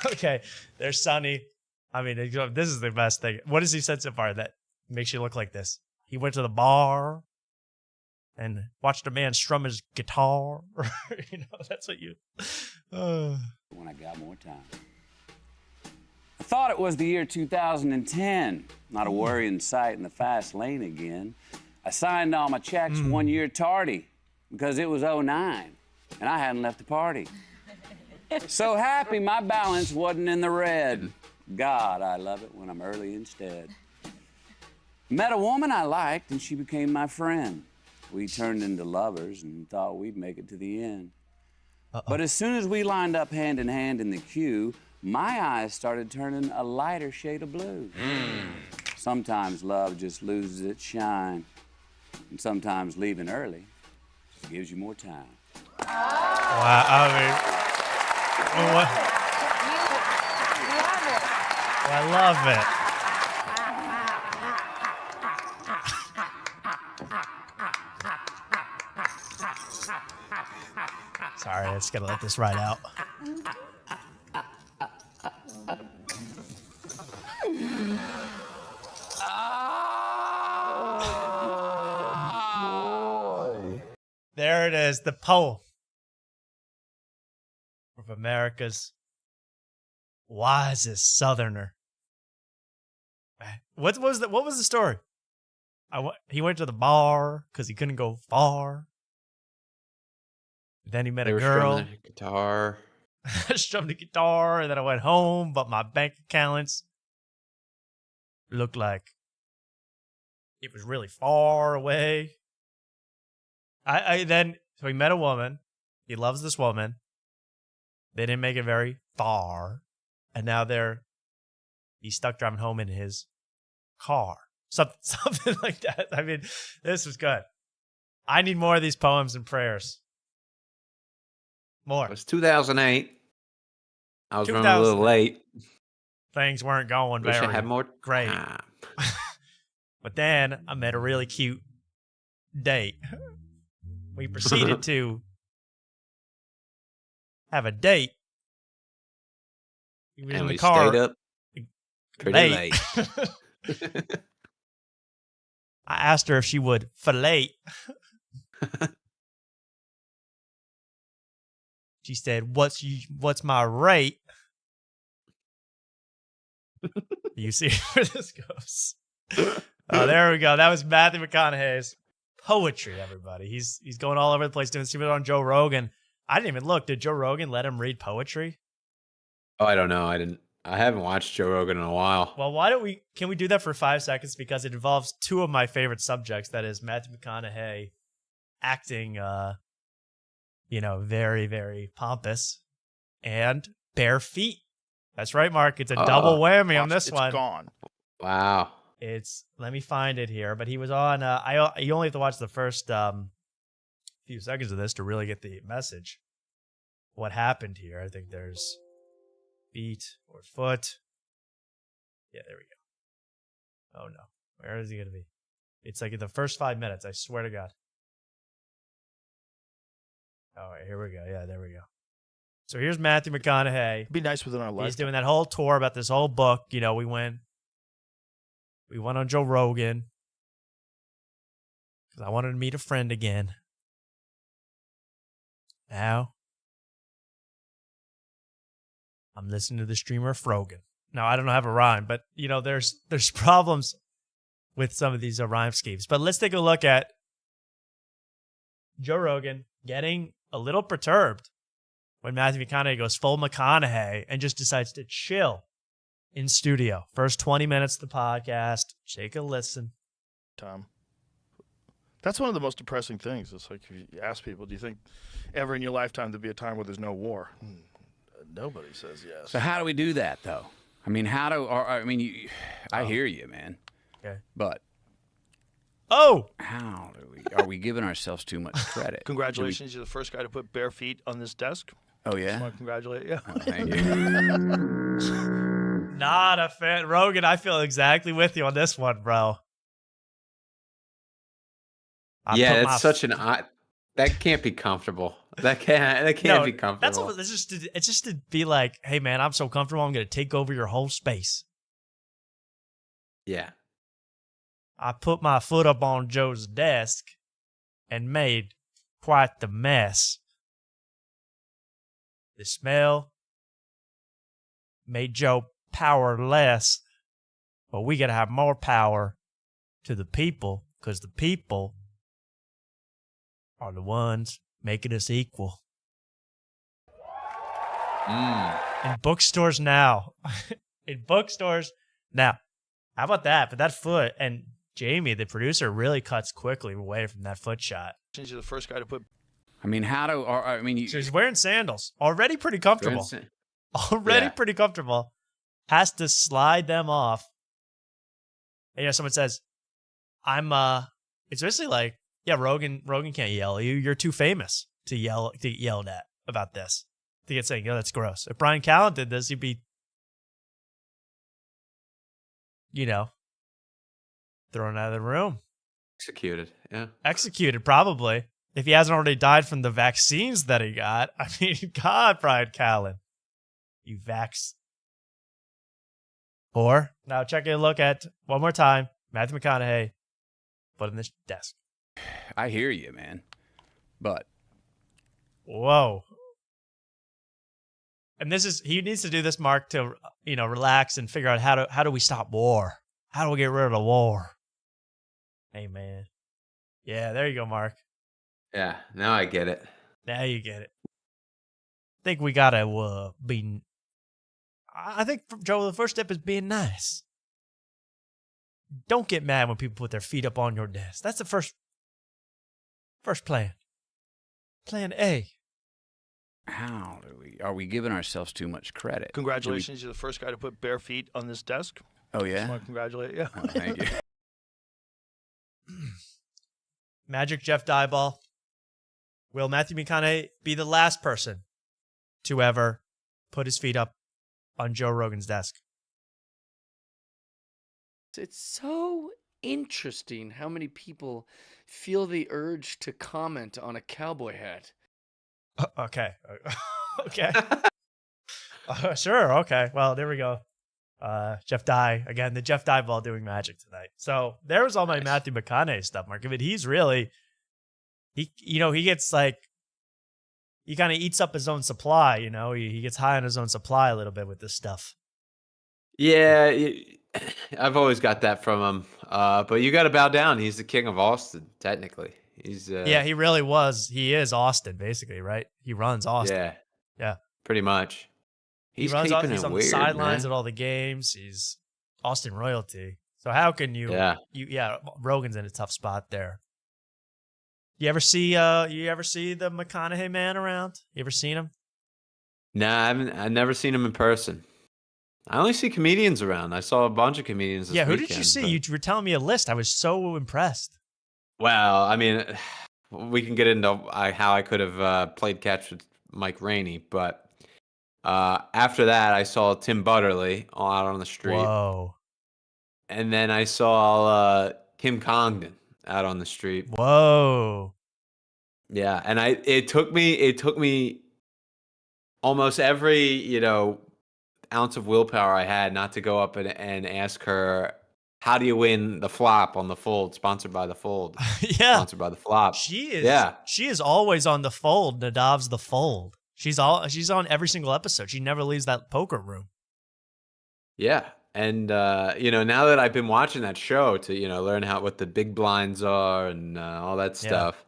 Okay, there's Sonny. I mean, this is the best thing. What has he said so far that makes you look like this? He went to the bar and watched a man strum his guitar. That's what you... When I got more time. I thought it was the year 2010. Not a worry in sight in the fast lane again. I signed all my checks 1 year tardy because it was 09 and I hadn't left the party. So happy my balance wasn't in the red. God, I love it when I'm early instead. Met a woman I liked and she became my friend. We turned into lovers and thought we'd make it to the end. But as soon as we lined up hand in hand in the queue, my eyes started turning a lighter shade of blue. Sometimes love just loses its shine. And sometimes leaving early just gives you more time. Wow, I mean, what? I love it. Sorry, I just gotta let this ride out. There it is, the poem of America's wisest Southerner. What was the story? He went to the bar because he couldn't go far. Then he met a girl. Strumming the guitar. Strummed the guitar, and then I went home, but my bank accounts looked like it was really far away. So he met a woman. He loves this woman. They didn't make it very far, and now he's stuck driving home in his car. Something like that. I mean, this was good. I need more of these poems and prayers. More. It was 2008. I was running a little late. things weren't going Wish very I had more great. time. But then I met a really cute date. We proceeded to have a date. He was And in the we car stayed up pretty late. I asked her if she would fillet. She said, "What's my rate?" You see where this goes. Oh, there we go. That was Matthew McConaughey's poetry, everybody. He's going all over the place doing it on Joe Rogan. I didn't even look. Did Joe Rogan let him read poetry? Oh, I don't know. I haven't watched Joe Rogan in a while. Well, can we do that for 5 seconds? Because it involves two of my favorite subjects. That is Matthew McConaughey acting, very, very pompous, and bare feet. That's right, Mark. It's a double whammy on this one. It's gone. Wow. Let me find it here. But he was on, you only have to watch the first few seconds of this to really get the message. What happened here? I think there's feet or foot. Yeah, there we go. Oh no. Where is he going to be? It's like in the first 5 minutes. I swear to God. All right, here we go. Yeah, there we go. So here's Matthew McConaughey. Be nice within our life. He's doing that whole tour about this whole book. We went on Joe Rogan because I wanted to meet a friend again. Now I'm listening to the streamer Frogan. Now I don't have a rhyme, but there's problems with some of these rhyme schemes. But let's take a look at Joe Rogan getting a little perturbed when Matthew McConaughey goes full McConaughey and just decides to chill in studio. First 20 minutes of the podcast. Take a listen. Tom. That's one of the most depressing things. It's like if you ask people, do you think ever in your lifetime there'd be a time where there's no war? Nobody says yes. So how do we do that, though? I mean, I hear you, man. Okay. But how are we giving ourselves too much credit? Congratulations, you're the first guy to put bare feet on this desk. Oh, yeah? Just want to congratulate you. Oh, thank you. Not a fan. Rogan, I feel exactly with you on this one, bro. It's such an odd. That can't be comfortable. That can't be comfortable. It's just to be like, hey man, I'm so comfortable. I'm gonna take over your whole space. Yeah. I put my foot up on Joe's desk and made quite the mess. The smell made Joe powerless, but we gotta have more power to the people because the people are the ones making us equal. In bookstores now. In bookstores now. How about that? But that foot, and Jamie, the producer, really cuts quickly away from that foot shot. Since you're the first guy to put... So he's wearing sandals. Already pretty comfortable. Pretty comfortable. Has to slide them off. And someone says, it's basically like, yeah, Rogan can't yell at you. You're too famous to yell at about this. To get saying, that's gross. If Brian Callen did this, he'd be, thrown out of the room. Executed, yeah. Executed, probably. If he hasn't already died from the vaccines that he got. I mean, God, Brian Callen. You vax. Or, now check a look at, one more time, Matthew McConaughey, foot on this desk. I hear you, man. But whoa. And he needs to do this, Mark, to relax and figure out how do we stop war? How do we get rid of the war? Hey man. Yeah, there you go, Mark. Yeah, now I get it. Now you get it. I think we gotta be. I think, Joe, the first step is being nice. Don't get mad when people put their feet up on your desk. That's the first plan. Plan A. Are we giving ourselves too much credit? Congratulations, you're the first guy to put bare feet on this desk. Oh, yeah? Just want to congratulate you. Oh, thank you. Magic Jeff Dieball. Will Matthew McConaughey be the last person to ever put his feet up on Joe Rogan's desk? It's so interesting how many people feel the urge to comment on a cowboy hat. Okay. Okay. Sure. Okay. Well, there we go. Jeff Dye again. The Jeff Dye ball doing magic tonight. So there's all my Matthew McConaughey stuff, Mark. I mean, he's really he gets like he kind of eats up his own supply. He gets high on his own supply a little bit with this stuff. Yeah, I've always got that from him. But you got to bow down. He's the king of Austin, technically. He's yeah, he really was. He is Austin, basically, right? He runs Austin. Yeah, pretty much. He's keeping he's it on weird, the sidelines man. at all the games. He's Austin royalty. So how can you? Yeah. Rogan's in a tough spot there. You ever see the McConaughey man around? You ever seen him? Nah, I've never seen him in person. I only see comedians around. I saw a bunch of comedians this Who weekend. did you see? You were telling me a list. I was so impressed. Well, I mean, we can get into how I could have played catch with Mike Rainey, but after that, I saw Tim Butterly out on the street. Whoa. And then I saw Kim Congdon out on the street. Whoa. Yeah, and it took me almost every, ounce of willpower I had not to go up and ask her, how do you win the flop on the Fold, sponsored by the Fold? Yeah. Sponsored by the flop. She is. Yeah. She is always on the Fold. Nadav's the Fold. She's on every single episode. She never leaves that poker room. Yeah. And now that I've been watching that show to, learn what the big blinds are and all that stuff.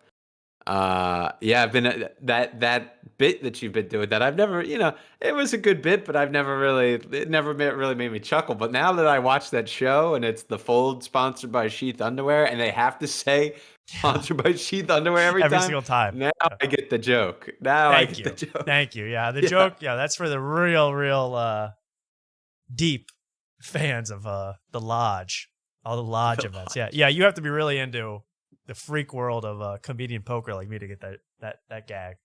I've been that bit that you've been doing that I've never, it was a good bit, but it never really made me chuckle. But now that I watch that show and it's the Fold sponsored by Sheath Underwear and they have to say sponsored by Sheath Underwear every single time. Now I get the joke. Thank you. Yeah. The joke. Yeah. That's for the real deep fans of the Lodge, all the Lodge events. Yeah. Yeah. You have to be really into the freak world of comedian poker like me to get that gag.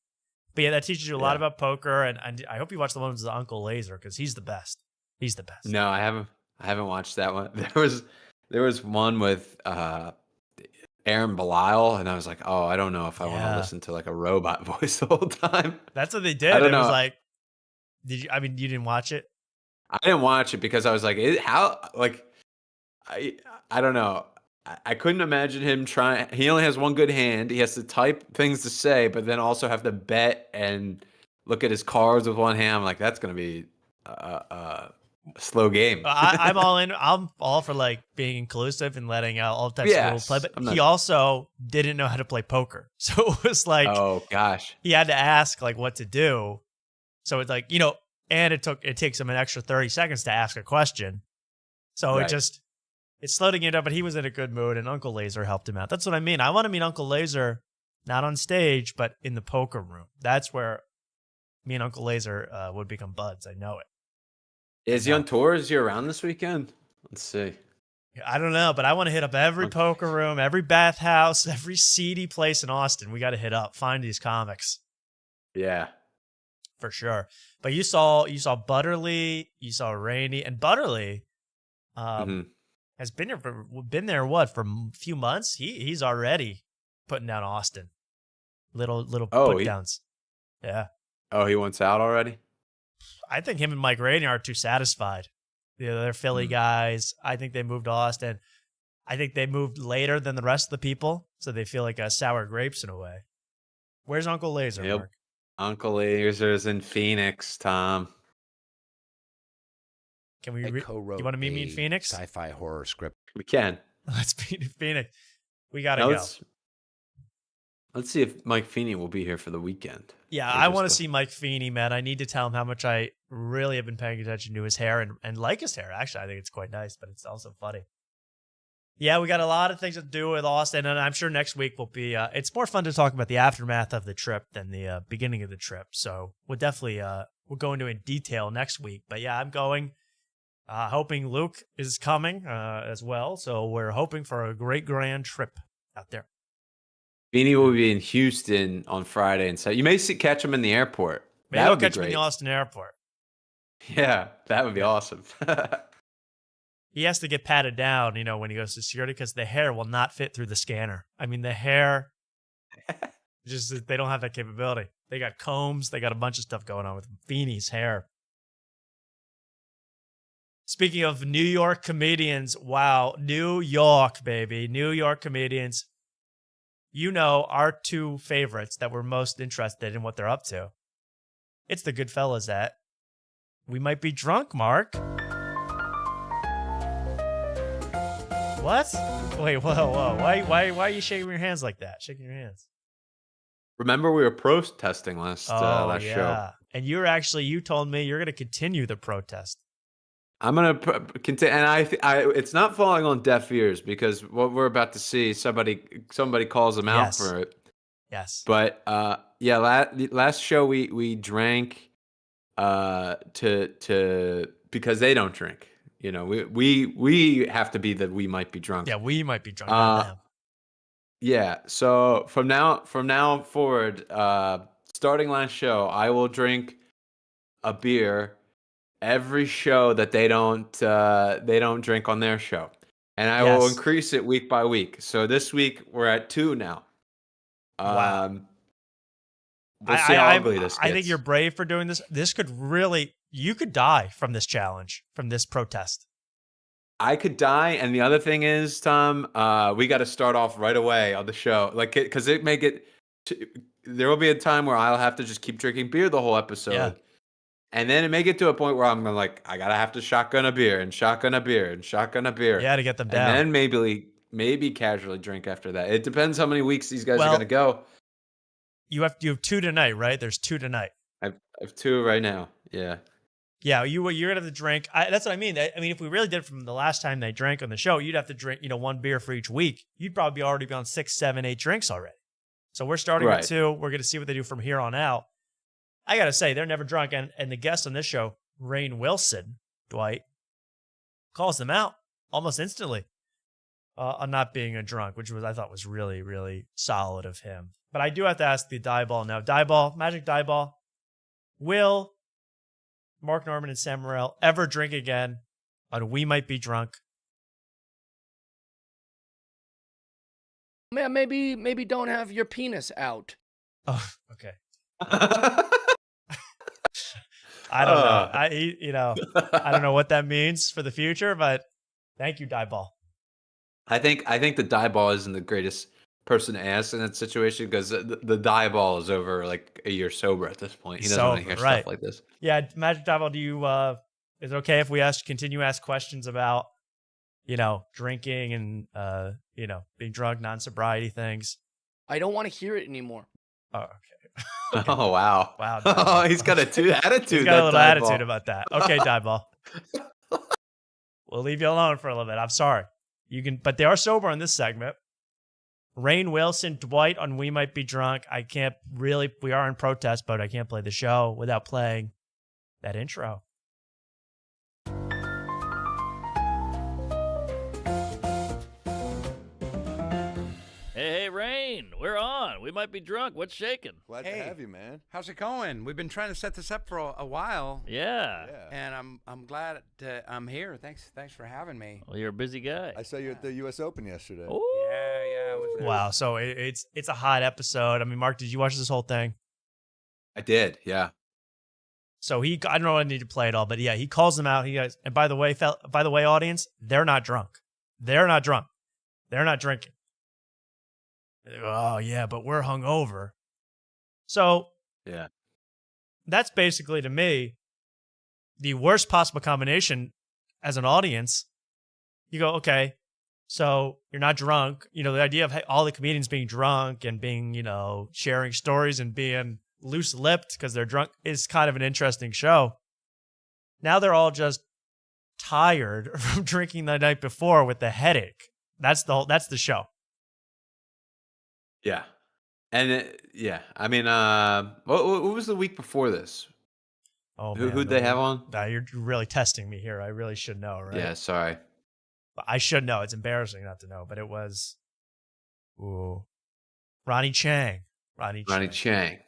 But yeah, that teaches you a lot about poker, and I hope you watch the ones with Uncle Laser because he's the best. He's the best. No, I haven't watched that one. There was one with Aaron Belial, and I was like, oh, I don't know if I want to listen to like a robot voice the whole time. That's what they did. I don't know. Was like, you didn't watch it? I didn't watch it because I was like, I don't know. I couldn't imagine him trying. He only has one good hand. He has to type things to say, but then also have to bet and look at his cards with one hand. I'm like, that's going to be a slow game. I'm all in. I'm all for like being inclusive and letting out all types of people play. But he also didn't know how to play poker. So it was like, oh gosh, he had to ask like what to do. So it's like, and it takes him an extra 30 seconds to ask a question. So it's slowed him down, but he was in a good mood, and Uncle Laser helped him out. That's what I mean. I want to meet Uncle Laser, not on stage, but in the poker room. That's where me and Uncle Laser would become buds. I know it. Is he on tour? Is he around this weekend? Let's see. I don't know, but I want to hit up every poker room, every bathhouse, every seedy place in Austin. We got to hit up, find these comics. Yeah. For sure. But you saw Butterly, you saw Rainey, and Butterly has been there for a few months. He's already putting down Austin. Little put downs. Yeah. Oh, he wants out already? I think him and Mike Rainey are too satisfied. They're Philly guys. I think they moved to Austin. I think they moved later than the rest of the people, so they feel like sour grapes in a way. Where's Uncle Laser, Mark? Uncle Laser's in Phoenix, Tom. Can we? You want to meet me in Phoenix? Sci-fi horror script. We can. Let's meet in Phoenix. We gotta go. Let's see if Mike Feeney will be here for the weekend. Yeah, I want to see Mike Feeney, man. I need to tell him how much I really have been paying attention to his hair and like his hair. Actually, I think it's quite nice, but it's also funny. Yeah, we got a lot of things to do with Austin, and I'm sure next week will be. It's more fun to talk about the aftermath of the trip than the beginning of the trip. So we'll definitely we'll go into it in detail next week. But yeah, I'm going. Hoping Luke is coming as well. So we're hoping for a great grand trip out there. Feeney will be in Houston on Friday, and so you may catch him in the airport. Maybe I'll catch him in the Austin airport. Yeah, that would be awesome. he has to get patted down, when he goes to security because the hair will not fit through the scanner. I mean, the hair, just they don't have that capability. They got combs. They got a bunch of stuff going on with Feeney's hair. Speaking of New York comedians, wow, New York, baby. New York comedians. Our two favorites that we're most interested in what they're up to. It's the Goodfellas at We Might Be Drunk, Mark. What? Wait, whoa. Why are you shaking your hands like that? Shaking your hands. Remember we were protesting last show. And you told me you're going to continue the protest. I'm gonna continue, and it's not falling on deaf ears because what we're about to see, somebody calls them out for it. Yes. But last show we drank to because they don't drink. We have to be that we might be drunk. Yeah, we might be drunk. Not them. Yeah. So from now forward, starting last show, I will drink a beer every show that they don't drink on their show, and I will increase it week by week. So this week we're at 2 now. Wow. We'll see how ugly this gets. I think you're brave for doing this. This could you could die from this challenge, from this protest. I could die, and the other thing is, Tom, we got to start off right away on the show, because it may get. There will be a time where I'll have to just keep drinking beer the whole episode. Yeah. And then it may get to a point where I'm like, I gotta have to shotgun a beer and shotgun a beer and shotgun a beer. Yeah, to get them down. And then maybe casually drink after that. It depends how many weeks these guys are gonna go. You have 2 tonight, right? There's 2 tonight. I have 2 right now. Yeah. Yeah, you're gonna have to drink. That's what I mean. I mean, if we really did it from the last time they drank on the show, you'd have to drink, 1 beer for each week. You'd probably already be on 6, 7, 8 drinks already. So we're starting with 2. We're gonna see what they do from here on out. I gotta say, they're never drunk, and the guest on this show, Rainn Wilson, Dwight, calls them out almost instantly on not being a drunk, which I thought was really, really solid of him. But I do have to ask the die ball now. Die ball, magic die ball. Will Mark Norman and Sam Morril ever drink again on We Might Be Drunk? Man, maybe don't have your penis out. Oh, okay. I don't know. I don't know what that means for the future, but thank you, die ball. I think the die ball isn't the greatest person to ask in that situation because the die ball is over like a year sober at this point. He doesn't want to hear stuff like this. Yeah, magic die ball. Do you? Is it okay if we continue to ask questions about, drinking and being drunk, non-sobriety things? I don't want to hear it anymore. Oh, okay. Oh, wow. Wow. Oh, he's got attitude. He's got a little attitude about that. Okay, die ball. We'll leave you alone for a little bit. I'm sorry. But they are sober in this segment. Rainn Wilson, Dwight on We Might Be Drunk. We are in protest, but I can't play the show without playing that intro. Hey, Rainn, we're on. We might be drunk. What's shaking? Glad to have you, man. How's it going? We've been trying to set this up for a while. Yeah. And I'm glad I'm here. Thanks for having me. Well, you're a busy guy. I saw you at the U.S. Open yesterday. Ooh. Yeah. I was there. Wow. So it's a hot episode. I mean, Mark, did you watch this whole thing? I did. Yeah. So I don't know if I need to play it all, but yeah, he calls them out. He goes, and by the way, audience, they're not drunk. They're not drunk. They're not drinking. Oh, yeah, but we're hungover. So, yeah, that's basically, to me, the worst possible combination as an audience. You go, okay, so you're not drunk. The idea of all the comedians being drunk and being, sharing stories and being loose-lipped because they're drunk is kind of an interesting show. Now they're all just tired from drinking the night before with the headache. That's the show. Yeah. And I mean, what was the week before this? Oh, who'd they have on? You're really testing me here. I really should know, right? Yeah, sorry. I should know. It's embarrassing not to know, but it was Ronnie Chang. Ronnie Chang.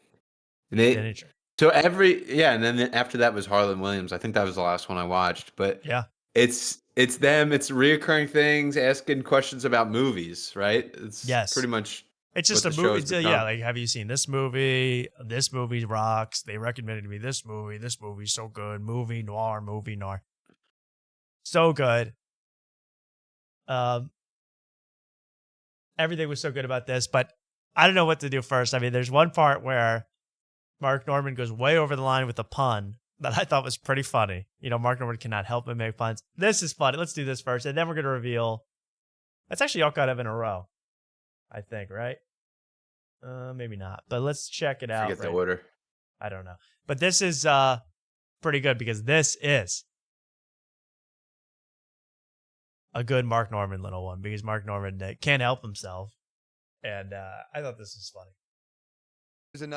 And and then after that was Harlan Williams. I think that was the last one I watched. But yeah, it's it's them. It's reoccurring things, asking questions about movies, right? It's Yes. pretty much. It's just what a the movie. show's become. Yeah, like, have you seen this movie? This movie rocks. They recommended me this movie. This movie's so good. Movie noir. So good. Everything was so good about this, but I don't know what to do first. I mean, there's one part where Mark Norman goes way over the line with a pun that I thought was pretty funny. You know, Mark Norman cannot help but make puns. This is funny. Let's do this first, and then we're going to reveal. That's actually all kind of in a row, I think, right? Maybe not, but let's check it out. Forget the order. I don't know, but this is pretty good because this is a good Mark Norman little one because Mark Norman can't help himself, and I thought this was funny.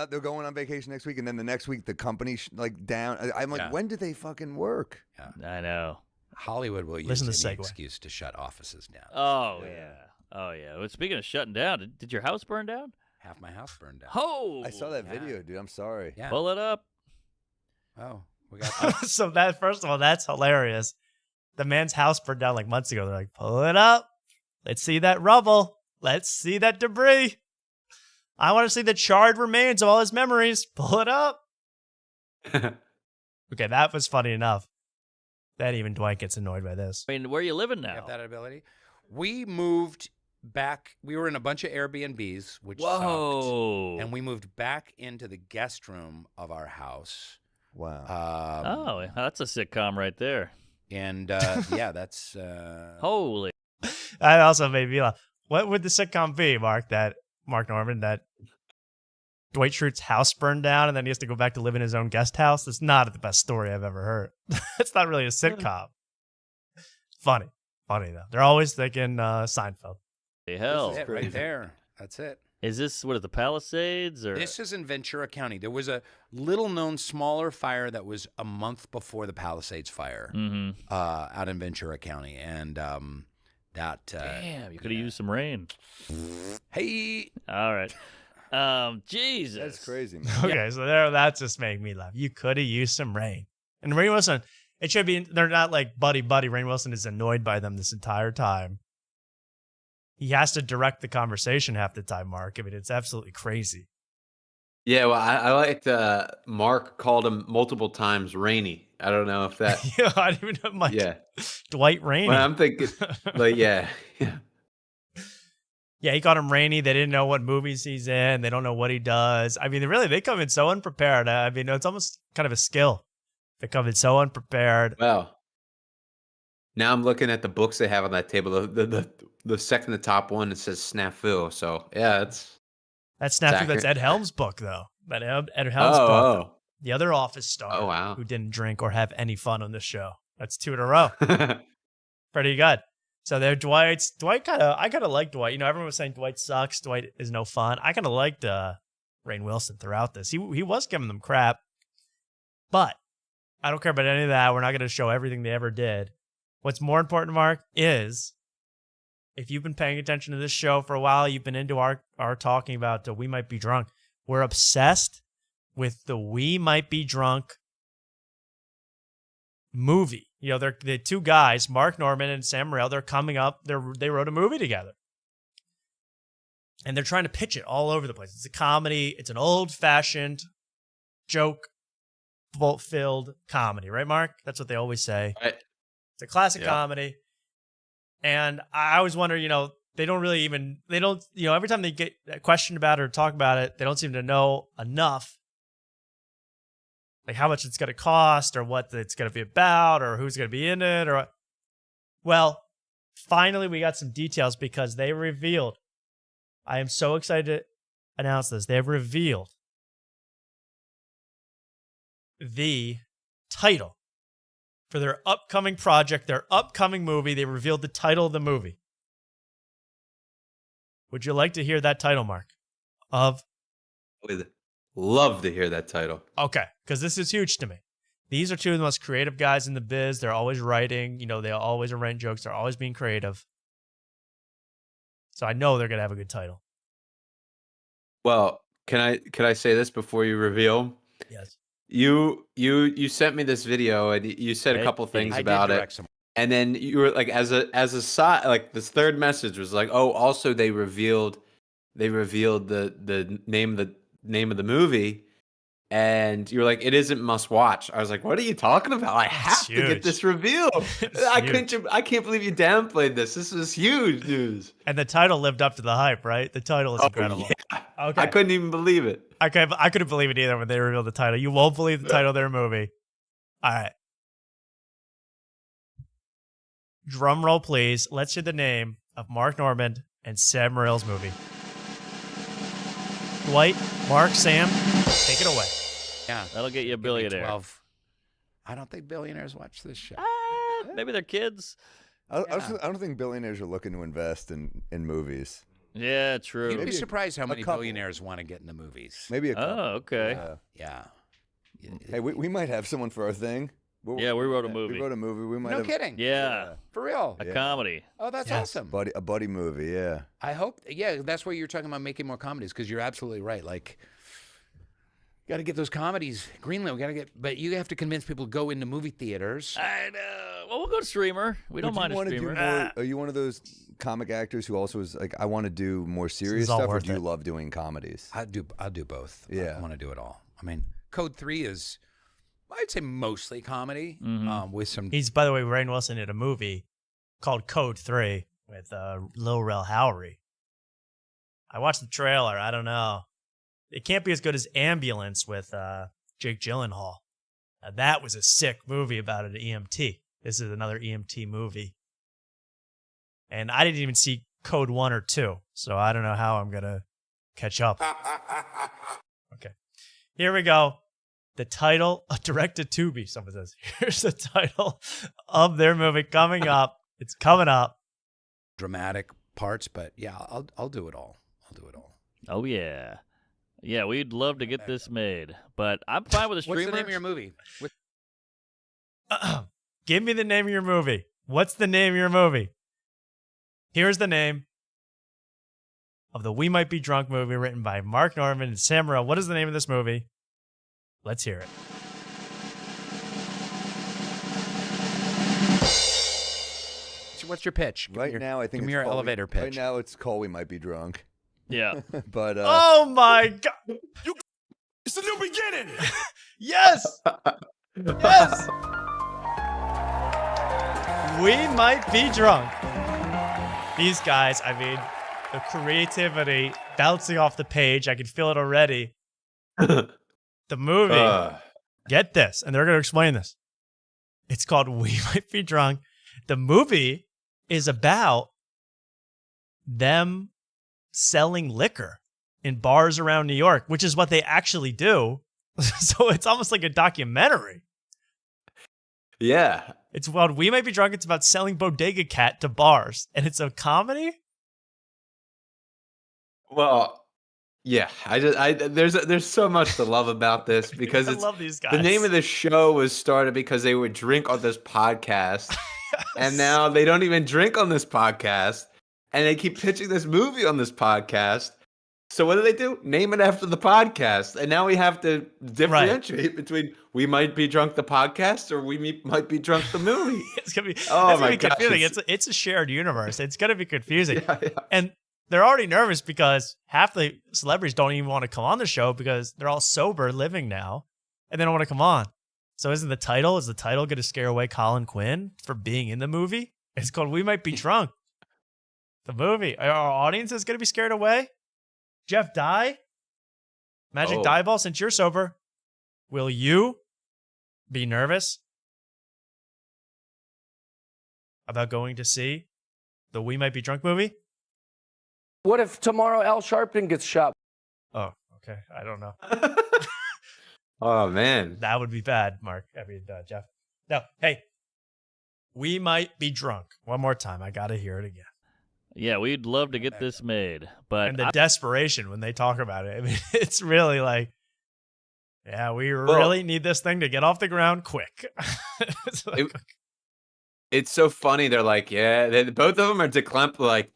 They're going on vacation next week, and then the next week the company down. I'm like, Yeah. when do they fucking work? Yeah. I know. Hollywood will use Listen to any segue. excuse to shut offices down. Oh yeah. Well, speaking of shutting down, did your house burn down? Half my house burned down. Oh, I saw that video, dude. I'm sorry. Yeah. Pull it up. Oh, we got. So that, first of all, that's hilarious. The man's house burned down like months ago. They're like, pull it up. Let's see that rubble. Let's see that debris. I want to see the charred remains of all his memories. Pull it up. Okay, that was funny enough. That even Dwight gets annoyed by this. I mean, where are you living We now? have that ability. We moved back. We were in a bunch of Airbnbs, which Whoa. sucked, and we moved back into the guest room of our house. Wow. Oh, that's a sitcom right there. And yeah, that's Holy. That also made me laugh. What would the sitcom be, Mark? That Mark Norman, that Dwight Schrute's house burned down and then he has to go back to live in his own guest house? That's not the best story I've ever heard. It's not really a sitcom. Funny though. They're always thinking Seinfeld. The hell. That's it right there. That's it. Is this what is the Palisades or? This is in Ventura County. There was a little-known, smaller fire that was a month before the Palisades fire out in Ventura County, and that. Damn, you could have used some rain. Hey. All right. Jesus. That's crazy, man. Okay, so there, that just made me laugh. You could have used some rain. And Rainn Wilson, it should be, they're not like buddy. Rainn Wilson is annoyed by them this entire time. He has to direct the conversation half the time, Mark. I mean, it's absolutely crazy. Yeah, well, I liked Mark called him multiple times Rainy. I don't know if that. Yeah, I don't even know much. Yeah, Dwight Rainey. Well, I'm thinking, like, yeah. Yeah, he called him Rainy. They didn't know what movies he's in. They don't know what he does. I mean, they come in so unprepared. I mean, it's almost kind of a skill. They come in so unprepared. Well, now I'm looking at the books they have on that table. The second to top one, it says Snafu. So yeah, That's Snafu. That's accurate. Ed Helms' book, though. That Ed Helms' book. Oh. The other Office star. Oh, wow. Who didn't drink or have any fun on this show. That's 2 in a row. Pretty good. So there, I kind of like Dwight. You know, everyone was saying Dwight sucks. Dwight is no fun. I kind of liked Rainn Wilson throughout this. He was giving them crap, but I don't care about any of that. We're not going to show everything they ever did. What's more important, Mark, is if you've been paying attention to this show for a while, you've been into our talking about We Might Be Drunk. We're obsessed with the We Might Be Drunk movie. You know, they're the two guys, Mark Norman and Sam Morril, they're coming up. They wrote a movie together. And they're trying to pitch it all over the place. It's a comedy. It's an old-fashioned joke-filled comedy. Right, Mark? That's what they always say. Right. It's a classic comedy. And I always wonder, you know, every time they get questioned about it or talk about it, they don't seem to know enough. Like how much it's going to cost or what it's going to be about or who's going to be in it. Well, finally we got some details because they revealed. I am so excited to announce this. They've revealed the title for their upcoming project, their upcoming movie. They revealed the title of the movie. Would you like to hear that title, Mark? Would love to hear that title. Okay, because this is huge to me. These are two of the most creative guys in the biz. They're always writing. You know, they always are writing jokes. They're always being creative. So I know they're going to have a good title. Well, can I say this before you reveal? Yes. You sent me this video and you said a couple things about it. And then you were like, as a side, like this third message was like, oh, also they revealed the name of the movie, and you were like, it isn't must watch. I was like, what are you talking about? I have to get this reveal. I can't believe you downplayed this. This is huge news. And the title lived up to the hype, right? The title is incredible. Yeah. Okay. I couldn't even believe it. I couldn't believe it either when they revealed the title. You won't believe the title of their movie. All right. Drum roll, please. Let's hear the name of Mark Normand and Sam Morril's movie. Dwight, Mark, Sam, take it away. Yeah, that'll get you a billionaire. 12. I don't think billionaires watch this show. Maybe they're kids. I don't think billionaires are looking to invest in movies. Yeah, true. You'd be surprised how many billionaires want to get into movies. Maybe a couple. Oh, okay. Yeah. Hey, we might have someone for our thing. Yeah, we wrote a movie. We wrote a movie. We might No have, kidding. Yeah. For real. A comedy. Oh, that's awesome. a buddy movie. Yeah. I hope. Yeah, that's where you're talking about making more comedies because you're absolutely right. Like, got to get those comedies greenlit. We got to get, but you have to convince people to go into movie theaters. I know. Well, we'll go to streamer. We don't mind a streamer. Are you one of those comic actors who also is like, I want to do more serious all stuff, or worth do you it. love doing comedies? I'll do both. Yeah. I want to do it all. I mean, Code 3 is, I'd say, mostly comedy with some. He's, by the way, Rainn Wilson did a movie called Code 3 with Lil Rel Howery. I watched the trailer. I don't know. It can't be as good as Ambulance with Jake Gyllenhaal. Now, that was a sick movie about an EMT. This is another EMT movie. And I didn't even see Code 1 or 2, so I don't know how I'm going to catch up. Okay. Here we go. The title, directed to be, someone says. Here's the title of their movie coming up. It's coming up. Dramatic parts, but yeah, I'll do it all. I'll do it all. Oh, yeah. Yeah, we'd love to get this made, but I'm fine with a streamer. What's the name of your movie? Give me the name of your movie. What's the name of your movie? Here's the name of the We Might Be Drunk movie written by Mark Normand and Sam Morril. What is the name of this movie? Let's hear it. What's your pitch? Right now, I think give me it's your called- elevator pitch. Right now, it's called We Might Be Drunk. Yeah. But Oh my God. It's the new beginning. Yes. Yes. We Might Be Drunk. These guys, I mean, the creativity bouncing off the page. I can feel it already. The movie, get this, and they're going to explain this. It's called We Might Be Drunk. The movie is about them selling liquor in bars around New York, which is what they actually do. So it's almost like a documentary. Yeah. It's called We Might Be Drunk. It's about selling Bodega Cat to bars, and it's a comedy. Well, yeah. There's so much to love about this because I it's love these guys. the name of the show was started because they would drink on this podcast, and now they don't even drink on this podcast, and they keep pitching this movie on this podcast. So what do? Name it after the podcast, and now we have to differentiate between We Might Be Drunk the podcast or We Might Be Drunk the movie. It's gonna be gosh, confusing. It's a shared universe. It's gonna be confusing, and they're already nervous because half the celebrities don't even want to come on the show because they're all sober living now, and they don't want to come on. So is the title going to scare away Colin Quinn for being in the movie? It's called We Might Be Drunk. The movie. Our audience is gonna be scared away. Jeff Dye, Magic Dye Ball, since you're sober, will you be nervous about going to see the We Might Be Drunk movie? What if tomorrow Al Sharpton gets shot? Oh, okay. I don't know. Oh, man. That would be bad, Mark. Jeff. No, hey, We Might Be Drunk. One more time. I got to hear it again. Yeah, we'd love to get this made, but and the desperation when they talk about it. I mean, it's really like, yeah, we really need this thing to get off the ground quick. It's so funny. They're like, yeah, both of them are declamped like,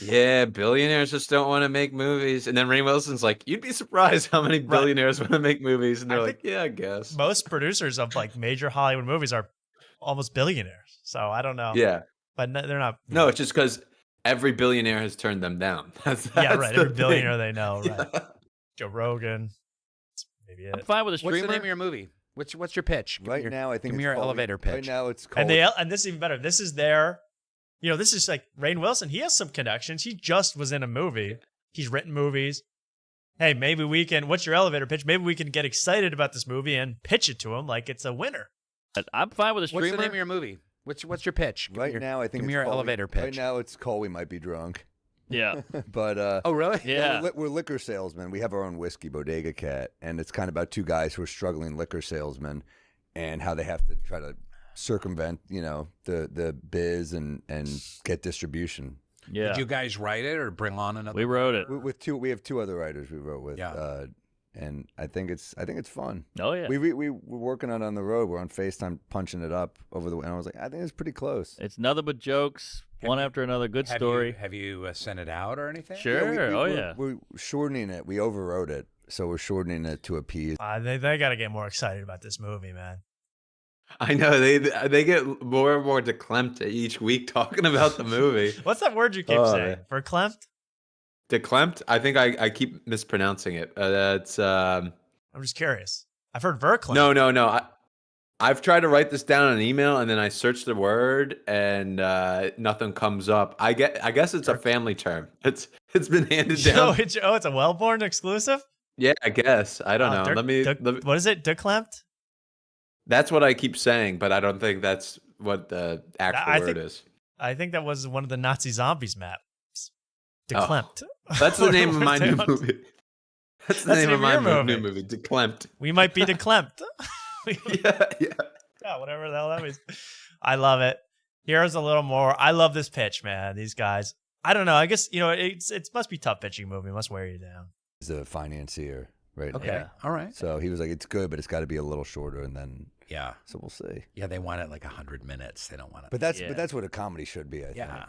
yeah, billionaires just don't want to make movies. And then Rainn Wilson's like, you'd be surprised how many billionaires want to make movies. And they're like, yeah, I guess. Most producers of like major Hollywood movies are almost billionaires. So I don't know. Yeah. But they're not. No, it's just because every billionaire has turned them down. That's Yeah, right. the Every billionaire thing. they know, right? Joe Rogan. That's maybe it. I'm fine with a What's streamer. the name of your movie? What's your pitch? Right now, I think give me it's your called- elevator pitch. Right now, it's called. And this is even better. This is their, this is like Rainn Wilson. He has some connections. He just was in a movie. He's written movies. Hey, maybe we can. What's your elevator pitch? Maybe we can get excited about this movie and pitch it to him like it's a winner. I'm fine with a streamer. What's the name of your movie? What's your pitch? Right now, I think give me it's your called- elevator pitch. Right now, it's called We Might Be Drunk. Yeah. But oh really? Yeah. we're liquor salesmen. We have our own whiskey, Bodega Cat, and it's kind of about two guys who are struggling liquor salesmen, and how they have to try to circumvent, the biz and get distribution. Yeah. Did you guys write it or bring on another? We wrote it. We have two other writers we wrote with. Yeah. And I think it's fun. Oh yeah. We're working on it on the road. We're on FaceTime punching it up over the. And I was like, I think it's pretty close. It's nothing but jokes, one after another. Good story. Have you sent it out or anything? Sure. We're shortening it. We overwrote it, so we're shortening it to appease. They got to get more excited about this movie, man. I know they get more and more declamped each week talking about the movie. What's that word you keep saying? Verklempt? Declamped? I think I keep mispronouncing it. That's I'm just curious. I've heard verklempt. No. I've tried to write this down in an email, and then I search the word, and nothing comes up. I guess it's a family term. It's been handed down. It's a Wellborn exclusive? Yeah, I guess. I don't know. Let me. What is it? Declamped? That's what I keep saying, but I don't think that's what the actual word is. I think that was one of the Nazi zombies maps. Declamped. That's the name of my new movie. That's the name of my new movie. Declamped. We might be declamped. Yeah. Yeah, whatever the hell that means. I love it. Here's a little more. I love this pitch, man. These guys. I don't know. I guess it must be tough pitching movie. It must wear you down. He's a financier, right? Okay. now. All right. So he was like, it's good, but it's got to be a little shorter, and then yeah. So we'll see. Yeah, they want it like 100 minutes. They don't want it. But that's what a comedy should be. I think. Yeah.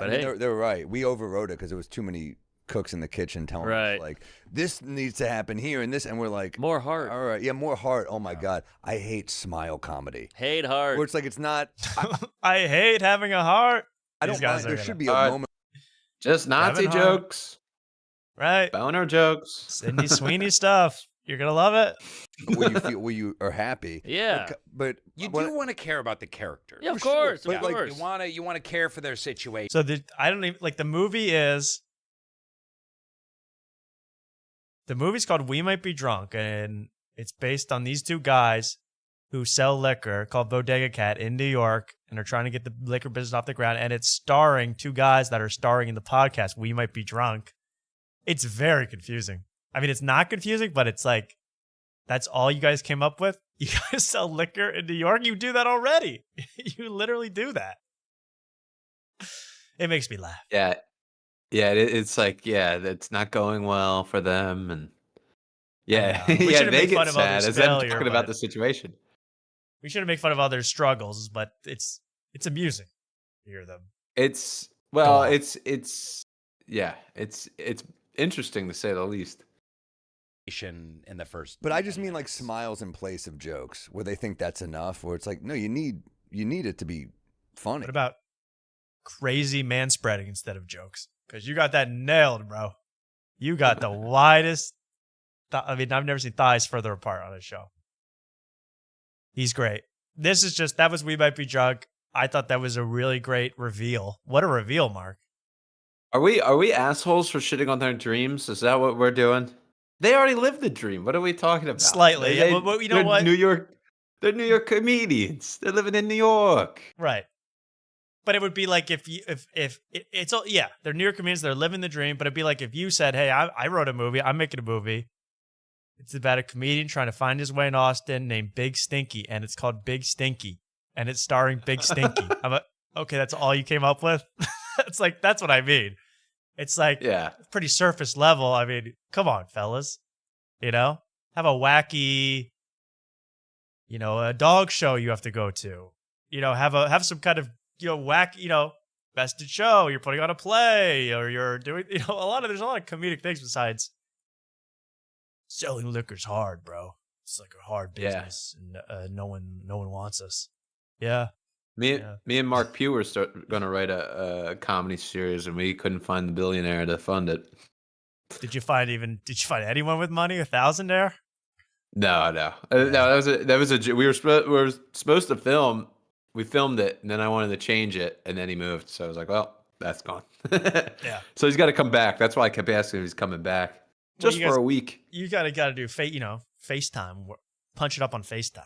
I mean, they're right. We overwrote it because there was too many cooks in the kitchen telling us like this needs to happen here and this, and we're like more heart. All right, yeah, more heart. Oh my god, I hate smile comedy. Hate heart. Where it's like it's not. I hate having a heart. I don't mind. There should be a moment. Just Nazi jokes, right? Boner jokes, Sydney Sweeney stuff. You're gonna love it. Where you are happy. Yeah, but you do want to care about the character. Yeah, of course. Sure. Of But course. like you want to care for their situation. So I don't even like the movie is. The movie's called We Might Be Drunk, and it's based on these two guys who sell liquor called Bodega Cat in New York, and are trying to get the liquor business off the ground. And it's starring two guys that are starring in the podcast We Might Be Drunk. It's very confusing. I mean, it's not confusing, but it's like, that's all you guys came up with? You guys sell liquor in New York? You do that already. You literally do that. It makes me laugh. Yeah. Yeah, it's like, it's not going well for them, and yeah, We yeah, shouldn't they make fun get of sad others' as them failure, talking about but- the situation. We shouldn't make fun of others' struggles, but it's amusing to hear them. It's interesting to say the least. In the first, But I just mean like smiles in place of jokes, where they think that's enough. Where it's like, no, you need it to be funny. What about crazy man spreading instead of jokes? Because you got that nailed, bro. You got the widest. I mean, I've never seen thighs further apart on a show. He's great. That was We Might Be Drunk. I thought that was a really great reveal. What a reveal, Mark. Are we assholes for shitting on their dreams? Is that what we're doing? They already lived the dream. What are we talking about? Slightly, yeah, but you know they're what? They're New York comedians. They're living in New York. Right. But it would be like if it's all, yeah, they're New York comedians, they're living the dream. But it'd be like if you said, hey, I wrote a movie, I'm making a movie. It's about a comedian trying to find his way in Austin named Big Stinky, and it's called Big Stinky, and it's starring Big Stinky. I'm like, okay, that's all you came up with? It's like, that's what I mean. It's like pretty surface level. I mean, come on, fellas. You know? Have a wacky, a dog show you have to go to. Have some kind of, whack, bested show. You're putting on a play, or you're doing, there's a lot of comedic things besides selling liquor's hard, bro. It's like a hard business, and no one wants us. Yeah. Me and Mark Pugh were going to write a comedy series, and we couldn't find the billionaire to fund it. Did you find anyone with money? 1,000 there? No. No, that was a. We were supposed to film. We filmed it, and then I wanted to change it, and then he moved. So I was like, well, that's gone. Yeah. So he's got to come back. That's why I kept asking if he's coming back just for a week. You gotta do FaceTime. Punch it up on FaceTime.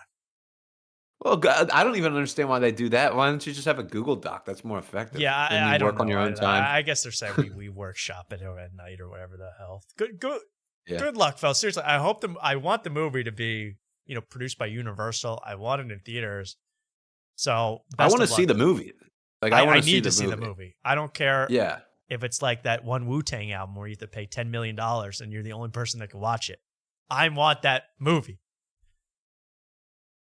Well, God, I don't even understand why they do that. Why don't you just have a Google Doc? That's more effective. Yeah, I don't work on know. your own time. I guess they're saying we workshop it at night or whatever the hell. Yeah. Good luck, fellas. Seriously, I want the movie to be produced by Universal. I want it in theaters. So I want to see the movie. Like I need to see the movie. I don't care. Yeah. If it's like that one Wu-Tang album where you have to pay $10 million and you're the only person that can watch it. I want that movie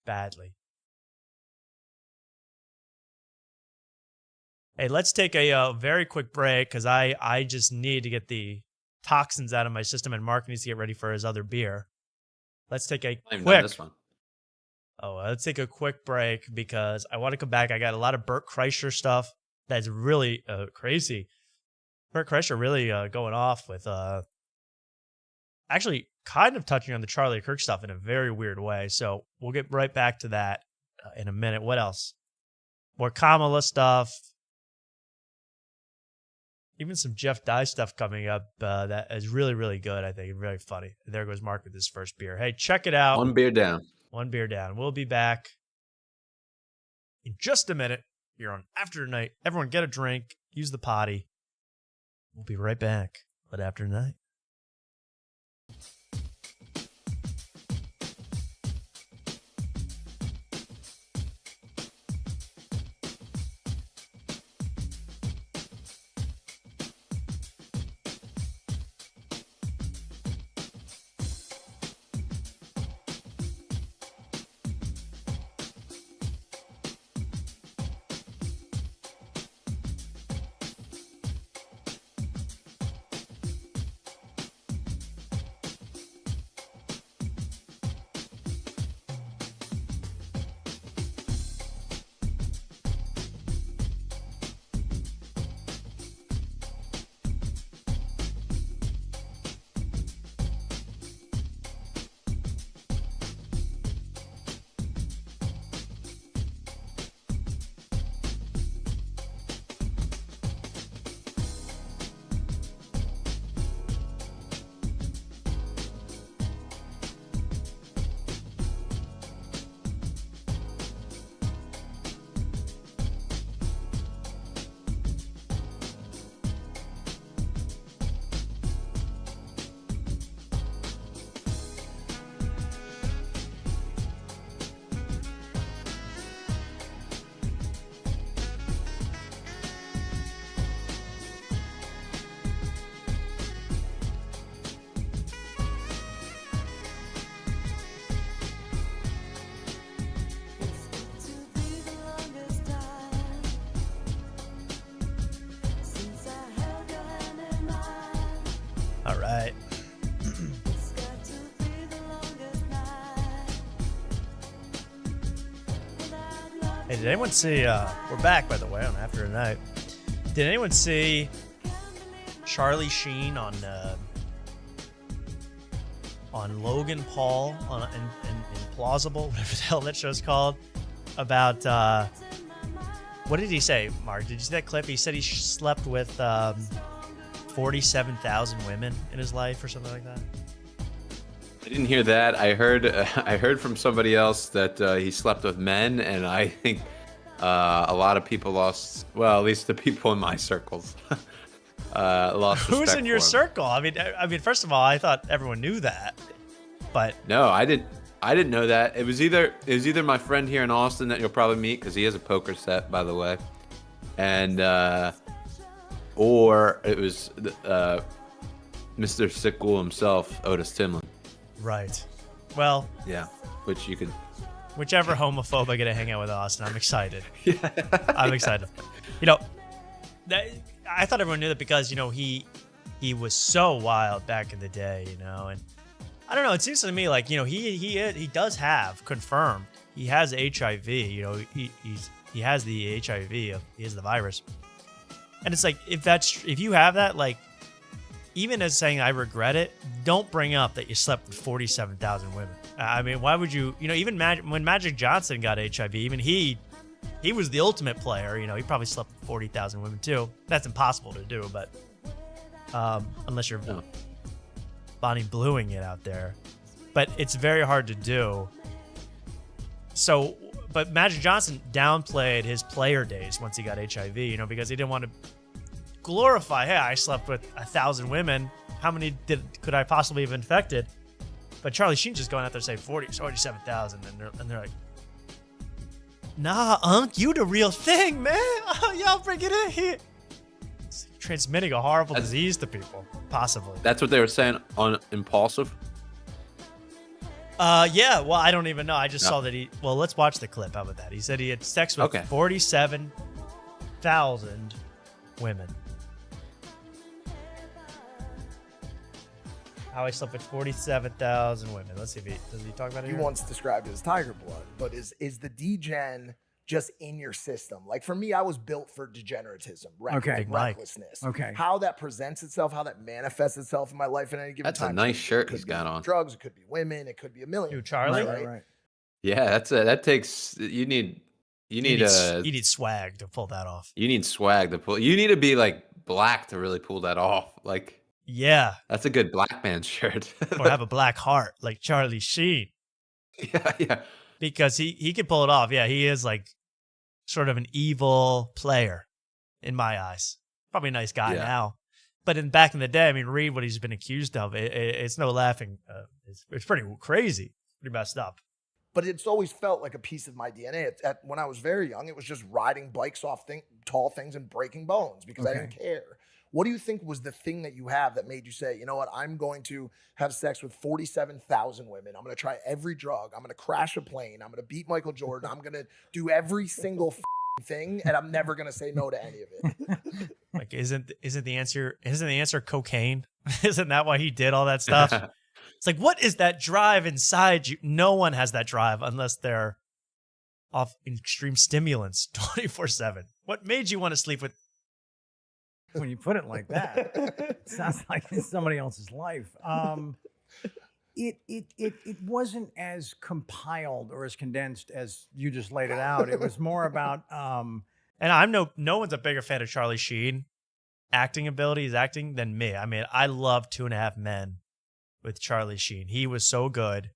badly. Hey, let's take a very quick break because I just need to get the toxins out of my system, and Mark needs to get ready for his other beer. Let's take a let's take a quick break because I want to come back. I got a lot of Bert Kreischer stuff that's really crazy. Bert Kreischer really going off with actually kind of touching on the Charlie Kirk stuff in a very weird way. So we'll get right back to that in a minute. What else? More Kamala stuff. Even some Jeff Dye stuff coming up that is really, really good, I think. Really funny. There goes Mark with his first beer. Hey, check it out. One beer down. We'll be back in just a minute. You're on After Tonight. Everyone get a drink. Use the potty. We'll be right back with After Tonight. All right. Hey, did anyone see, we're back, by the way, on After Tonight. Did anyone see Charlie Sheen on Logan Paul on Implausible, whatever the hell that show's called, about, what did he say, Mark? Did you see that clip? He said he slept with 47,000 women in his life or something like that. I didn't hear that. I heard from somebody else that he slept with men, and I think a lot of people lost. Well, at least the people in my circles lost. Who's in your circle? I mean, first of all, I thought everyone knew that, but no, I didn't know that. It was either my friend here in Austin that you'll probably meet because he has a poker set, by the way, and or it was Mr. Sickle himself, Otis Timlin. Right. Well. Yeah. Which you could. Whichever homophobe I get to hang out with Austin, I'm excited. Yeah. I'm excited. I thought everyone knew that because he was so wild back in the day, and I don't know. It seems to me like, he does have confirmed. He has HIV. He has the HIV. He has the virus. And it's like, if you have that, like, even as saying I regret it, don't bring up that you slept with 47,000 women. I mean, why would you? Even when Magic Johnson got HIV, even he was the ultimate player. He probably slept with 40,000 women too. That's impossible to do, but unless you're Bonnie Bluing it out there, but it's very hard to do. So, but Magic Johnson downplayed his player days once he got HIV, because he didn't want to glorify, hey, I slept with 1,000 women. How many could I possibly have infected? But Charlie Sheen's just going out there saying 47,000, and they're like, nah, Unc, you the real thing, man. Y'all bring it in here. It's transmitting a horrible disease to people, possibly. That's what they were saying on Impulsive? Yeah, well, I don't even know. I just saw that well, let's watch the clip. How about that? He said he had sex with 47,000 women. How I slept with 47,000 women. Let's see if does he talk about it You here? once described it as tiger blood, but is the degen just in your system? Like for me, I was built for degeneratism, recklessness. Okay. How that presents itself, how that manifests itself in my life at any given That's time. a nice shirt It he's could be got on. Drugs, it could be women, it could be a million. Who, Charlie? Right. Yeah, that takes, you need swag to pull that off. You need swag to pull. You need to be like black to really pull that off. Like, yeah, that's a good black man shirt. Or have a black heart like Charlie Sheen. Yeah. Because he can pull it off. Yeah, he is like sort of an evil player in my eyes. Probably a nice guy now. But back in the day, I mean, read what he's been accused of. It's no laughing. It's pretty crazy. Pretty messed up. But it's always felt like a piece of my DNA. When I was very young, it was just riding bikes off tall things and breaking bones because I didn't care. What do you think was the thing that you have that made you say, you know what, I'm going to have sex with 47,000 women. I'm going to try every drug. I'm going to crash a plane. I'm going to beat Michael Jordan. I'm going to do every single thing, and I'm never going to say no to any of it. Like, isn't the answer cocaine? Isn't that why he did all that stuff? It's like, what is that drive inside you? No one has that drive unless they're off extreme stimulants 24/7. What made you want to sleep with? When you put it like that, it sounds like it's somebody else's life. It wasn't as compiled or as condensed as you just laid it out. It was more about. And I'm no one's a bigger fan of Charlie Sheen, acting than me. I mean, I love 2.5 Men with Charlie Sheen. He was so good.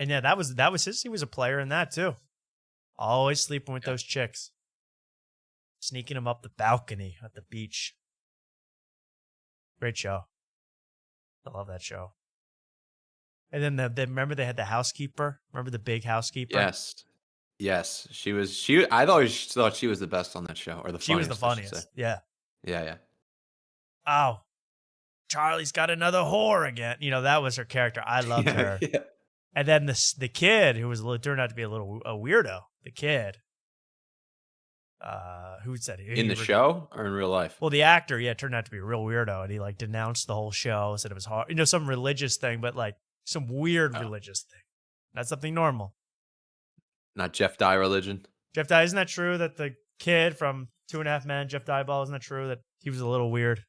And yeah, that was his. He was a player in that too. Always sleeping with those chicks. Sneaking him up the balcony at the beach. Great show. I love that show. And then remember they had the housekeeper? Remember the big housekeeper? Yes. I always thought she was the best on that show. Or She was the funniest. Yeah. Yeah. Oh, Charlie's got another whore again. That was her character. I loved her. Yeah. And then the kid who turned out to be a weirdo. The kid. Who said he? In the show or in real life? Well, the actor, turned out to be a real weirdo, and he like denounced the whole show, said it was hard, some religious thing, but like some weird religious thing. Not something normal. Not Jeff Dye religion. Jeff Dye, isn't that true that the kid from 2.5 Men, Jeff Dye-Ball, isn't that true that he was a little weird?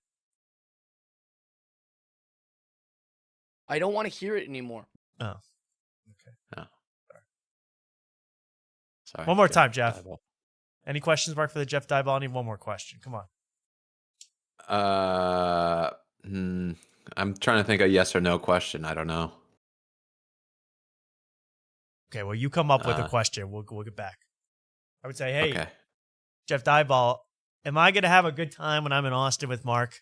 I don't want to hear it anymore. Oh, okay. Oh. Sorry. One more time, Jeff. Dye-Ball. Any questions, Mark, for the Jeff Dye-Ball? I need one more question. Come on. I'm trying to think a yes or no question. I don't know. Okay, well, you come up with a question. We'll get back. I would say, hey, Jeff Dye-Ball, am I going to have a good time when I'm in Austin with Mark?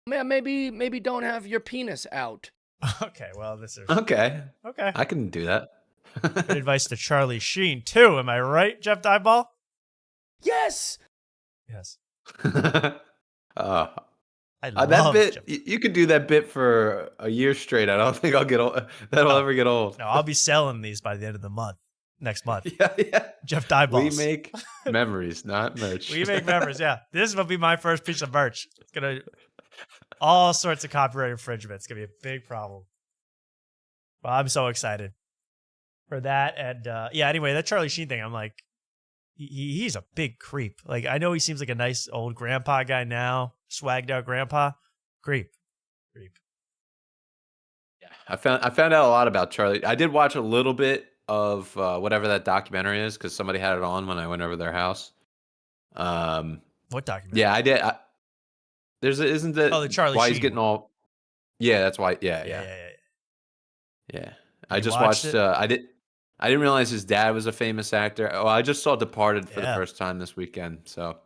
Man, maybe don't have your penis out. Okay, well, this is... Okay. Okay. I can do that. Good advice to Charlie Sheen, too. Am I right, Jeff Dye-Ball? Yes. Yes. I love that bit. Jeff. You could do that bit for a year straight. I don't think that'll ever get old. No, I'll be selling these by the end of the month. Next month. Yeah. Jeff Dye-Ball. We make memories, not merch. We make memories, yeah. This will be my first piece of merch. It's going to... all sorts of copyright infringement. It's going to be a big problem. Well, I'm so excited for that. And yeah, anyway, that Charlie Sheen thing, I'm like, he's a big creep. Like, I know he seems like a nice old grandpa guy now, swagged out grandpa. Creep. Yeah, I found out a lot about Charlie. I did watch a little bit of whatever that documentary is because somebody had it on when I went over their house. What documentary? Yeah, I did. Isn't that the Charlie why Sheen he's getting one. all? Yeah, that's why. Yeah. I just watched. it? I didn't realize his dad was a famous actor. Oh, I just saw Departed for the Yeah. first time this weekend. So,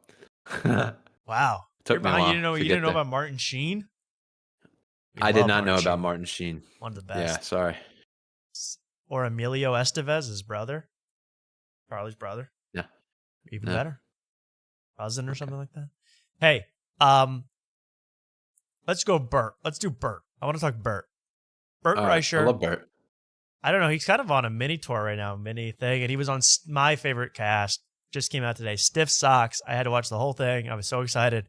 Wow. Took You're me a behind. while You to didn't get know there. about Martin Sheen? We I did love not know Martin about Sheen. Martin Sheen. One of the Yeah, best. sorry. Or Emilio Estevez, his brother. Charlie's brother. Yeah. Even Yeah. better. Cousin or something like that. Hey, let's go Bert. Let's do Bert. I want to talk Bert. Bert All right, Kreischer. I love Bert. I don't know. He's kind of on a mini tour right now, mini thing. And he was on my favorite cast. Just came out today. Stiff Socks. I had to watch the whole thing. I was so excited.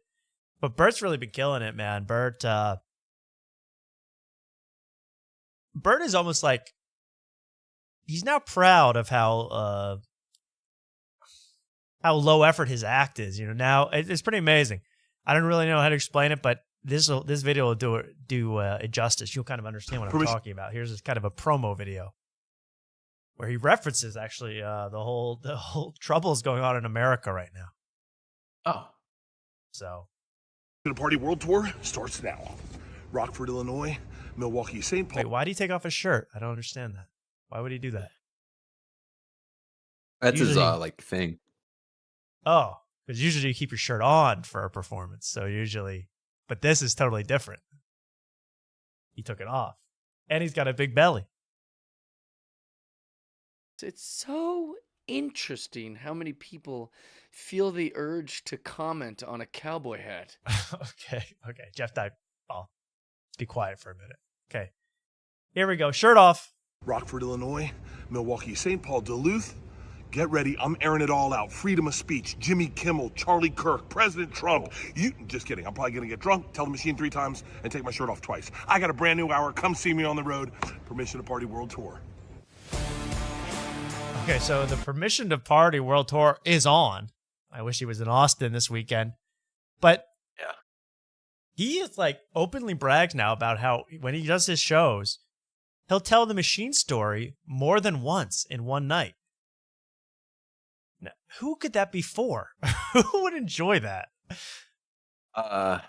But Bert's really been killing it, man. Bert is almost like he's now proud of how low effort his act is. You know, now it's pretty amazing. I don't really know how to explain it, but this video will do it justice. You'll kind of understand what I'm talking about. Here's kind of a promo video where he references actually the whole troubles going on in America right now. Oh, so The Party World Tour starts now. Rockford, Illinois, Milwaukee, St. Paul. wait, why did he take off his shirt? I don't understand that. Why would he do that? That's his Usually- thing. Oh, because usually you keep your shirt on for a performance. So usually, but this is totally different. He took it off, and he's got a big belly. It's so interesting how many people feel the urge to comment on a cowboy hat. Okay, Jeff died. Oh, let's be quiet for a minute. Okay, here we go. Shirt off. Rockford, Illinois, Milwaukee, St. Paul, Duluth. Get ready. I'm airing it all out. Freedom of speech. Jimmy Kimmel, Charlie Kirk, President Trump. You just kidding. I'm probably going to get drunk, tell the machine 3 times, and take my shirt off twice. I got a brand new hour. Come see me on the road. Permission to Party World Tour. Okay, so the Permission to Party World Tour is on. I wish he was in Austin this weekend. But yeah, he is like openly brags now about how when he does his shows, he'll tell the machine story more than once in one night. Now, who could that be for? Who would enjoy that? I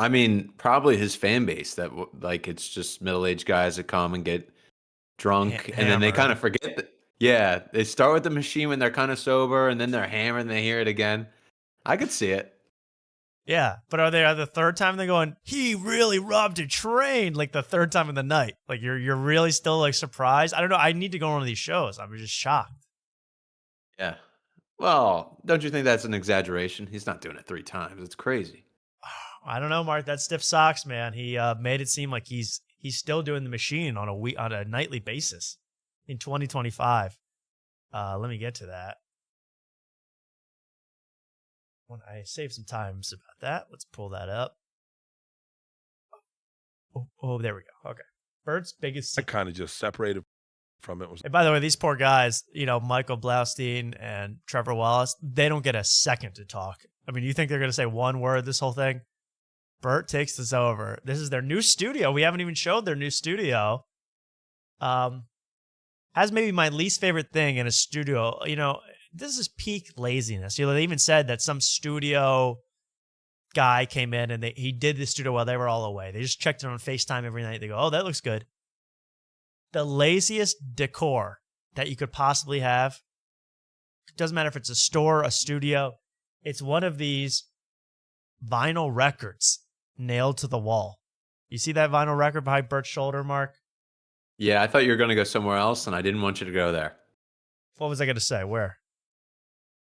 mean, probably his fan base. That like it's just middle-aged guys that come and get drunk, and then they kind of forget that. Yeah, they start with the machine when they're kind of sober, and then they're hammered, and they hear it again. I could see it. Yeah, but are they the third time they're going, he really robbed a train, like the third time of the night? Like you're really still like surprised? I don't know. I need to go on one of these shows. I'm just shocked. Yeah. Well, don't you think that's an exaggeration? He's not doing it 3 times. It's crazy. I don't know, Mark. That Stiff Socks, man. He made it seem like he's still doing the machine on a nightly basis in 2025. Let me get to that. When I saved some times about that, let's pull that up. Oh, there we go. Okay. Bert's biggest. I kind of just separated from it. And by the way, these poor guys, Michael Blaustein and Trevor Wallace, they don't get a second to talk. I mean, you think they're going to say one word this whole thing? Bert takes this over. This is their new studio. We haven't even showed their new studio. Has maybe my least favorite thing in a studio. This is peak laziness. They even said that some studio guy came in and he did the studio while they were all away. They just checked it on FaceTime every night. They go, oh, that looks good. The laziest decor that you could possibly have. It doesn't matter if it's a store, a studio. It's one of these vinyl records nailed to the wall. You see that vinyl record behind Bert's shoulder, Mark? Yeah, I thought you were going to go somewhere else, and I didn't want you to go there. What was I going to say? Where?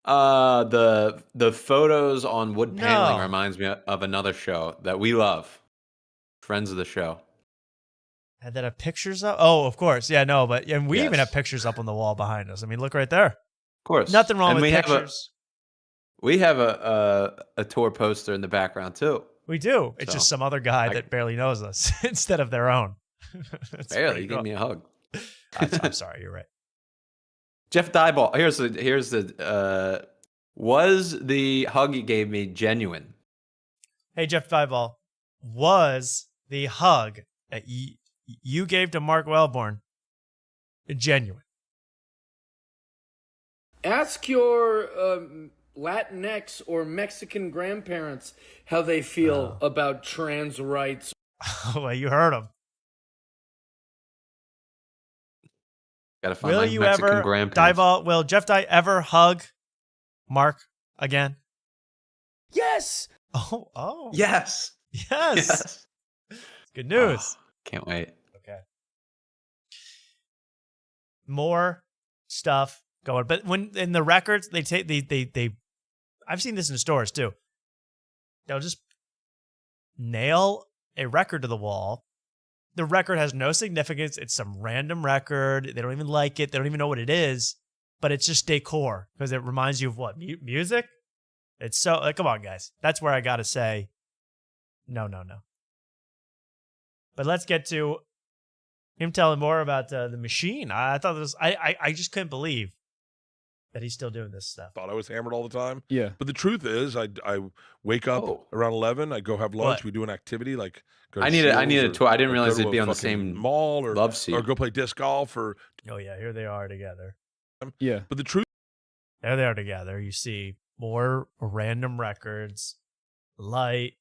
The photos on wood paneling reminds me of another show that we love. Friends of the show. Had that have pictures up? Oh, of course. Yeah, no, but we even have pictures up on the wall behind us. I mean, look right there. Of course. Nothing wrong with pictures. We have a tour poster in the background too. We do. It's just some other guy that barely knows us instead of their own. Barely. You gave me a hug. I'm sorry, you're right. Jeff Dyball. Here's the. Was the hug you gave me genuine? Hey, Jeff Dyball, was the hug that you gave to Mark Wellborn genuine? Ask your Latinx or Mexican grandparents how they feel about trans rights. Well, you heard him. Gotta find Will my you Mexican ever, grandparents. Dyball, will Jeff Dye ever hug Mark again? Yes. Oh. Yes. Yes. Good news. Oh, can't wait. Okay. More stuff going, but when in the records they take they I've seen this in stores too. They'll just nail a record to the wall. The record has no significance. It's some random record. They don't even like it. They don't even know what it is, but it's just decor because it reminds you of what? Music? It's so, come on, guys. That's where I got to say, no. But let's get to him telling more about the machine. I thought this, I just couldn't believe that he's still doing this stuff. Thought I was hammered all the time. Yeah. But the truth is, I wake up around 11. I go have lunch. What? We do an activity like go to I need a Schulz tour. I didn't or realize go to it'd be a on the fucking same mall or love seat. or go play disc golf or. Oh yeah, here they are together. Yeah. But the truth. There they are together. You see more random records, light.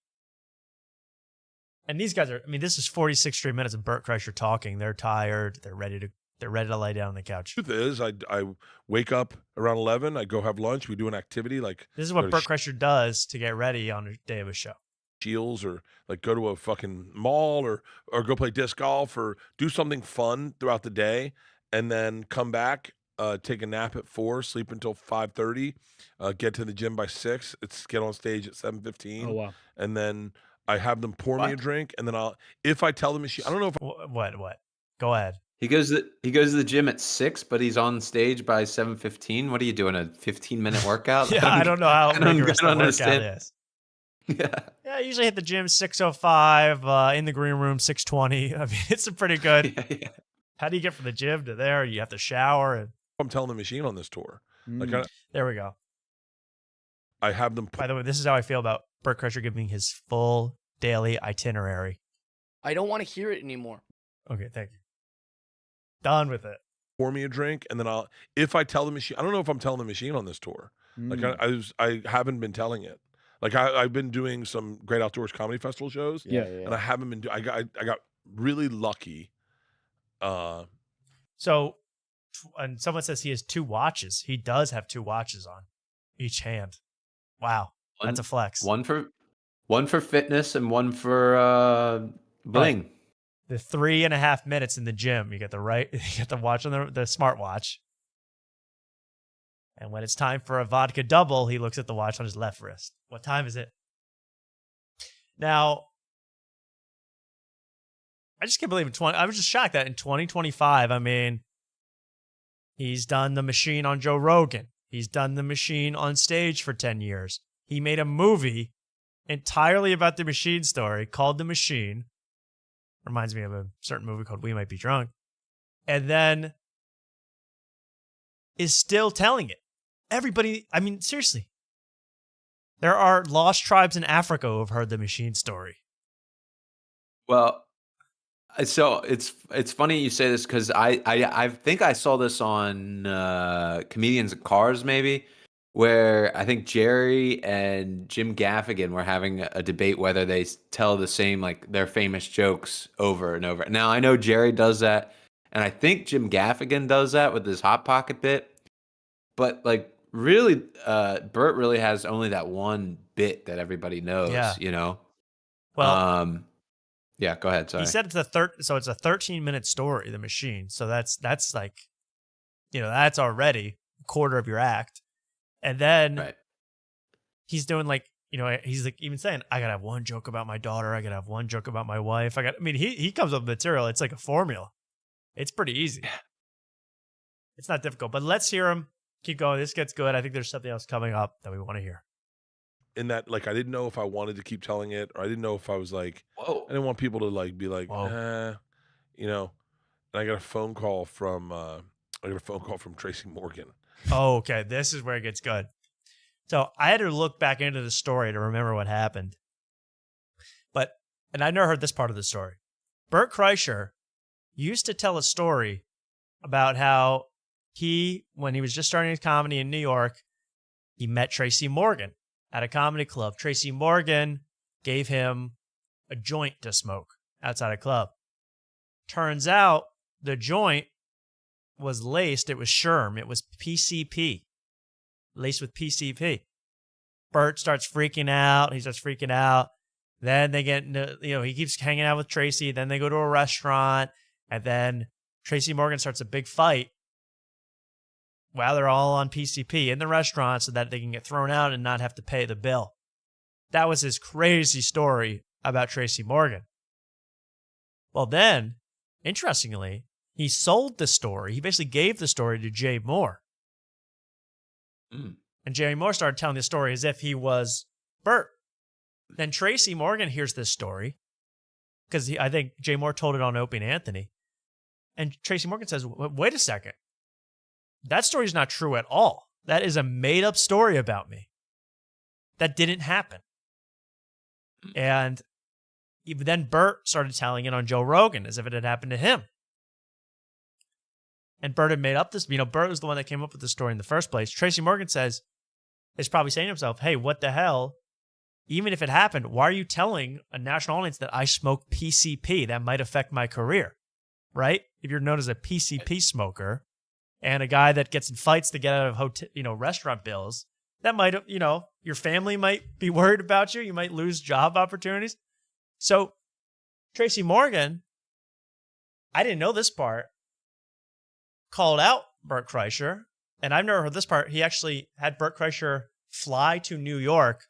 And these guys are, I mean, this is 46 straight minutes of Bert Kreischer talking. They're tired. They're ready to lay down on the couch. Truth is, I wake up around 11. I go have lunch. We do an activity like This is go what to Bert Kreischer does to get ready on a day of a show. Shields or like go to a fucking mall or go play disc golf or do something fun throughout the day and then come back, take a nap at 4, sleep until 5:30, get to the gym by 6. It's get on stage at 7:15. Oh wow. And then I have them pour me a drink and then if I tell the machine, I don't know if What? Go ahead. He goes to the gym at 6, but he's on stage by 7:15. What are you doing? A 15-minute workout? Yeah, I don't know how rigorous the workout understand. is. Yeah, I usually hit the gym 6:05, in the green room 6:20. I mean, it's a pretty good. How do you get from the gym to there? You have to shower. And I'm telling the machine on this tour. Like there we go. I have them. By the way, this is how I feel about Bert Kreischer giving his full daily itinerary. I don't want to hear it anymore. Okay, thank you. Done with it. Pour me a drink, and then if I tell the machine, I don't know if I'm telling the machine on this tour. Like I haven't been telling it. Like I've been doing some Great Outdoors Comedy Festival shows. Yeah. And I haven't been. I got really lucky. So, and someone says he has 2 watches. He does have 2 watches on each hand. Wow, that's a flex. One for fitness and one for bling. Right. The 3.5 minutes in the gym, you get the watch on the smartwatch. And when it's time for a vodka double, he looks at the watch on his left wrist. What time is it? Now, I just can't believe I was just shocked that in 2025, I mean, he's done the machine on Joe Rogan. He's done the machine on stage for 10 years. He made a movie entirely about the machine story called The Machine. Reminds me of a certain movie called We Might Be Drunk. And then is still telling it. Everybody, I mean, seriously. There are lost tribes in Africa who have heard the machine story. Well, so it's funny you say this because I think I saw this on Comedians in Cars maybe, where I think Jerry and Jim Gaffigan were having a debate whether they tell the same, like, their famous jokes over and over. Now, I know Jerry does that, and I think Jim Gaffigan does that with his Hot Pocket bit, but, like, really, Bert really has only that one bit that everybody knows, you know? Well, yeah, go ahead, sorry. He said it's a 13-minute story, The Machine. So that's like, that's already a quarter of your act. And then he's doing like, he's like even saying, I gotta have one joke about my daughter. I gotta have one joke about my wife. He comes up with material. It's like a formula. It's pretty easy. It's not difficult, but let's hear him. Keep going. This gets good. I think there's something else coming up that we want to hear. In that, like, I didn't know if I wanted to keep telling it, or I didn't know if I was like, I didn't want people to like be like, and and I got a phone call from Tracy Morgan. Oh, okay. This is where it gets good. So I had to look back into the story to remember what happened. And I never heard this part of the story. Bert Kreischer used to tell a story about how when he was just starting his comedy in New York, he met Tracy Morgan at a comedy club. Tracy Morgan gave him a joint to smoke outside a club. Turns out the joint was laced. It was Sherm. It was PCP, laced with PCP. Bert starts freaking out. He starts freaking out. Then they get, he keeps hanging out with Tracy. Then they go to a restaurant. And then Tracy Morgan starts a big fight while they're all on PCP in the restaurant so that they can get thrown out and not have to pay the bill. That was his crazy story about Tracy Morgan. Well, then, interestingly, he sold the story. He basically gave the story to Jay Moore. And Jay Moore started telling the story as if he was Bert. Then Tracy Morgan hears this story because I think Jay Moore told it on Opie and Anthony. And Tracy Morgan says, wait a second. That story's not true at all. That is a made-up story about me. That didn't happen. And then Bert started telling it on Joe Rogan as if it had happened to him. And Bert had made up this, Bert was the one that came up with the story in the first place. Tracy Morgan is probably saying to himself, hey, what the hell? Even if it happened, why are you telling a national audience that I smoke PCP? That might affect my career, right? If you're known as a PCP smoker and a guy that gets in fights to get out of restaurant bills, that might, your family might be worried about you. You might lose job opportunities. So Tracy Morgan, I didn't know this part, called out Bert Kreischer, and I've never heard this part. He actually had Bert Kreischer fly to New York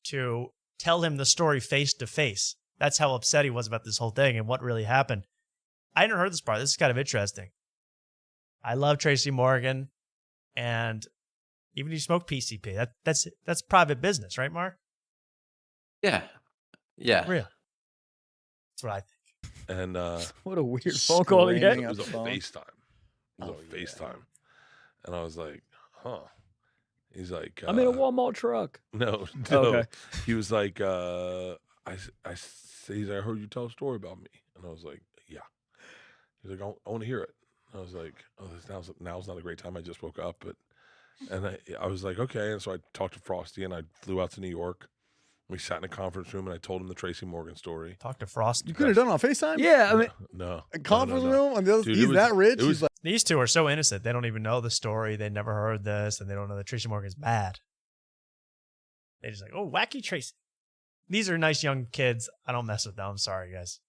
to tell him the story face to face. That's how upset he was about this whole thing and what really happened. I hadn't heard this part. This is kind of interesting. I love Tracy Morgan, and even if you smoke PCP, that's private business, right, Mark? Yeah. Real. That's what I think. And what a weird phone call to get. It was on FaceTime. FaceTime. And I was like, huh. He's like, I'm in a Walmart truck. No. Okay. He was like, I heard you tell a story about me. And I was like, yeah. He's like, I want to hear it. I was like, oh, now's not a great time. I just woke up. And I was like, okay. And so I talked to Frosty and I flew out to New York. We sat in a conference room and I told him the Tracy Morgan story. Talk to Frosty. You could have done it on FaceTime? Yeah, I mean, no. A conference room? And Dude, he's that rich? He's He's like, These two are so innocent. They don't even know the story. They never heard this, and they don't know that Tracy Morgan's bad. They just like, oh, wacky Tracy. These are nice young kids. I don't mess with them. I'm sorry, guys.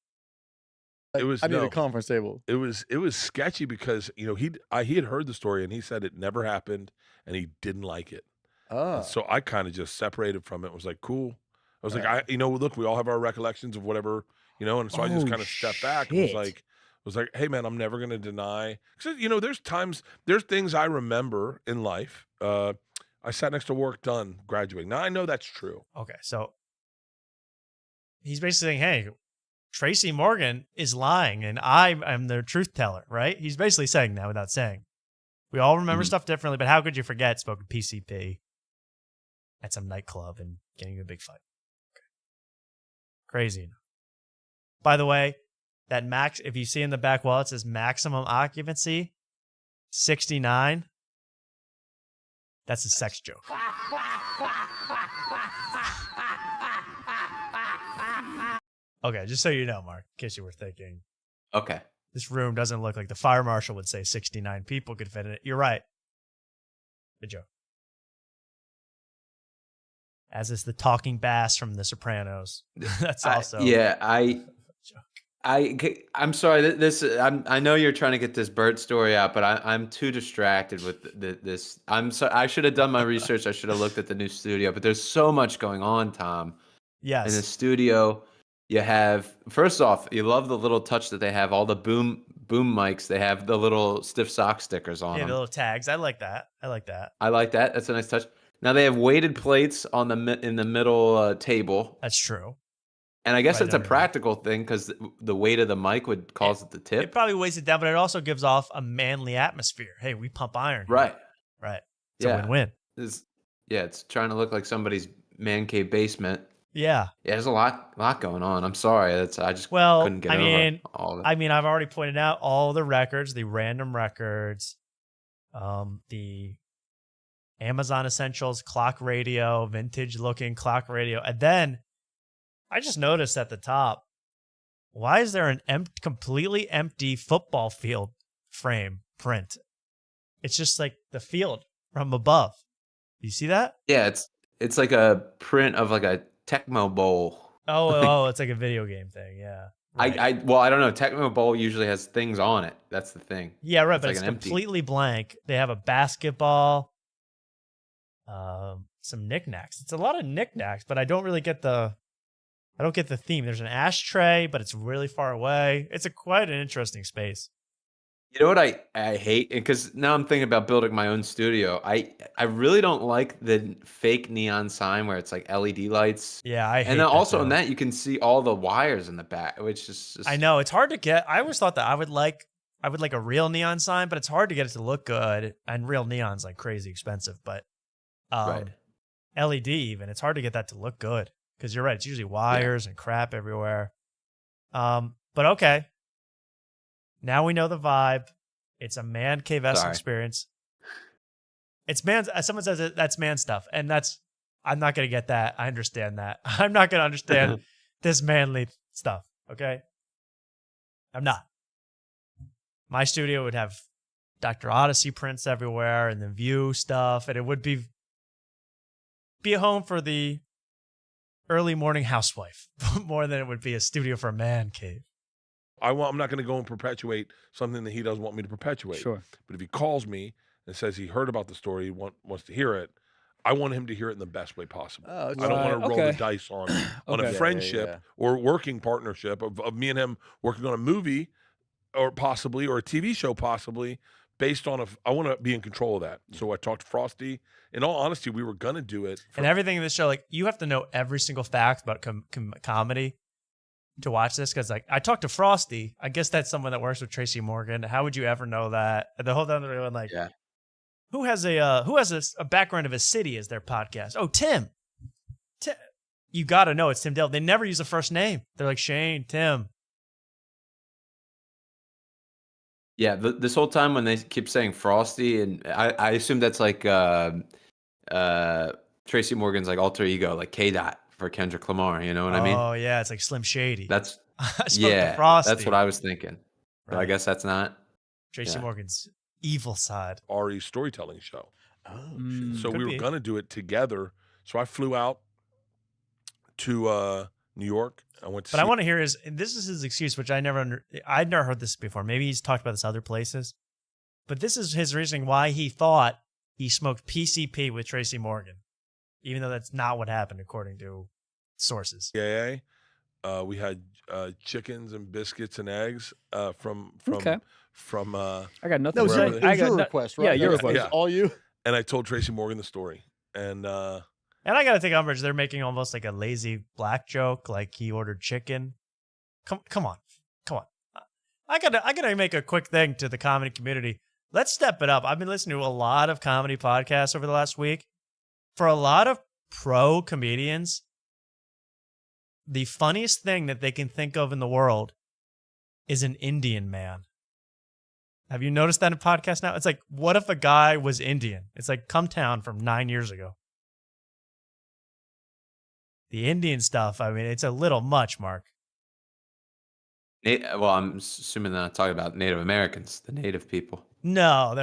It was I need a conference table. It was sketchy because he had heard the story and he said it never happened and he didn't like it. Oh. And so I kind of just separated from it. It was like, cool. I was Right. like, look, we all have our recollections of whatever, and so I just Oh, kind of stepped back and was like, hey man, I'm never going to deny. Because there's things I remember in life. I sat next to work done graduating. Now I know that's true. Okay, so he's basically saying, hey, Tracy Morgan is lying and I am the truth teller, right? He's basically saying that without saying. We all remember stuff differently, but how could you forget smoking PCP at some nightclub and getting in a big fight? Okay. Crazy enough. By the way, that if you see in the back wall, it says maximum occupancy, 69. That's a sex joke. Okay, just so you know, Mark, in case you were thinking. Okay. This room doesn't look like the fire marshal would say 69 people could fit in it. You're right. Good joke. As is the talking bass from The Sopranos. That's also. I'm sorry. I know you're trying to get this Bert story out, but I'm too distracted with this. I'm sorry. I should have done my research. I should have looked at the new studio, but there's so much going on, Tom. Yes. In the studio, you have, first off, you love the little touch that they have, all the boom mics. They have the little stiff sock stickers on Yeah, them. the little tags. I like that. I like that. That's a nice touch. Now they have weighted plates in the middle table. That's true. And I guess right it's a under it. practical thing because the weight of the mic would cause it to tip. It probably weighs it down, but it also gives off a manly atmosphere. Hey, we pump iron. Here. Right. Right. It's a win-win. It's trying to look like somebody's man cave basement. Yeah. Yeah, there's a lot going on. I'm sorry. I just Well, couldn't get I over mean, all of it. I mean, I've already pointed out all the records, the random records, the Amazon Essentials clock radio, vintage-looking clock radio, and then I just noticed at the top, why is there an completely empty football field frame print? It's just like the field from above. You see that? Yeah, it's like a print of like a Tecmo Bowl. Oh, it's like a video game thing. Yeah. Right. I don't know. Tecmo Bowl usually has things on it. That's the thing. Yeah, right. It's But like it's an empty. completely blank. They have a basketball, some knickknacks. It's a lot of knickknacks, but I don't really get the theme. There's an ashtray, but it's really far away. It's quite an interesting space. You know what I hate? Because now I'm thinking about building my own studio. I really don't like the fake neon sign where it's like LED lights. Yeah, I hate And then that also too. in that you can see all the wires in the back, which is just I know it's hard to get. I always thought that I would like a real neon sign, but it's hard to get it to look good. And real neon's like crazy expensive, but Right. LED even, it's hard to get that to look good because you're right. It's usually wires and crap everywhere. But okay. Now we know the vibe. It's a man cave-esque Sorry. experience. It's man. Someone says that's man stuff, and I'm not gonna get that. I understand that. I'm not gonna understand this manly stuff. Okay, I'm not. My studio would have Dr. Odyssey prints everywhere, and the View stuff, and it would be a home for the early morning housewife more than it would be a studio for a man cave. I'm not going to go and perpetuate something that he doesn't want me to perpetuate. Sure. But if he calls me and says he heard about the story, he wants to hear it, I want him to hear it in the best way possible. Oh, I don't want to roll the okay. dice on a Okay. friendship Yeah. or working partnership of me and him working on a movie or a TV show possibly based on I want to be in control of that. So I talked to Frosty. In all honesty, we were going to do it. And everything in this show, like you have to know every single fact about comedy to watch this. Because like I talked to Frosty, I guess that's someone that works with Tracy Morgan. How would you ever know that? And the whole time they're going like, who has a background of a city as their podcast? Oh, Tim. You got to know it's Tim Dale. They never use a first name. They're like Shane, Tim. Yeah, this whole time when they keep saying Frosty, and I assume that's like Tracy Morgan's like alter ego, like K-Dot for Kendrick Lamar. You know what I mean? Oh yeah, it's like Slim Shady. That's I spoke to yeah, Frosty. that's what I was thinking. But I Right. guess that's not Tracy yeah. Morgan's evil side. Ari's storytelling show. So Could we were be. going to do it together. So I flew out to New York. I went to But see I want to hear this is his excuse, which I'd never heard this before. Maybe he's talked about this other places. But this is his reasoning why he thought he smoked PCP with Tracy Morgan, even though that's not what happened according to sources. Yeah. We had chickens and biscuits and eggs from Okay. I got nothing. That was to your, say. it was your request, right? Yeah, your That was request. All you. And I told Tracy Morgan the story. And And I got to take umbrage. They're making almost like a lazy black joke, like he ordered chicken. Come on. I gotta make a quick thing to the comedy community. Let's step it up. I've been listening to a lot of comedy podcasts over the last week. For a lot of pro comedians, the funniest thing that they can think of in the world is an Indian man. Have you noticed that in podcasts now? It's like, what if a guy was Indian? It's like Come Town from 9 years ago. The Indian stuff, I mean, it's a little much, Mark. Well, I'm assuming they're not talking about Native Americans, the native people. No,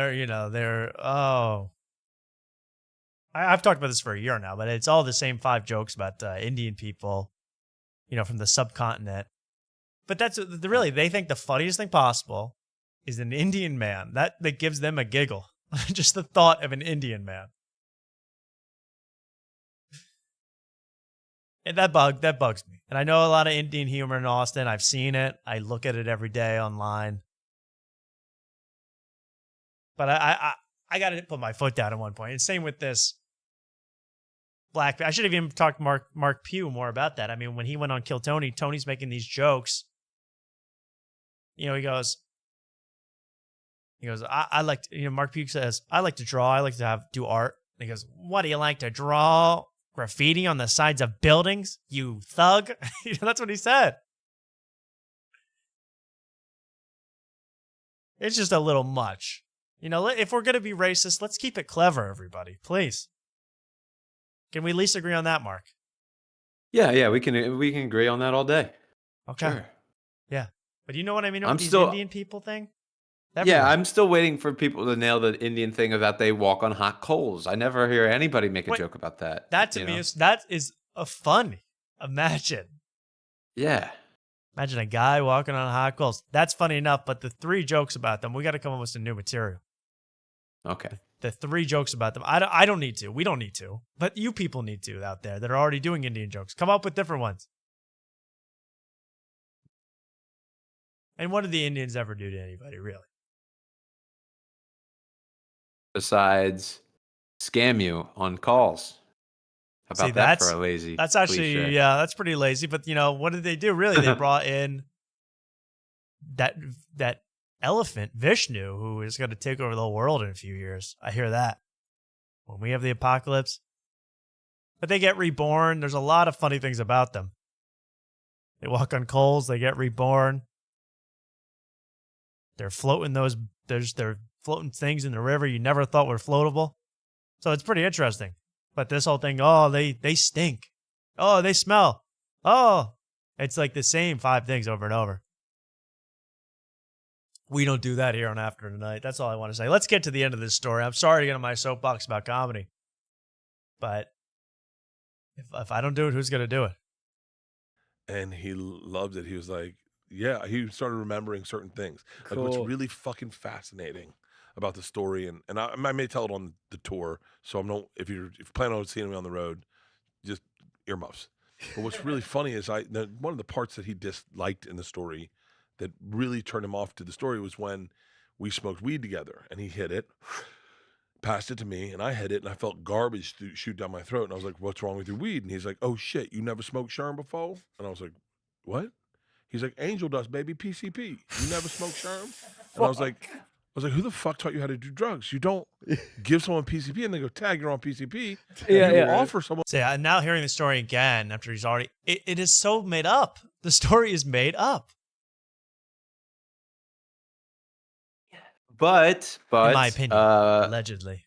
I've talked about this for a year now, but it's all the same 5 jokes about Indian people, from the subcontinent. But that's really, they think the funniest thing possible is an Indian man. That gives them a giggle. Just the thought of an Indian man. And that bugs me. And I know a lot of Indian humor in Austin. I've seen it. I look at it every day online. But I got to put my foot down at one point. And same with this black. I should have even talked to Mark Pugh more about that. I mean, when he went on Kill Tony, Tony's making these jokes. You know, he goes, I like to, Mark Pugh says, I like to draw. I like to do art. And he goes, what do you like to draw? Graffiti on the sides of buildings, you thug. That's what he said. It's just a little much. If we're going to be racist, let's keep it clever, everybody. Please. Can we at least agree on that, Mark? Yeah, we can agree on that all day. Okay. Sure. Yeah. But you know what I mean with I'm these still- Indian people thing? Yeah, I'm still waiting for people to nail the Indian thing of that they walk on hot coals. I never hear anybody make a joke about that. That to me is a fun. Imagine. Yeah. Imagine a guy walking on hot coals. That's funny enough, but the 3 jokes about them, we got to come up with some new material. Okay. The 3 jokes about them. I don't need to. We don't need to. But you people need to out there that are already doing Indian jokes. Come up with different ones. And what did the Indians ever do to anybody, really? Besides scam you on calls. How about that for a lazy That's actually, cliche? yeah, that's pretty lazy. But, what did they do? Really, they brought in that elephant, Vishnu, who is going to take over the whole world in a few years. I hear that. When we have the apocalypse. But they get reborn. There's a lot of funny things about them. They walk on coals. They get reborn. They're floating they're floating things in the river you never thought were floatable. So it's pretty interesting. But this whole thing, they stink. Oh, they smell. Oh, it's like the same 5 things over and over. We don't do that here on After Tonight. That's all I want to say. Let's get to the end of this story. I'm sorry to get on my soapbox about comedy. But if I don't do it, who's going to do it? And he loved it. He was like, yeah, he started remembering certain things. Like what's Cool. really fucking fascinating about the story, and I may tell it on the tour, so if you plan on seeing me on the road, just earmuffs. But what's really funny is one of the parts that he disliked in the story that really turned him off to the story was when we smoked weed together, and he hit it, passed it to me, and I hit it, and I felt garbage shoot down my throat, and I was like, what's wrong with your weed? And he's like, oh shit, you never smoked Sherm before? And I was like, what? He's like, angel dust, baby, PCP. You never smoked Sherm? And I was like, who the fuck taught you how to do drugs? You don't give someone PCP and they go, tag, you're on PCP. You offer someone. So yeah, now hearing the story again after he's already, it is so made up. The story is made up. But in my opinion, allegedly.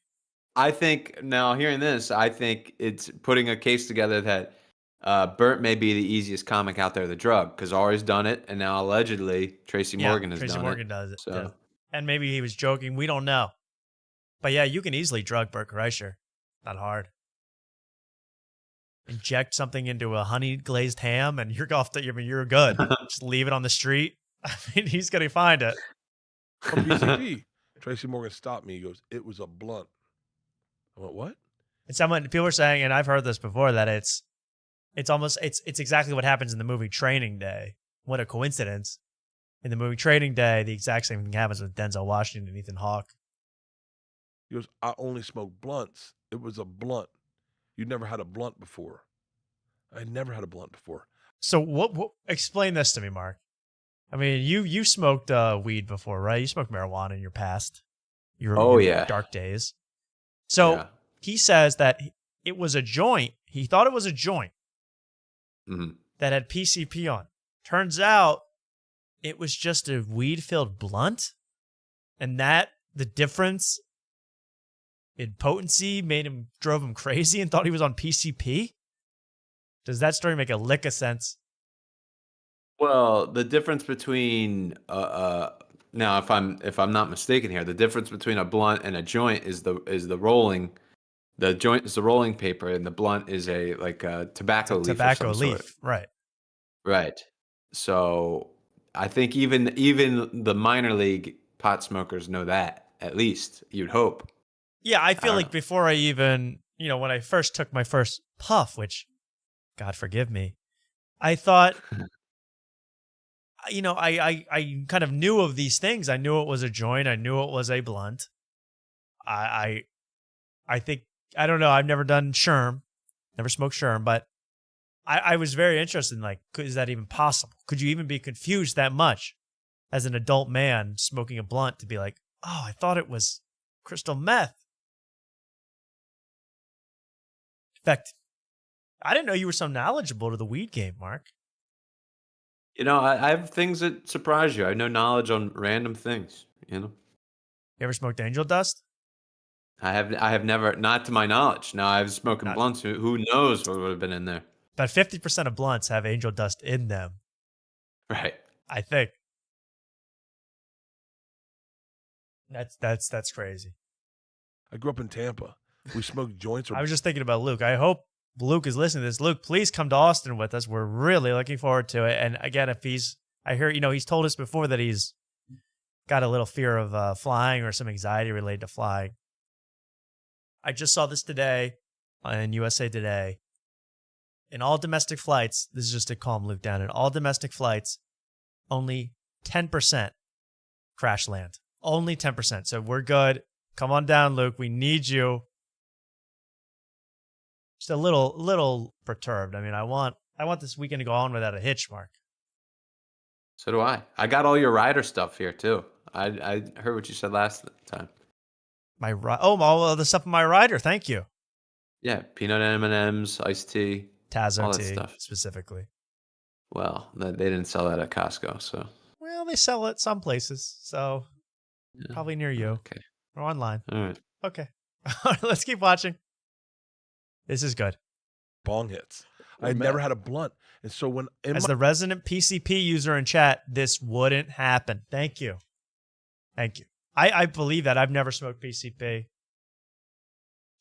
I think now hearing this, I think it's putting a case together that Bert may be the easiest comic out there to drug because Ari's done it, and now allegedly Tracy Morgan has done it. Tracy Morgan does it. So. Yeah. And maybe he was joking. We don't know. But yeah, you can easily drug Bert Kreischer. Not hard. Inject something into a honey glazed ham, and you're off. You're good. Just leave it on the street. I mean, he's gonna find it. On PCP. Tracy Morgan stopped me. He goes, it was a blunt. I went, what? And people are saying, and I've heard this before, that it's exactly what happens in the movie Training Day. What a coincidence. In the movie Training Day, the exact same thing happens with Denzel Washington and Ethan Hawke. He goes, I only smoke blunts. It was a blunt. You'd never had a blunt before. I had never had a blunt before. So what explain this to me, Mark. I mean, you smoked weed before, right? You smoked marijuana in your past. Your dark days. So he says that it was a joint. He thought it was a joint that had PCP on. Turns out it was just a weed-filled blunt, and that the difference in potency drove him crazy and thought he was on PCP. Does that story make a lick of sense? Well, the difference between now, if I'm not mistaken here, the difference between a blunt and a joint is the rolling. The joint is the rolling paper, and the blunt is a tobacco leaf. Tobacco of some leaf, sort. right? Right. So I think even the minor league pot smokers know that. At least you'd hope. Yeah, I feel like before I even, when I first took my first puff, which, God forgive me, I thought. I kind of knew of these things. I knew it was a joint. I knew it was a blunt. I think, I don't know. I've never done Sherm. Never smoked Sherm, but I was very interested in, like, is that even possible? Could you even be confused that much as an adult man smoking a blunt to be like, oh, I thought it was crystal meth? In fact, I didn't know you were so knowledgeable to the weed game, Mark. You know, I have things that surprise you. I know knowledge on random things, you know? You ever smoked angel dust? I have never, not to my knowledge. Now, I've smoking blunts. Who knows what would have been in there? About 50% of blunts have angel dust in them. Right. I think. That's crazy. I grew up in Tampa. We smoked joints. I was just thinking about Luke. I hope Luke is listening to this. Luke, please come to Austin with us. We're really looking forward to it. And again, if I hear, he's told us before that he's got a little fear of flying or some anxiety related to flying. I just saw this today in USA Today. In all domestic flights, this is just to calm Luke down. In all domestic flights, only 10% crash land. Only 10%. So we're good. Come on down, Luke. We need you. Just a little perturbed. I mean, I want this weekend to go on without a hitch, Mark. So do I. I got all your rider stuff here too. I heard what you said last time. All the stuff in my rider. Thank you. Yeah, peanut M&Ms, iced tea, Tazo all that tea stuff. specifically. Well, they didn't sell that at Costco, so. Well, they sell it some places, so probably near you. Okay. Or online. All right. Okay. Let's keep watching. This is good. Bong hits. I had never had a blunt. And so when... As the resident PCP user in chat, this wouldn't happen. Thank you. Thank you. I believe that. I've never smoked PCP.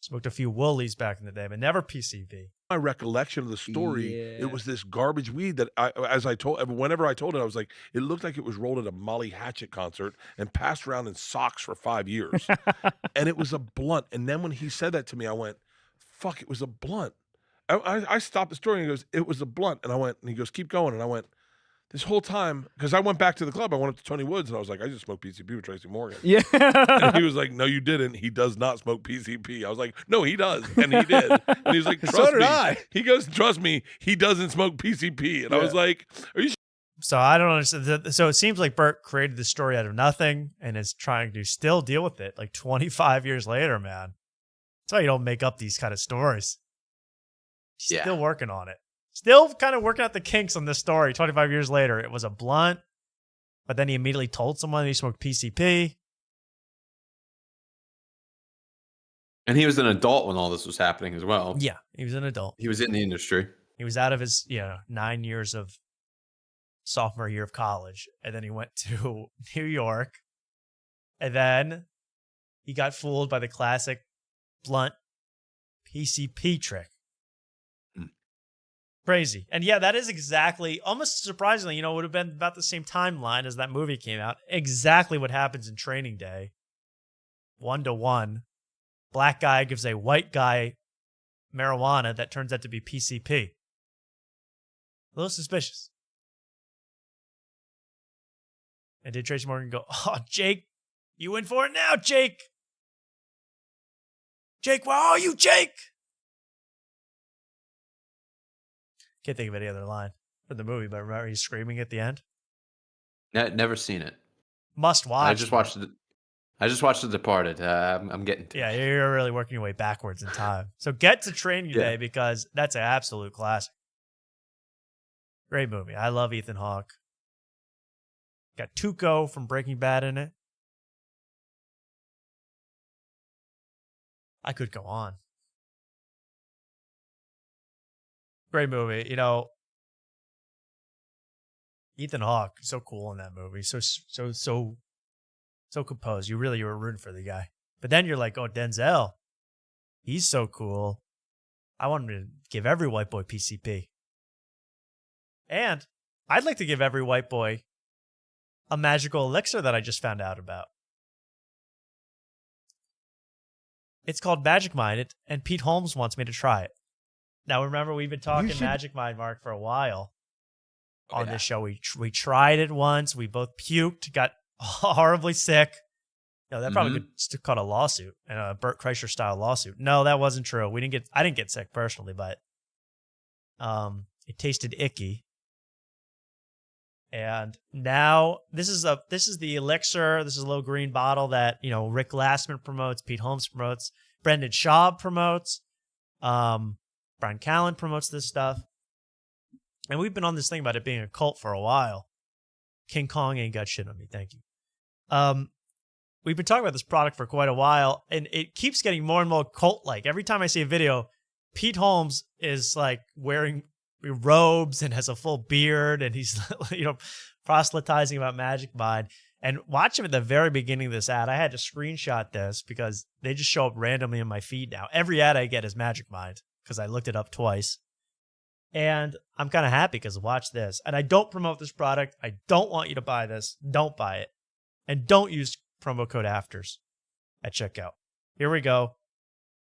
Smoked a few Woolies back in the day, but never PCP. My recollection of the story, it was this garbage weed that whenever I told it, I was like, it looked like it was rolled at a Molly Hatchet concert and passed around in socks for 5 years. And it was a blunt. And then when he said that to me, I went, fuck, it was a blunt. I stopped the story and he goes, it was a blunt. And he goes, keep going. And I went, this whole time, because I went back to the club, I went up to Tony Woods and I was like, I just smoked PCP with Tracy Morgan. Yeah. And he was like, no, you didn't. He does not smoke PCP. I was like, no, he does. And he did. And he was like, trust So did me. I. He goes, trust me, he doesn't smoke PCP. And I was like, are you So I don't understand. So it seems like Bert created this story out of nothing and is trying to still deal with it like 25 years later, man. That's why you don't make up these kind of stories. He's still working on it. Still kind of working out the kinks on this story 25 years later. It was a blunt, but then he immediately told someone he smoked PCP. And he was an adult when all this was happening as well. Yeah, he was an adult. He was in the industry. He was out of his 9 years of sophomore year of college. And then he went to New York. And then he got fooled by the classic blunt PCP trick. Crazy. And yeah, that is exactly, almost surprisingly, it would have been about the same timeline as that movie came out. Exactly what happens in Training Day. 1-to-1. Black guy gives a white guy marijuana that turns out to be PCP. A little suspicious. And did Tracy Morgan go, oh, Jake, you in for it now, Jake? Jake, where are you, Jake? Can't think of any other line from the movie, but remember he's screaming at the end? Never seen it. Must watch. I just watched The Departed. I'm getting to it. You're really working your way backwards in time. So get to Training Day because that's an absolute classic. Great movie. I love Ethan Hawke. Got Tuco from Breaking Bad in it. I could go on. Great movie. Ethan Hawke, so cool in that movie. So composed. You were rooting for the guy. But then you're like, oh, Denzel. He's so cool. I want him to give every white boy PCP. And I'd like to give every white boy a magical elixir that I just found out about. It's called Magic Mind, and Pete Holmes wants me to try it. Now, remember, we've been talking Magic Mind, Mark, for a while on this show. We tried it once. We both puked, got horribly sick. That probably could call a lawsuit, a Bert Kreischer style lawsuit. No, that wasn't true. I didn't get sick personally, but It tasted icky. And now this is the elixir. This is a little green bottle that, you know, Rick Glassman promotes, Pete Holmes promotes, Brendan Schaub promotes, Brian Callen promotes this stuff. And we've been on this thing about it being a cult for a while. King Kong ain't got shit on me, thank you. We've been talking about this product for quite a while, and it keeps getting more and more cult-like. Every time I see a video, Pete Holmes is like wearing robes and has a full beard, and he's, you know, proselytizing about Magic Mind. And watch him at the very beginning of this ad. I had to screenshot this because they just show up randomly in my feed now. Every ad I get is Magic Mind because I looked it up twice. And I'm kind of happy because watch this. And I don't promote this product. I don't want you to buy this. Don't buy it. And don't use promo code AFTERS at checkout. Here we go.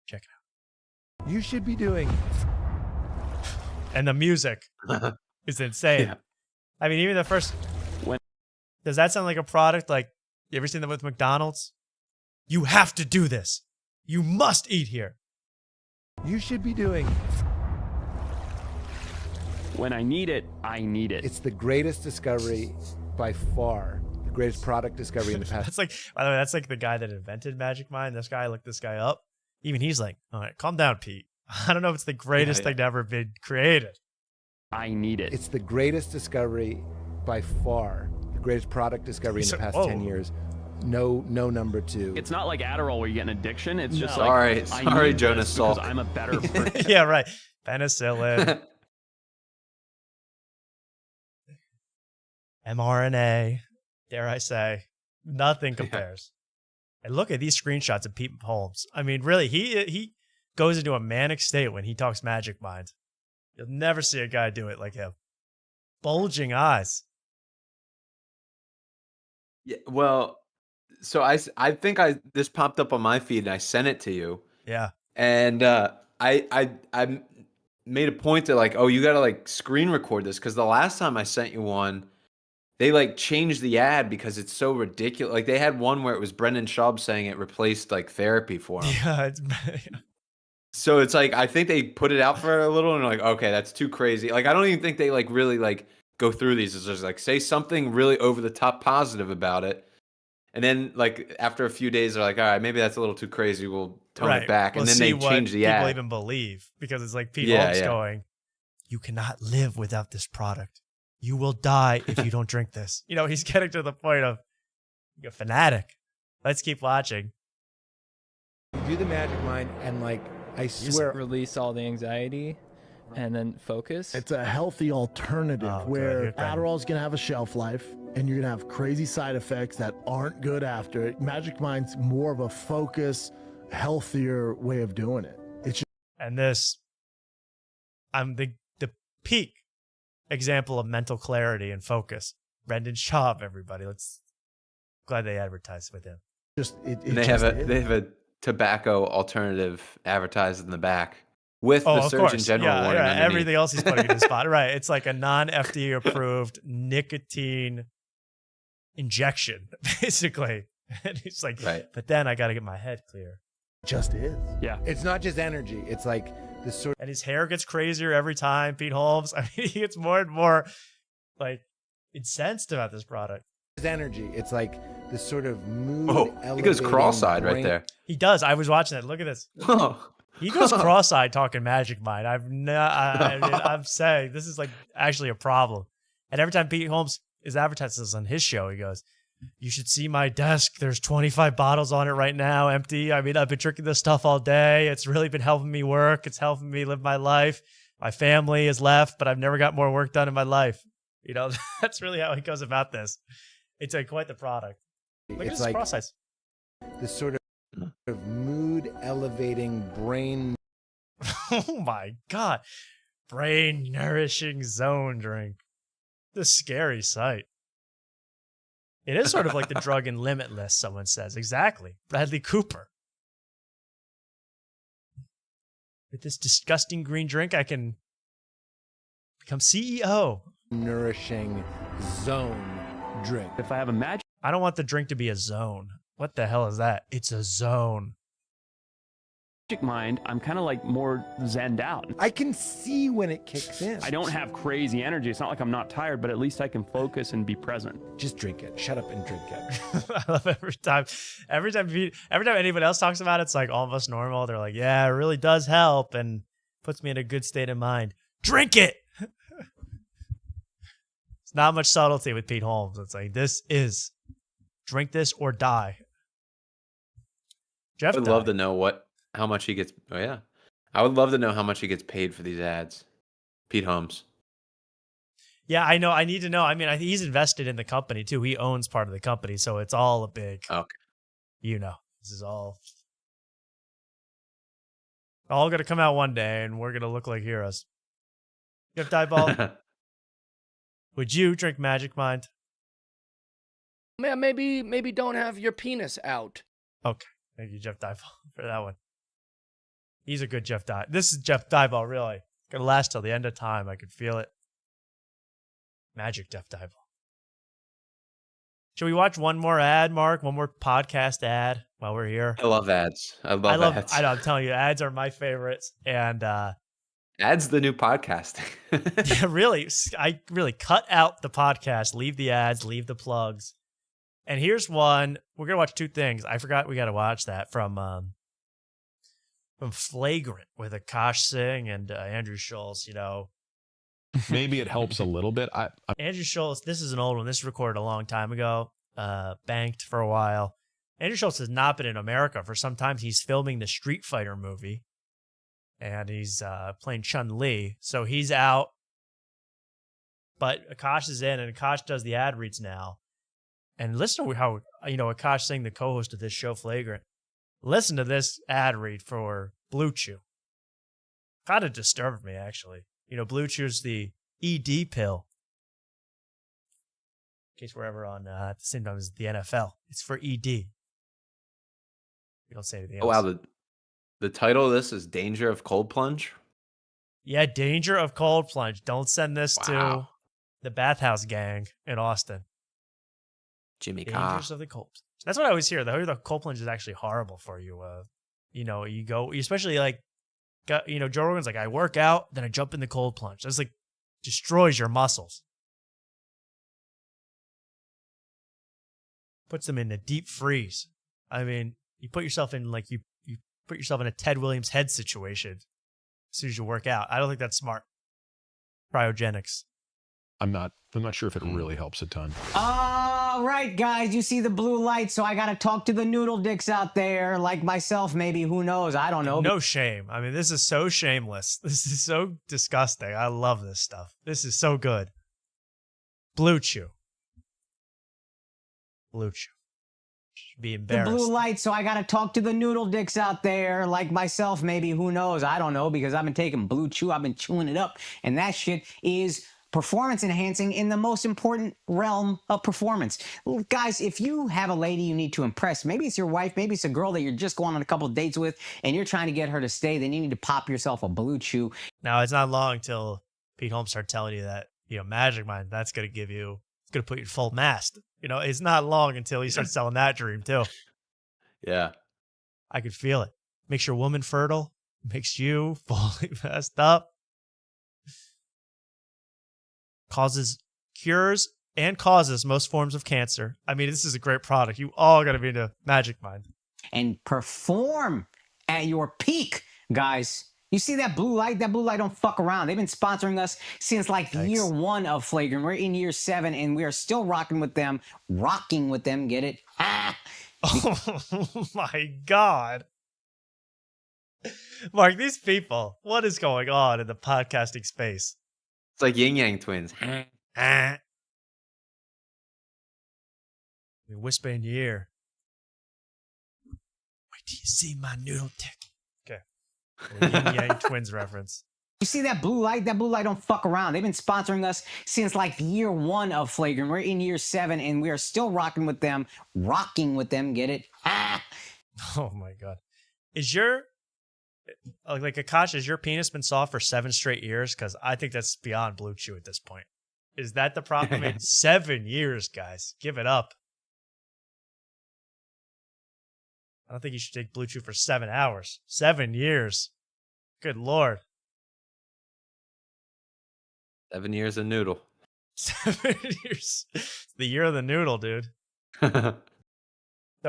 Check it out. You should be doing. And the music is insane. Yeah. I mean, even the first. Does that sound like a product? Like, you ever seen them with McDonald's? You have to do this. You must eat here. You should be doing. When I need it, I need it. It's the greatest discovery by far. The greatest product discovery in the past. That's like, by the way, that's like the guy that invented Magic Mind. This guy looked this guy up. Even he's like, all right, calm down, Pete. I don't know if it's the greatest thing to ever been created. I need it. It's the greatest discovery by far. The greatest product discovery in the past 10 years. No number two. It's not like Adderall where you get an addiction. It's just Sorry, like, sorry, I need Jonas this because Salk. I'm a better person. Yeah, right. Penicillin. mRNA, dare I say, nothing compares. And look at these screenshots of Pete Holmes. I mean, really, he goes into a manic state when he talks Magic Mind. You'll never see a guy do it like him. Bulging eyes. Yeah, well, so I think this popped up on my feed and I sent it to you. Yeah. And I made a point to like, oh, you got to like screen record this because the last time I sent you one, they like changed the ad because it's so ridiculous. Like they had one where it was Brendan Schaub saying it replaced like therapy for him. Yeah. So it's like, I think they put it out for a little and like, okay, that's too crazy. Like, I don't even think they like really like go through these. It's just like, say something really over the top positive about it. And then like after a few days, they're like, all right, maybe that's a little too crazy. We'll tone it back. And then they change the ad. People even believe because it's like Pete Holmes going, you cannot live without this product. You will die if you don't drink this. You know, he's getting to the point of you're a fanatic. Let's keep watching. Do the Magic Mind and like, I swear. Release all the anxiety and then focus. It's a healthy alternative where Adderall's going to have a shelf life and you're going to have crazy side effects that aren't good after it. Magic Mind's more of a focus, healthier way of doing it. It's just and this, I'm the peak example of mental clarity and focus. Brendan Schaub, everybody. Glad they advertised with him. They have a tobacco alternative advertised in the back with the Surgeon General warning underneath. Everything else he's putting in his spot. Right. It's like a non-FDA approved nicotine injection, basically. And he's like, but then I got to get my head clear. Just is. Yeah. It's not just energy. It's like this sort and his hair gets crazier every time, Pete Holmes. I mean, he gets more and more like incensed about this product. It's energy. It's like this sort of mood. Oh, he goes cross-eyed right there. He does. I was watching it. Look at this. He goes cross-eyed talking Magic Mind. I'm saying this is like actually a problem. And every time Pete Holmes is advertising this on his show, he goes, you should see my desk. There's 25 bottles on it right now, empty. I mean, I've been drinking this stuff all day. It's really been helping me work. It's helping me live my life. My family is left, but I've never got more work done in my life. You know, that's really how he goes about this. It's like quite the product. Look at his cross-eyes. This sort of mood elevating brain. Oh my God. Brain nourishing zone drink. The scary sight. It is sort of like the drug in Limitless, someone says. Exactly. Bradley Cooper. With this disgusting green drink, I can become CEO. Nourishing zone drink. If I have a magic. I don't want the drink to be a zone. What the hell is that? It's a zone. Magic Mind, I'm kind of like more zenned out. I can see when it kicks in. I don't have crazy energy. It's not like I'm not tired, but at least I can focus and be present. Just drink it. Shut up and drink it. I love every time anyone else talks about it, it's like almost normal. They're like, yeah, it really does help and puts me in a good state of mind. Drink it. It's not much subtlety with Pete Holmes. It's like, drink this or die. Jeff I would love to know how much he gets. Oh yeah, I would love to know how much he gets paid for these ads. Pete Holmes. Yeah, I know. I need to know. I mean, he's invested in the company too. He owns part of the company, so it's all a big. Okay. This is all going to come out one day, and we're going to look like heroes. Jeff Dieball, would you drink Magic Mind? Yeah, maybe don't have your penis out. Okay. Thank you, Jeff Dieball, for that one. He's a good Jeff Dieball. This is Jeff Dieball, really. Gonna last till the end of time. I could feel it. Magic Jeff Dieball. Should we watch one more ad, Mark? One more podcast ad while we're here? I love ads. I love ads. I know, I'm telling you, ads are my favorites. And ads the new podcast. yeah, really. I really cut out the podcast, leave the ads, leave the plugs. And here's one. We're gonna watch two things. I forgot we got to watch that from Flagrant with Akash Singh and Andrew Schulz. You know, maybe it helps a little bit. Andrew Schulz. This is an old one. This was recorded a long time ago. Banked for a while. Andrew Schulz has not been in America for some time. He's filming the Street Fighter movie, and he's playing Chun-Li. So he's out, but Akash is in, and Akash does the ad reads now. And listen to how, Akash Singh, the co-host of this show, Flagrant, listen to this ad read for Blue Chew. Kind of disturbed me, actually. Blue Chew's the ED pill. In case we're ever on at the same time as the NFL. It's for ED. We don't say anything else. Oh, wow. The title of this is Danger of Cold Plunge? Yeah, Danger of Cold Plunge. Don't send this to the Bathhouse Gang in Austin. Jimmy Dangers of the cold. That's what I always hear. The cold plunge is actually horrible for you. You go, especially like, Joe Rogan's like, I work out, then I jump in the cold plunge. That's like destroys your muscles. Puts them in a deep freeze. I mean, you put yourself in you put yourself in a Ted Williams head situation as soon as you work out. I don't think that's smart. Cryogenics. I'm not sure if it really helps a ton. All right, guys, you see the blue light, so I got to talk to the noodle dicks out there, like myself, maybe. Who knows? I don't know. No shame. I mean, this is so shameless. This is so disgusting. I love this stuff. This is so good. Blue Chew. Blue Chew. Should be embarrassed. The blue light, so I got to talk to the noodle dicks out there, like myself, maybe. Who knows? I don't know, because I've been taking Blue Chew. I've been chewing it up, and that shit is performance enhancing in the most important realm of performance. Guys, if you have a lady you need to impress, maybe it's your wife, maybe it's a girl that you're just going on a couple of dates with and you're trying to get her to stay, then you need to pop yourself a Blue Chew. Now, it's not long till Pete Holmes starts telling you that, Magic Mind, that's going to put you to full mast. It's not long until he starts selling that dream too. Yeah. I could feel it. Makes your woman fertile, makes you fully messed up. Cures most forms of cancer. I mean, this is a great product. You all got to be into Magic Mind. And perform at your peak, guys. You see that blue light? That blue light don't fuck around. They've been sponsoring us since year 1 of Flagrant. We're in year 7 and we are still rocking with them. Get it? Oh my God. Mark, these people, what is going on in the podcasting space? It's like Yin Yang Twins. We whisper in your ear. Wait till you see my noodle dick. Okay. Yin Yang Twins reference. You see that blue light? That blue light don't fuck around. They've been sponsoring us since year 1 of Flagrant. We're in year 7 and we are still rocking with them. Get it? Oh my God. Is your Akash, has your penis been soft for 7 straight years? Because I think that's beyond Blue Chew at this point. Is that the problem? I mean, 7 years, guys. Give it up. I don't think you should take Blue Chew for 7 hours. 7 years. Good Lord. 7 years of noodle. 7 years. It's the year of the noodle, dude. So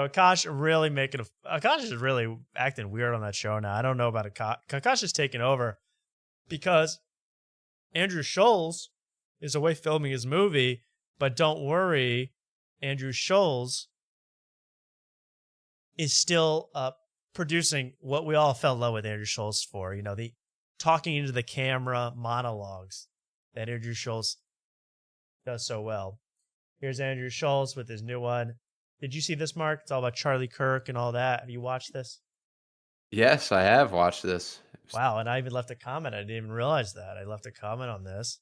Akash is really acting weird on that show now. I don't know about Akash. Akash is taking over because Andrew Schulz is away filming his movie, but don't worry, Andrew Schulz is still producing what we all fell in love with Andrew Schulz for. You know, the talking into the camera monologues that Andrew Schulz does so well. Here's Andrew Schulz with his new one. Did you see this, Mark? It's all about Charlie Kirk and all that. Have you watched this? Yes, I have watched this. Wow, and I even left a comment. I didn't even realize that. I left a comment on this.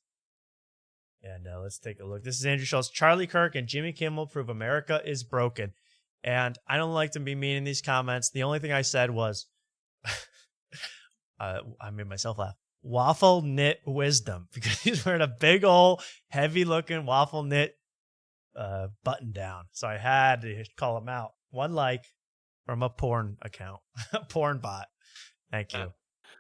And let's take a look. This is Andrew Schulz. Charlie Kirk and Jimmy Kimmel prove America is broken. And I don't like to be mean in these comments. The only thing I said was, I made myself laugh. Waffle knit wisdom, because he's wearing a big old heavy looking waffle knit button down. So I had to call him out. 1 like from a porn account, a porn bot. Thank you.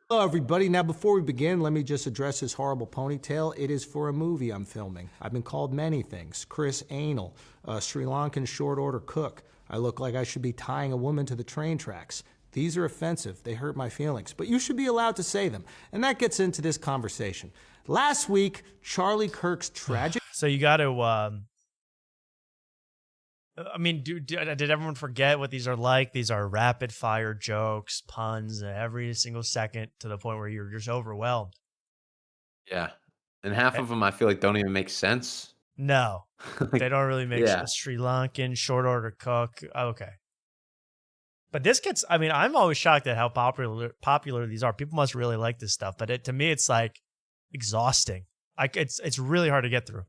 Hello, everybody. Now, before we begin, let me just address this horrible ponytail. It is for a movie I'm filming. I've been called many things. Chris Anal, Sri Lankan short order cook. I look like I should be tying a woman to the train tracks. These are offensive. They hurt my feelings. But you should be allowed to say them. And that gets into this conversation. Last week, Charlie Kirk's tragic... So you got to... I mean, did everyone forget what these are like? These are rapid fire jokes, puns, every single second to the point where you're just overwhelmed. Yeah. And half of them I feel like don't even make sense. No, they don't really make Yeah. Sri Lankan short order cook. Okay. But this gets, I mean, I'm always shocked at how popular these are. People must really like this stuff, but to me, it's like exhausting. It's really hard to get through.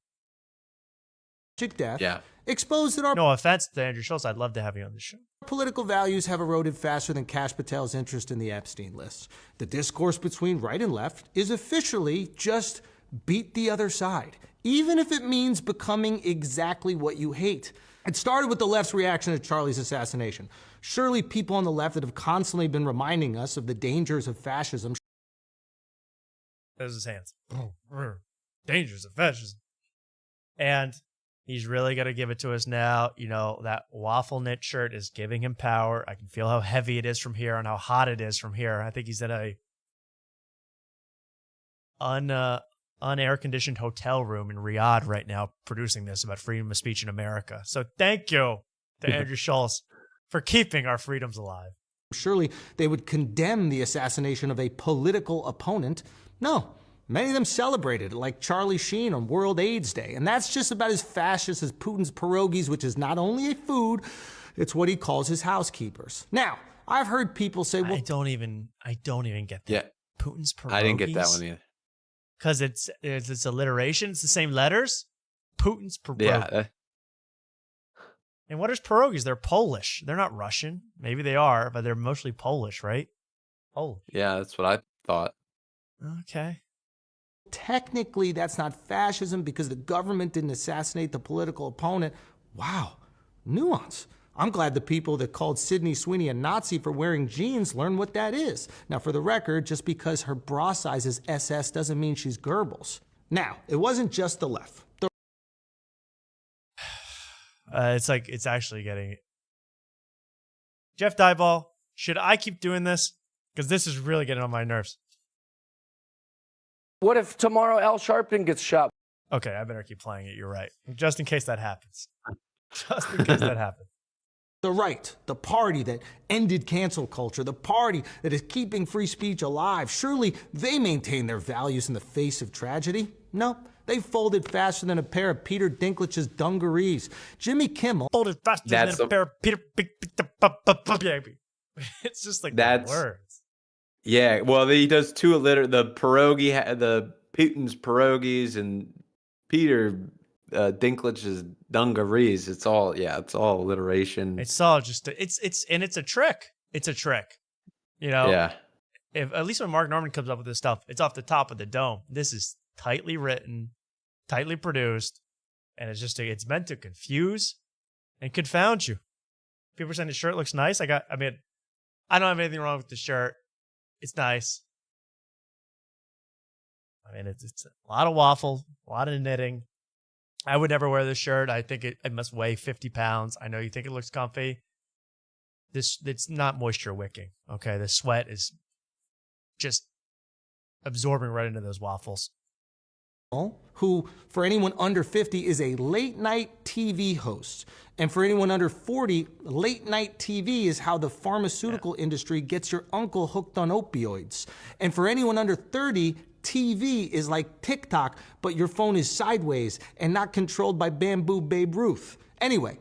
death. Yeah. Exposed that our No offense to Andrew Schulz. I'd love to have you on the show. political values have eroded faster than Kash Patel's interest in the Epstein list. The discourse between right and left is officially just beat the other side, even if it means becoming exactly what you hate. It started with the left's reaction to Charlie's assassination. Surely people on the left that have constantly been reminding us of the dangers of fascism. There's his hands. Dangers of fascism. And he's really going to give it to us now. You know, that waffle knit shirt is giving him power. I can feel how heavy it is from here and how hot it is from here. I think he's in a unair-conditioned hotel room in Riyadh right now producing this about freedom of speech in America. So thank you to Andrew Schulz for keeping our freedoms alive. Surely they would condemn the assassination of a political opponent. No. Many of them celebrated it, like Charlie Sheen on World AIDS Day. And that's just about as fascist as Putin's pierogies, which is not only a food, it's what he calls his housekeepers. Now, I've heard people say, well... I don't even get that. Yeah. Putin's pierogies? I didn't get that one either. Because it's alliteration? It's the same letters? Putin's pierogies. Yeah. And what is pierogies? They're Polish. They're not Russian. Maybe they are, but they're mostly Polish, right? Polish. Yeah, that's what I thought. Okay. Technically, that's not fascism because the government didn't assassinate the political opponent. Wow, nuance. I'm glad the people that called Sydney Sweeney a Nazi for wearing jeans learned what that is. Now, for the record, just because her bra size is SS doesn't mean she's Goebbels. Now, it wasn't just the left. It's actually getting... Jeff Dyball, should I keep doing this? Because this is really getting on my nerves. What if tomorrow Al Sharpton gets shot? Okay, I better keep playing it. You're right. Just in case that happens. Just in case that happens. The right, the party that ended cancel culture, the party that is keeping free speech alive, surely they maintain their values in the face of tragedy? No, they folded faster than a pair of Peter Dinklage's dungarees. Jimmy Kimmel folded faster than a pair of Peter... It's just like That's... words. Yeah, well, he does two the pierogi, the Putin's pierogies, and Peter Dinklage's dungarees. It's all alliteration. It's all just it's a trick. It's a trick. You know. Yeah. If at least when Mark Norman comes up with this stuff, it's off the top of the dome. This is tightly written, tightly produced, and it's meant to confuse and confound you. People are saying the shirt looks nice. I don't have anything wrong with the shirt. It's nice. I mean, it's a lot of waffle, a lot of knitting. I would never wear this shirt. I think it must weigh 50 pounds. I know you think it looks comfy. It's not moisture wicking. Okay, the sweat is just absorbing right into those waffles. Who, for anyone under 50, is a late-night TV host. And for anyone under 40, late-night TV is how the pharmaceutical industry gets your uncle hooked on opioids. And for anyone under 30, TV is like TikTok, but your phone is sideways and not controlled by Bamboo Babe Ruth. Anyway.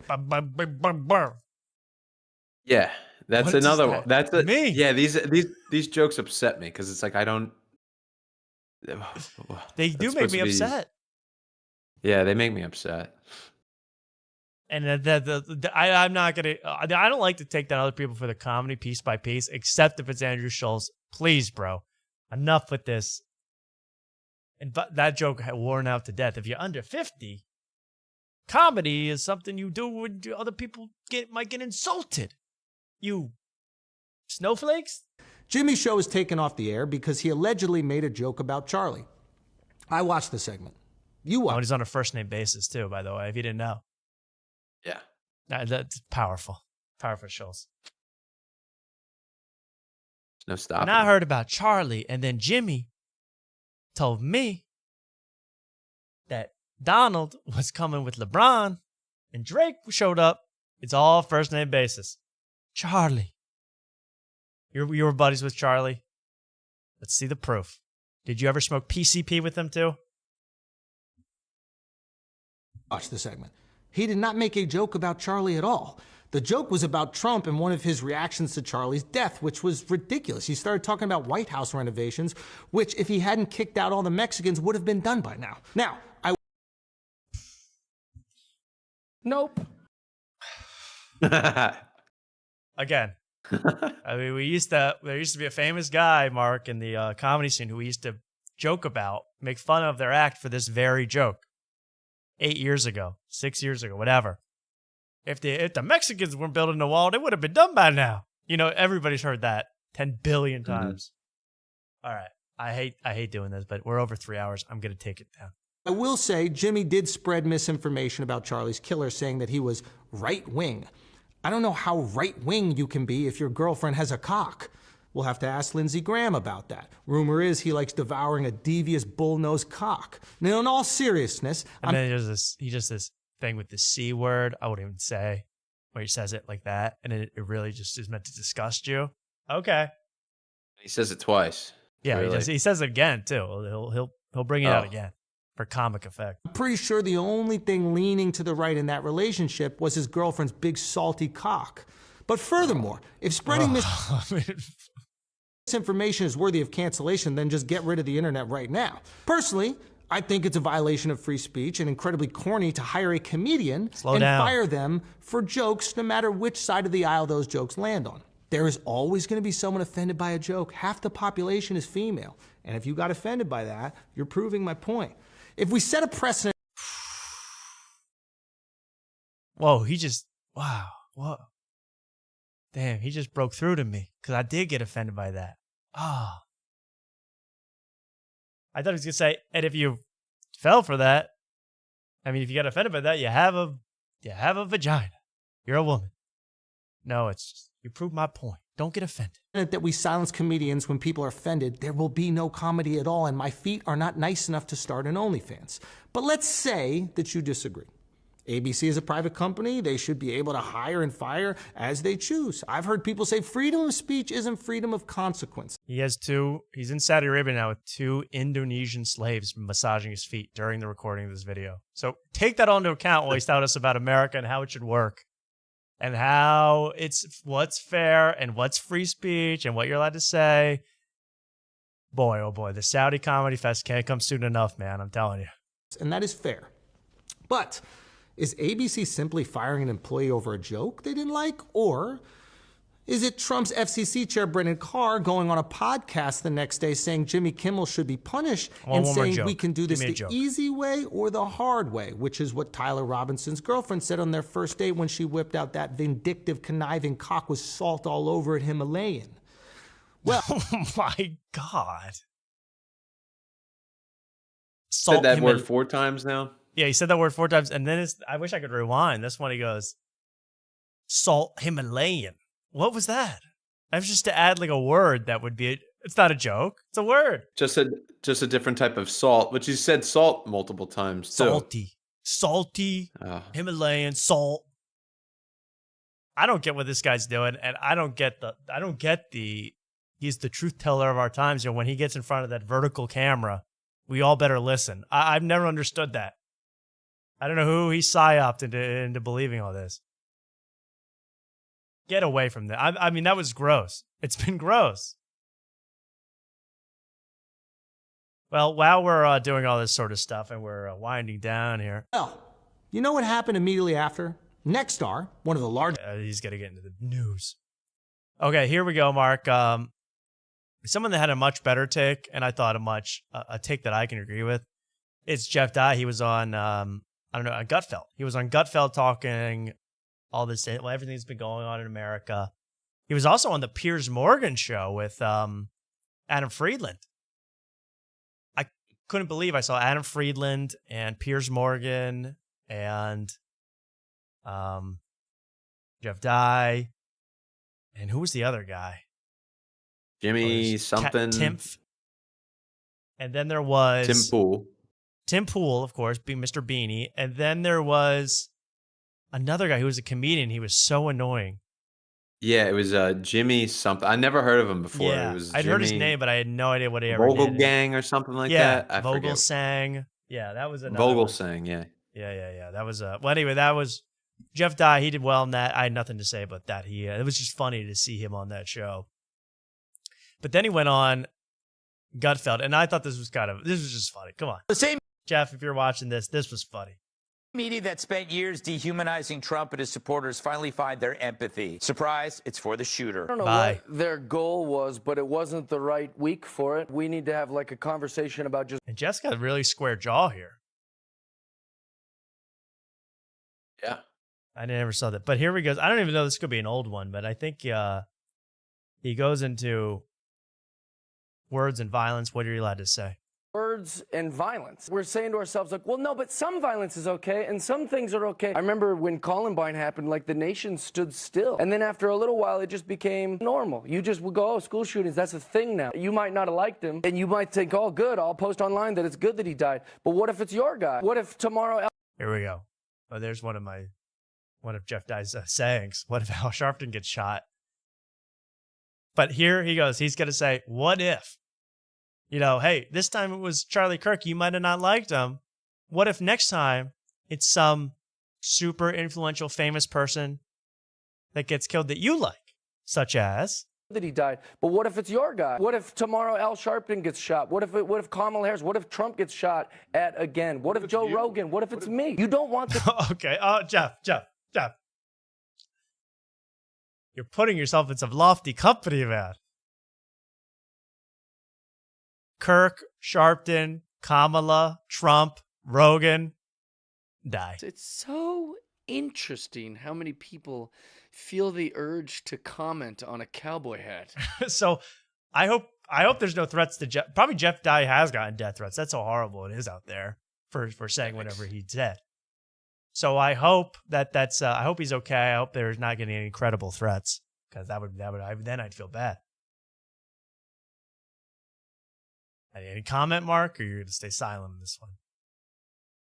Yeah, that's What is another that? one. That's a, Me. Yeah, these jokes upset me because it's like I don't. They do make me upset. Yeah, they make me upset. And I'm not gonna. I don't like to take down other people for the comedy piece by piece, except if it's Andrew Schulz. Please, bro, enough with this. And that joke had worn out to death. If you're under 50, comedy is something you do when other people might get insulted. You snowflakes. Jimmy's show is taken off the air because he allegedly made a joke about Charlie. I watched the segment. You watched. Oh, and he's on a first name basis too, by the way, if you didn't know. Yeah. That's powerful. Powerful shows. No stopping. And I heard about Charlie, and then Jimmy told me that Donald was coming with LeBron, and Drake showed up. It's all first name basis. Charlie. You were buddies with Charlie? Let's see the proof. Did you ever smoke PCP with him too? Watch the segment. He did not make a joke about Charlie at all. The joke was about Trump and one of his reactions to Charlie's death, which was ridiculous. He started talking about White House renovations, which, if he hadn't kicked out all the Mexicans, would have been done by now. Now, Nope. Again. I mean, there used to be a famous guy, Mark, in the comedy scene who we used to joke about, make fun of their act for this very joke. 8 years ago, 6 years ago, whatever. If the Mexicans weren't building the wall, they would have been done by now. You know, everybody's heard that 10 billion times. All right. I hate doing this, but we're over 3 hours. I'm going to take it down. I will say Jimmy did spread misinformation about Charlie's killer, saying that he was right-wing. I don't know how right-wing you can be if your girlfriend has a cock. We'll have to ask Lindsey Graham about that. Rumor is he likes devouring a devious bull-nosed cock. Now, in all seriousness... And then he does this thing with the C word, I wouldn't even say, where he says it like that, and it really just is meant to disgust you. Okay. He says it twice. Yeah, really. he says it again, too. He'll bring it out again for comic effect. I'm pretty sure the only thing leaning to the right in that relationship was his girlfriend's big salty cock. But furthermore, if spreading misinformation is worthy of cancellation, then just get rid of the internet right now. Personally, I think it's a violation of free speech and incredibly corny to hire a comedian and fire them for jokes no matter which side of the aisle those jokes land on. There is always going to be someone offended by a joke. Half the population is female. And if you got offended by that, you're proving my point. If we set a precedent... Whoa, wow, whoa. Damn, he just broke through to me because I did get offended by that. Ah. I thought he was going to say, and if you fell for that, I mean, if you got offended by that, you have a vagina. You're a woman. No, it's just, you proved my point. Don't get offended. That we silence comedians when people are offended, there will be no comedy at all, and my feet are not nice enough to start an OnlyFans. But let's say that you disagree. ABC is a private company. They should be able to hire and fire as they choose. I've heard people say freedom of speech isn't freedom of consequence. He's in Saudi Arabia now with 2 Indonesian slaves massaging his feet during the recording of this video. So take that all into account while he's telling us about America and how it should work. And how it's what's fair and what's free speech and what you're allowed to say. Boy, oh boy, the Saudi Comedy Fest can't come soon enough, man. I'm telling you. And that is fair. But is ABC simply firing an employee over a joke they didn't like? Or Is it Trump's FCC chair, Brendan Carr, going on a podcast the next day saying Jimmy Kimmel should be punished One and more saying joke. we can do this Give me a the joke. easy way or the hard way, which is what Tyler Robinson's girlfriend said on their first date when she whipped out that vindictive, conniving cock with salt all over it Himalayan. Well, oh my God. Said that word 4 times now. Yeah, he said that word 4 times, and then I wish I could rewind. This one he goes, salt Himalayan. What was that? That was just to add like a word that would be. It's not a joke. It's a word. Just a different type of salt, which you said salt multiple times too. Salty, Himalayan salt. I don't get what this guy's doing, and I don't get the. He's the truth teller of our times. You know, when he gets in front of that vertical camera, we all better listen. I've never understood that. I don't know who he psyoped into believing all this. Get away from that. I mean, that was gross. It's been gross. Well, while we're doing all this sort of stuff and we're winding down here. Well, you know what happened immediately after? Nexstar, one of the largest... he's got to get into the news. Okay, here we go, Mark. Someone that had a much better take, and I thought a take that I can agree with. It's Jeff Dye. He was on, on Gutfeld. He was on Gutfeld talking all this, well, everything's been going on in America. He was also on the Piers Morgan show with Adam Friedland. I couldn't believe I saw Adam Friedland and Piers Morgan and Jeff Dye. And who was the other guy? Jimmy something. Timpf. And then there was... Tim Pool. Tim Pool, of course, being Mr. Beanie. And then there was another guy who was a comedian. He was so annoying. Yeah, it was Jimmy something. I never heard of him before. Yeah, It was I'd heard his Jimmy name, but I had no idea what he ever Vogel did. Gang or something like Yeah, that. I forget. Vogel sang. Yeah, that was another Vogel one. sang, yeah. Yeah. That was well. Anyway, that was Jeff Dye. He did well in that. I had nothing to say about that. It was just funny to see him on that show. But then he went on Gutfeld, and I thought this was just funny. Come on, The same Jeff, if you're watching this was funny. media that spent years dehumanizing Trump and his supporters finally find their empathy. Surprise, it's for the shooter. I don't know what their goal was, but it wasn't the right week for it. We need to have like a conversation about just... And Jeff's got a really square jaw here. Yeah. I never saw that. But here he goes. I don't even know, this could be an old one, but I think he goes into words and violence. What are you allowed to say? Words and violence. We're saying to ourselves, like, well, no, but some violence is okay, and some things are okay. I remember when Columbine happened, like, the nation stood still. And then after a little while, it just became normal. You just would go, oh, school shootings, that's a thing now. You might not have liked him, and you might think, oh, good, I'll post online that it's good that he died. But what if it's your guy? What if tomorrow... Here we go. Oh, there's one of Jeff Dye's sayings. What if Al Sharpton gets shot? But here he goes. He's going to say, what if? You know, hey, this time it was Charlie Kirk. You might have not liked him. What if next time it's some super influential, famous person that gets killed that you like, such as... that he died. But what if it's your guy? What if tomorrow Al Sharpton gets shot? What if Kamala Harris? What if Trump gets shot at again? What if Joe Rogan? What if it's me? You don't want to... Okay. Oh, Jeff. You're putting yourself in some lofty company, man. Kirk, Sharpton, Kamala, Trump, Rogan, die. It's so interesting how many people feel the urge to comment on a cowboy hat. So I hope there's no threats to Jeff. Probably Jeff Dye has gotten death threats. That's how horrible it is out there for saying whatever he said. So I hope that's I hope he's okay. I hope there's not getting any credible threats, because then I'd feel bad. Any comment, Mark, or you're gonna stay silent on this one?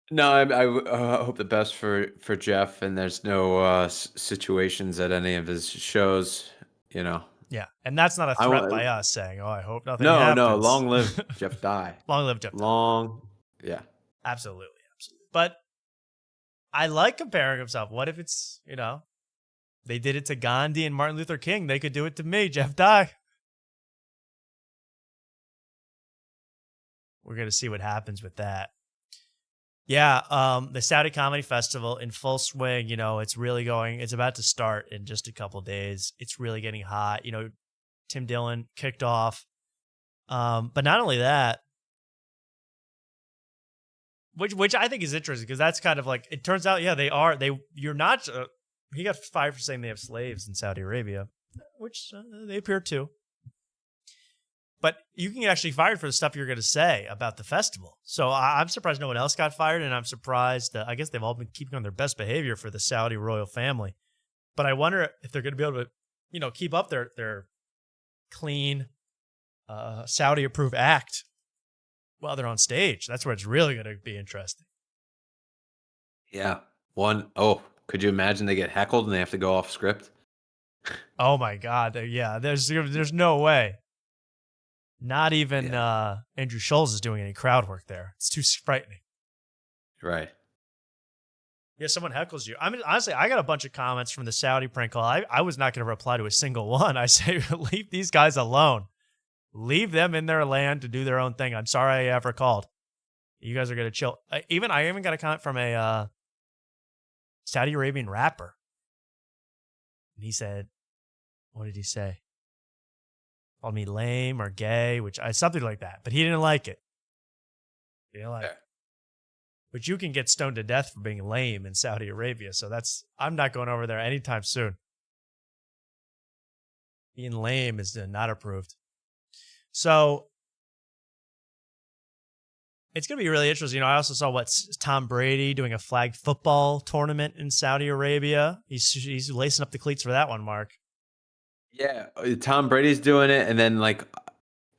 No, I hope the best for Jeff, and there's no situations at any of his shows, you know. Yeah, and that's not a threat by us saying, "Oh, I hope nothing No, happens." no, long live Jeff Dye. Long live Jeff Dye. Yeah. Absolutely. But I like comparing himself. What if it's, you know, they did it to Gandhi and Martin Luther King. They could do it to me, Jeff Dye. We're going to see what happens with that. Yeah, the Saudi Comedy Festival in full swing. You know, it's really going. It's about to start in just a couple days. It's really getting hot. You know, Tim Dillon kicked off. But not only that, which I think is interesting because that's kind of like it turns out. Yeah, you're not. He got fired for saying they have slaves in Saudi Arabia, which they appear to. But you can get actually fired for the stuff you're going to say about the festival. So I'm surprised no one else got fired, and I'm surprised. I guess they've all been keeping on their best behavior for the Saudi royal family. But I wonder if they're going to be able to, you know, keep up their clean, Saudi-approved act while they're on stage. That's where it's really going to be interesting. Yeah. Could you imagine they get heckled and they have to go off script? Oh my God! Yeah, there's no way. Not even Andrew Schulz is doing any crowd work there. It's too frightening. Right. Yeah, someone heckles you. I mean, honestly, I got a bunch of comments from the Saudi prank call. I was not going to reply to a single one. I say, leave these guys alone. Leave them in their land to do their own thing. I'm sorry I ever called. You guys are going to chill. I even got a comment from a Saudi Arabian rapper. And he said, what did he say? Called me lame or gay, something like that. But he didn't like it. He didn't like it. But you can get stoned to death for being lame in Saudi Arabia. So I'm not going over there anytime soon. Being lame is not approved. So it's going to be really interesting. You know, I also saw Tom Brady doing a flag football tournament in Saudi Arabia. He's lacing up the cleats for that one, Mark. Yeah, Tom Brady's doing it, and then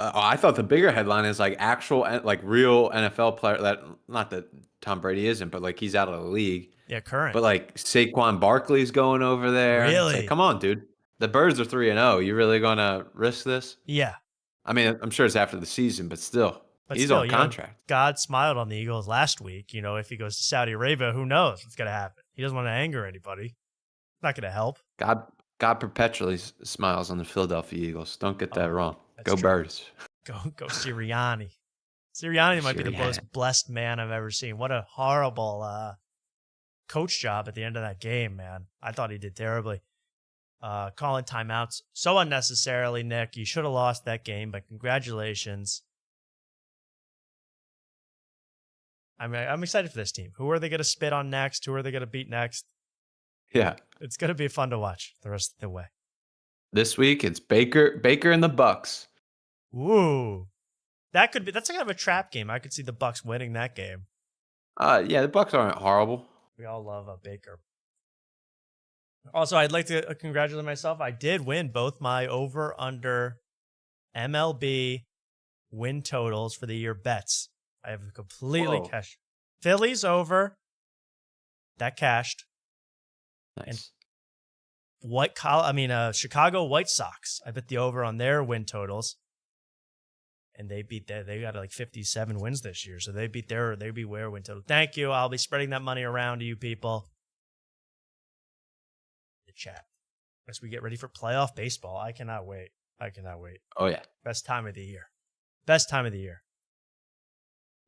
I thought the bigger headline is actual real NFL player not that Tom Brady isn't, but he's out of the league. Yeah, current. But Saquon Barkley's going over there. Really? It's come on, dude. The Birds are 3-0. You really gonna risk this? Yeah. I mean, I'm sure it's after the season, but still, he's still, on contract. You know, God smiled on the Eagles last week. You know, if he goes to Saudi Arabia, who knows what's gonna happen? He doesn't want to anger anybody. Not gonna help. God perpetually smiles on the Philadelphia Eagles. Don't get that wrong. Go true. Birds. Go Sirianni. Sirianni might be the most blessed man I've ever seen. What a horrible coach job at the end of that game, man. I thought he did terribly. Calling timeouts so unnecessarily, Nick. You should have lost that game, but congratulations. I'm excited for this team. Who are they going to spit on next? Who are they going to beat next? Yeah. It's going to be fun to watch the rest of the way. This week, it's Baker and the Bucks. Ooh. That's kind of a trap game. I could see the Bucks winning that game. Yeah, the Bucks aren't horrible. We all love Baker. Also, I'd like to congratulate myself. I did win both my over-under MLB win totals for the year bets. I have completely cashed. Phillies over. That cashed. Nice. And Chicago White Sox. I bet the over on their win totals. And they got 57 wins this year. So they beat their win total. Thank you. I'll be spreading that money around to you people. The chat. As we get ready for playoff baseball. I cannot wait. Oh, yeah. Best time of the year.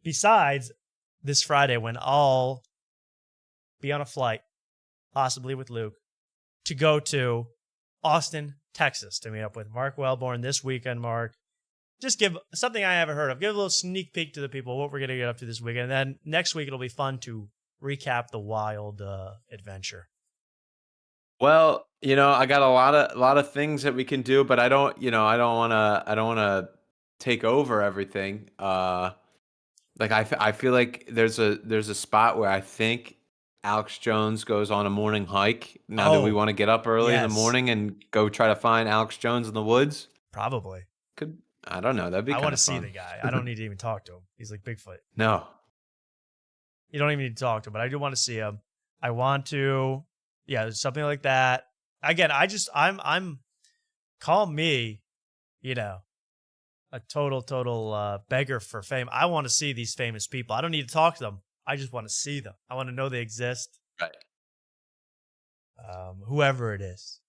Besides this Friday when I'll be on a flight, possibly with Luke, to go to Austin, Texas to meet up with Mark Wellborn this weekend, Mark. Just give something I haven't heard of. Give a little sneak peek to the people what we're going to get up to this weekend. And then next week it'll be fun to recap the wild adventure. Well, I got a lot of things that we can do, but I don't want to take over everything. I feel like there's a spot where I think Alex Jones goes on a morning hike. Now that we want to get up early in the morning and go try to find Alex Jones in the woods. Probably. I don't know. That'd be kind of fun. I want to see the guy. I don't need to even talk to him. He's like Bigfoot. No. You don't even need to talk to him, but I do want to see him. I want to, something like that. Again, I'm call me, a total beggar for fame. I want to see these famous people. I don't need to talk to them. I just want to see them. I want to know they exist. Right. Whoever it is.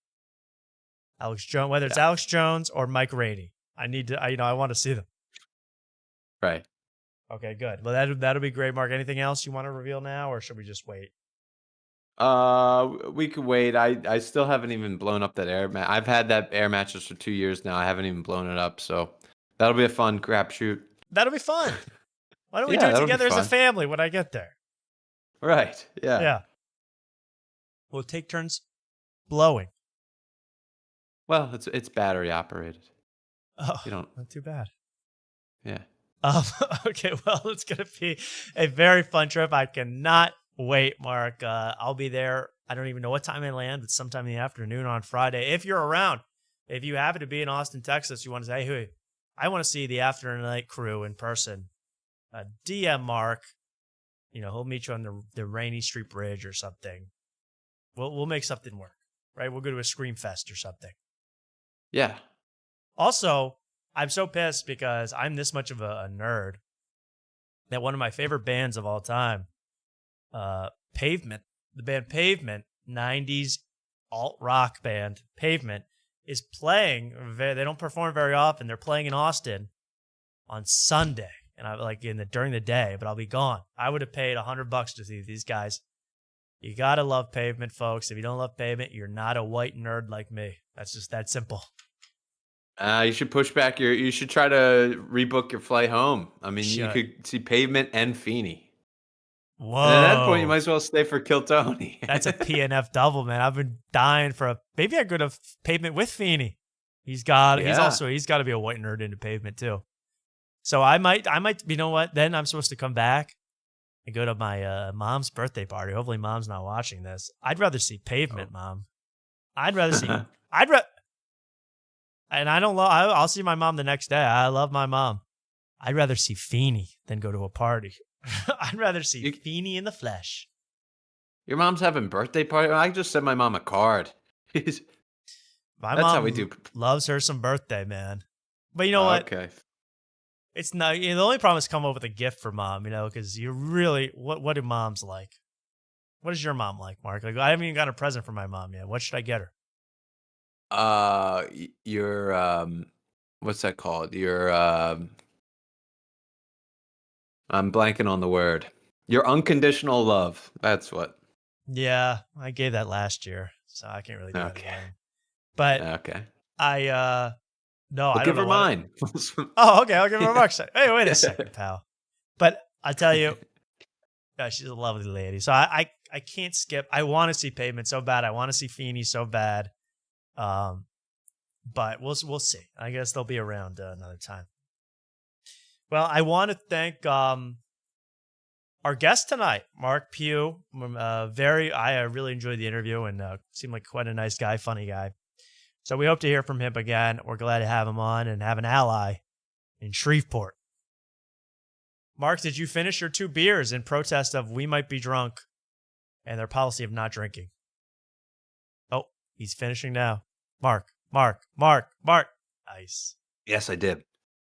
Alex Jones, whether it's Alex Jones or Mike Rainey. I want to see them. Right. Okay, good. Well, that'll be great, Mark. Anything else you want to reveal now, or should we just wait? We could wait. I still haven't even blown up that air mat. I've had that air mattress for 2 years now. I haven't even blown it up, so that'll be a fun crapshoot. That'll be fun. Why don't we Yeah, do it that'll be together as a fun. family when I get there? Right. Yeah. Yeah. We'll take turns blowing. Well, it's battery operated. Oh, You don't. not too bad. Yeah. Okay, well, it's going to be a very fun trip. I cannot wait, Mark. I'll be there. I don't even know what time I land, but sometime in the afternoon on Friday. If you're around, if you happen to be in Austin, Texas, you want to say, hey, I want to see the After Night crew in person. DM Mark. He'll meet you on the Rainy Street Bridge or something. We'll make something work, right? We'll go to a Scream Fest or something. Yeah. Also, I'm so pissed because I'm this much of a nerd that one of my favorite bands of all time, Pavement, the band Pavement, 90s alt-rock band Pavement, is playing. They don't perform very often. They're playing in Austin on Sunday, and I during the day, but I'll be gone. I would have paid $100 to see these guys. You gotta love Pavement, folks. If you don't love Pavement, you're not a white nerd like me. That's just that simple. You should push back you should try to rebook your flight home. I mean, you Should. could see Pavement and Feeney. Whoa. And at that point, you might as well stay for Kiltony. That's a PNF double, man. I've been dying for maybe I could have Pavement with Feeney. He's got to be a white nerd into Pavement too. So I might, you know what? Then I'm supposed to come back and go to my mom's birthday party. Hopefully mom's not watching this. I'd rather see Pavement, Mom. I'd rather see, and I'll see my mom the next day. I love my mom. I'd rather see Feeney than go to a party. I'd rather see Feeney in the flesh. Your mom's having birthday party? I just sent my mom a card. My That's mom how we do. loves her some birthday, man. But you know what? Okay. It's not. The only problem is come up with a gift for mom, because you really. What do moms like? What is your mom like, Mark? I haven't even got a present for my mom yet. What should I get her? Your what's that called? Your I'm blanking on the word. Your unconditional love. That's what. Yeah, I gave that last year, so I can't really do it again. But okay. No, I'll I don't give know her what- mine. Oh, okay, I'll give her a buck. Hey, wait a second, pal. But I tell you, she's a lovely lady. So I can't skip. I want to see Pavement so bad. I want to see Feeney so bad. But we'll see. I guess they'll be around another time. Well, I want to thank our guest tonight, Mark Pugh. I really enjoyed the interview and seemed like quite a nice guy, funny guy. So we hope to hear from him again. We're glad to have him on and have an ally in Shreveport. Mark, did you finish your 2 beers in protest of We Might Be Drunk and their policy of not drinking? Oh, he's finishing now. Mark. Nice. Yes, I did.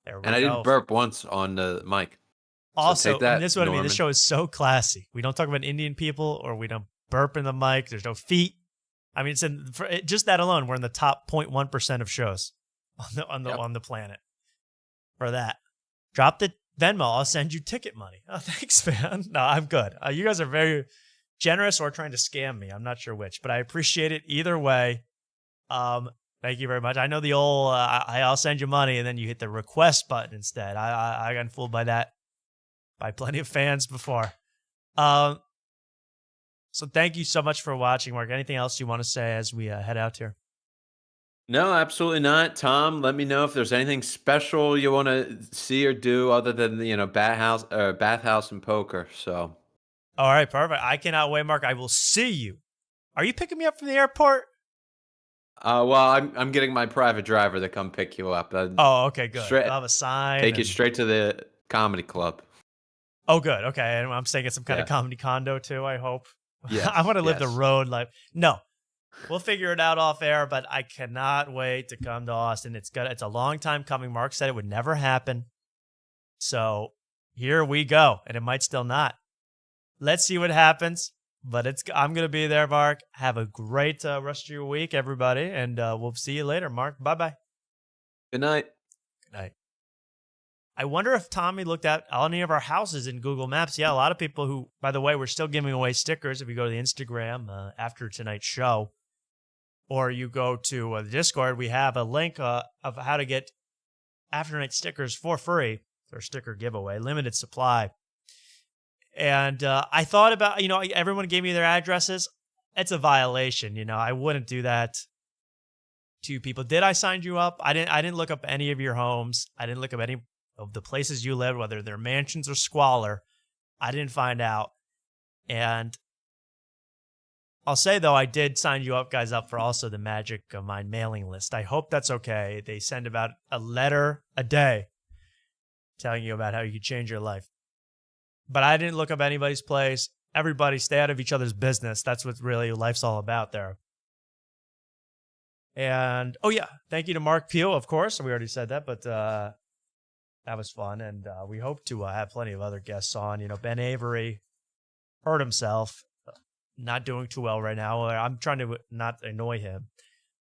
There we And go. I didn't burp once on the mic. Also, take that, and this is what I mean. Norman. This show is so classy. We don't talk about Indian people, or we don't burp in the mic. There's no feet. I mean, just that alone, we're in the top 0.1% of shows on the planet. For that, drop the Venmo. I'll send you ticket money. Oh, thanks, man. No, I'm good. You guys are very generous or trying to scam me. I'm not sure which, but I appreciate it either way. Thank you very much. I know the old I'll send you money, and then you hit the request button instead. I got fooled by that by plenty of fans before. So thank you so much for watching, Mark. Anything else you want to say as we head out here? No, absolutely not. Tom, let me know if there's anything special you want to see or do other than bathhouse and poker. So, All right, perfect. I cannot wait, Mark. I will see you. Are you picking me up from the airport? well, I'm getting my private driver to come pick you up. Oh, okay, good. I'll have a sign. Take you and- straight to the comedy club. Oh, good. Okay, and I'm staying at some kind of Yeah. comedy condo too, I hope. Yes, I want to live the yes. road life. No, we'll figure it out off air, but I cannot wait to come to Austin. It's a long time coming. Mark said it would never happen. So here we go, and it might still not. Let's see what happens, but I'm going to be there, Mark. Have a great rest of your week, everybody, and we'll see you later, Mark. Bye-bye. Good night. Good night. I wonder if Tommy looked at any of our houses in Google Maps. Yeah, a lot of people who, by the way, we're still giving away stickers if you go to the Instagram after tonight's show, or you go to the Discord. We have a link of how to get After Night stickers for free. It's our sticker giveaway, limited supply. And I thought about, everyone gave me their addresses. It's a violation, I wouldn't do that to people. Did I sign you up? I didn't look up any of your homes. I didn't look up any of the places you live, whether they're mansions or squalor. I didn't find out. And I'll say, though, I did sign you guys up for also the Magic Mind mailing list. I hope that's okay. They send about a letter a day telling you about how you could change your life. But I didn't look up anybody's place. Everybody stay out of each other's business. That's what really life's all about there. And, thank you to Mark Pugh, of course. We already said that, but that was fun. And we hope to have plenty of other guests on. Ben Avery hurt himself. Not doing too well right now. I'm trying to not annoy him.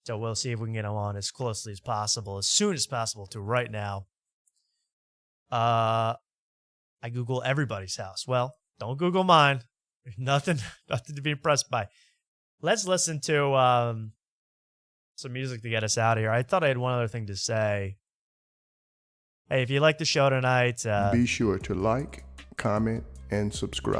So we'll see if we can get him on as closely as possible, as soon as possible to right now. I Google everybody's house. Well, don't Google mine. There's nothing to be impressed by. Let's listen to some music to get us out of here. I thought I had one other thing to say. Hey, if you like the show tonight, be sure to like, comment, and subscribe.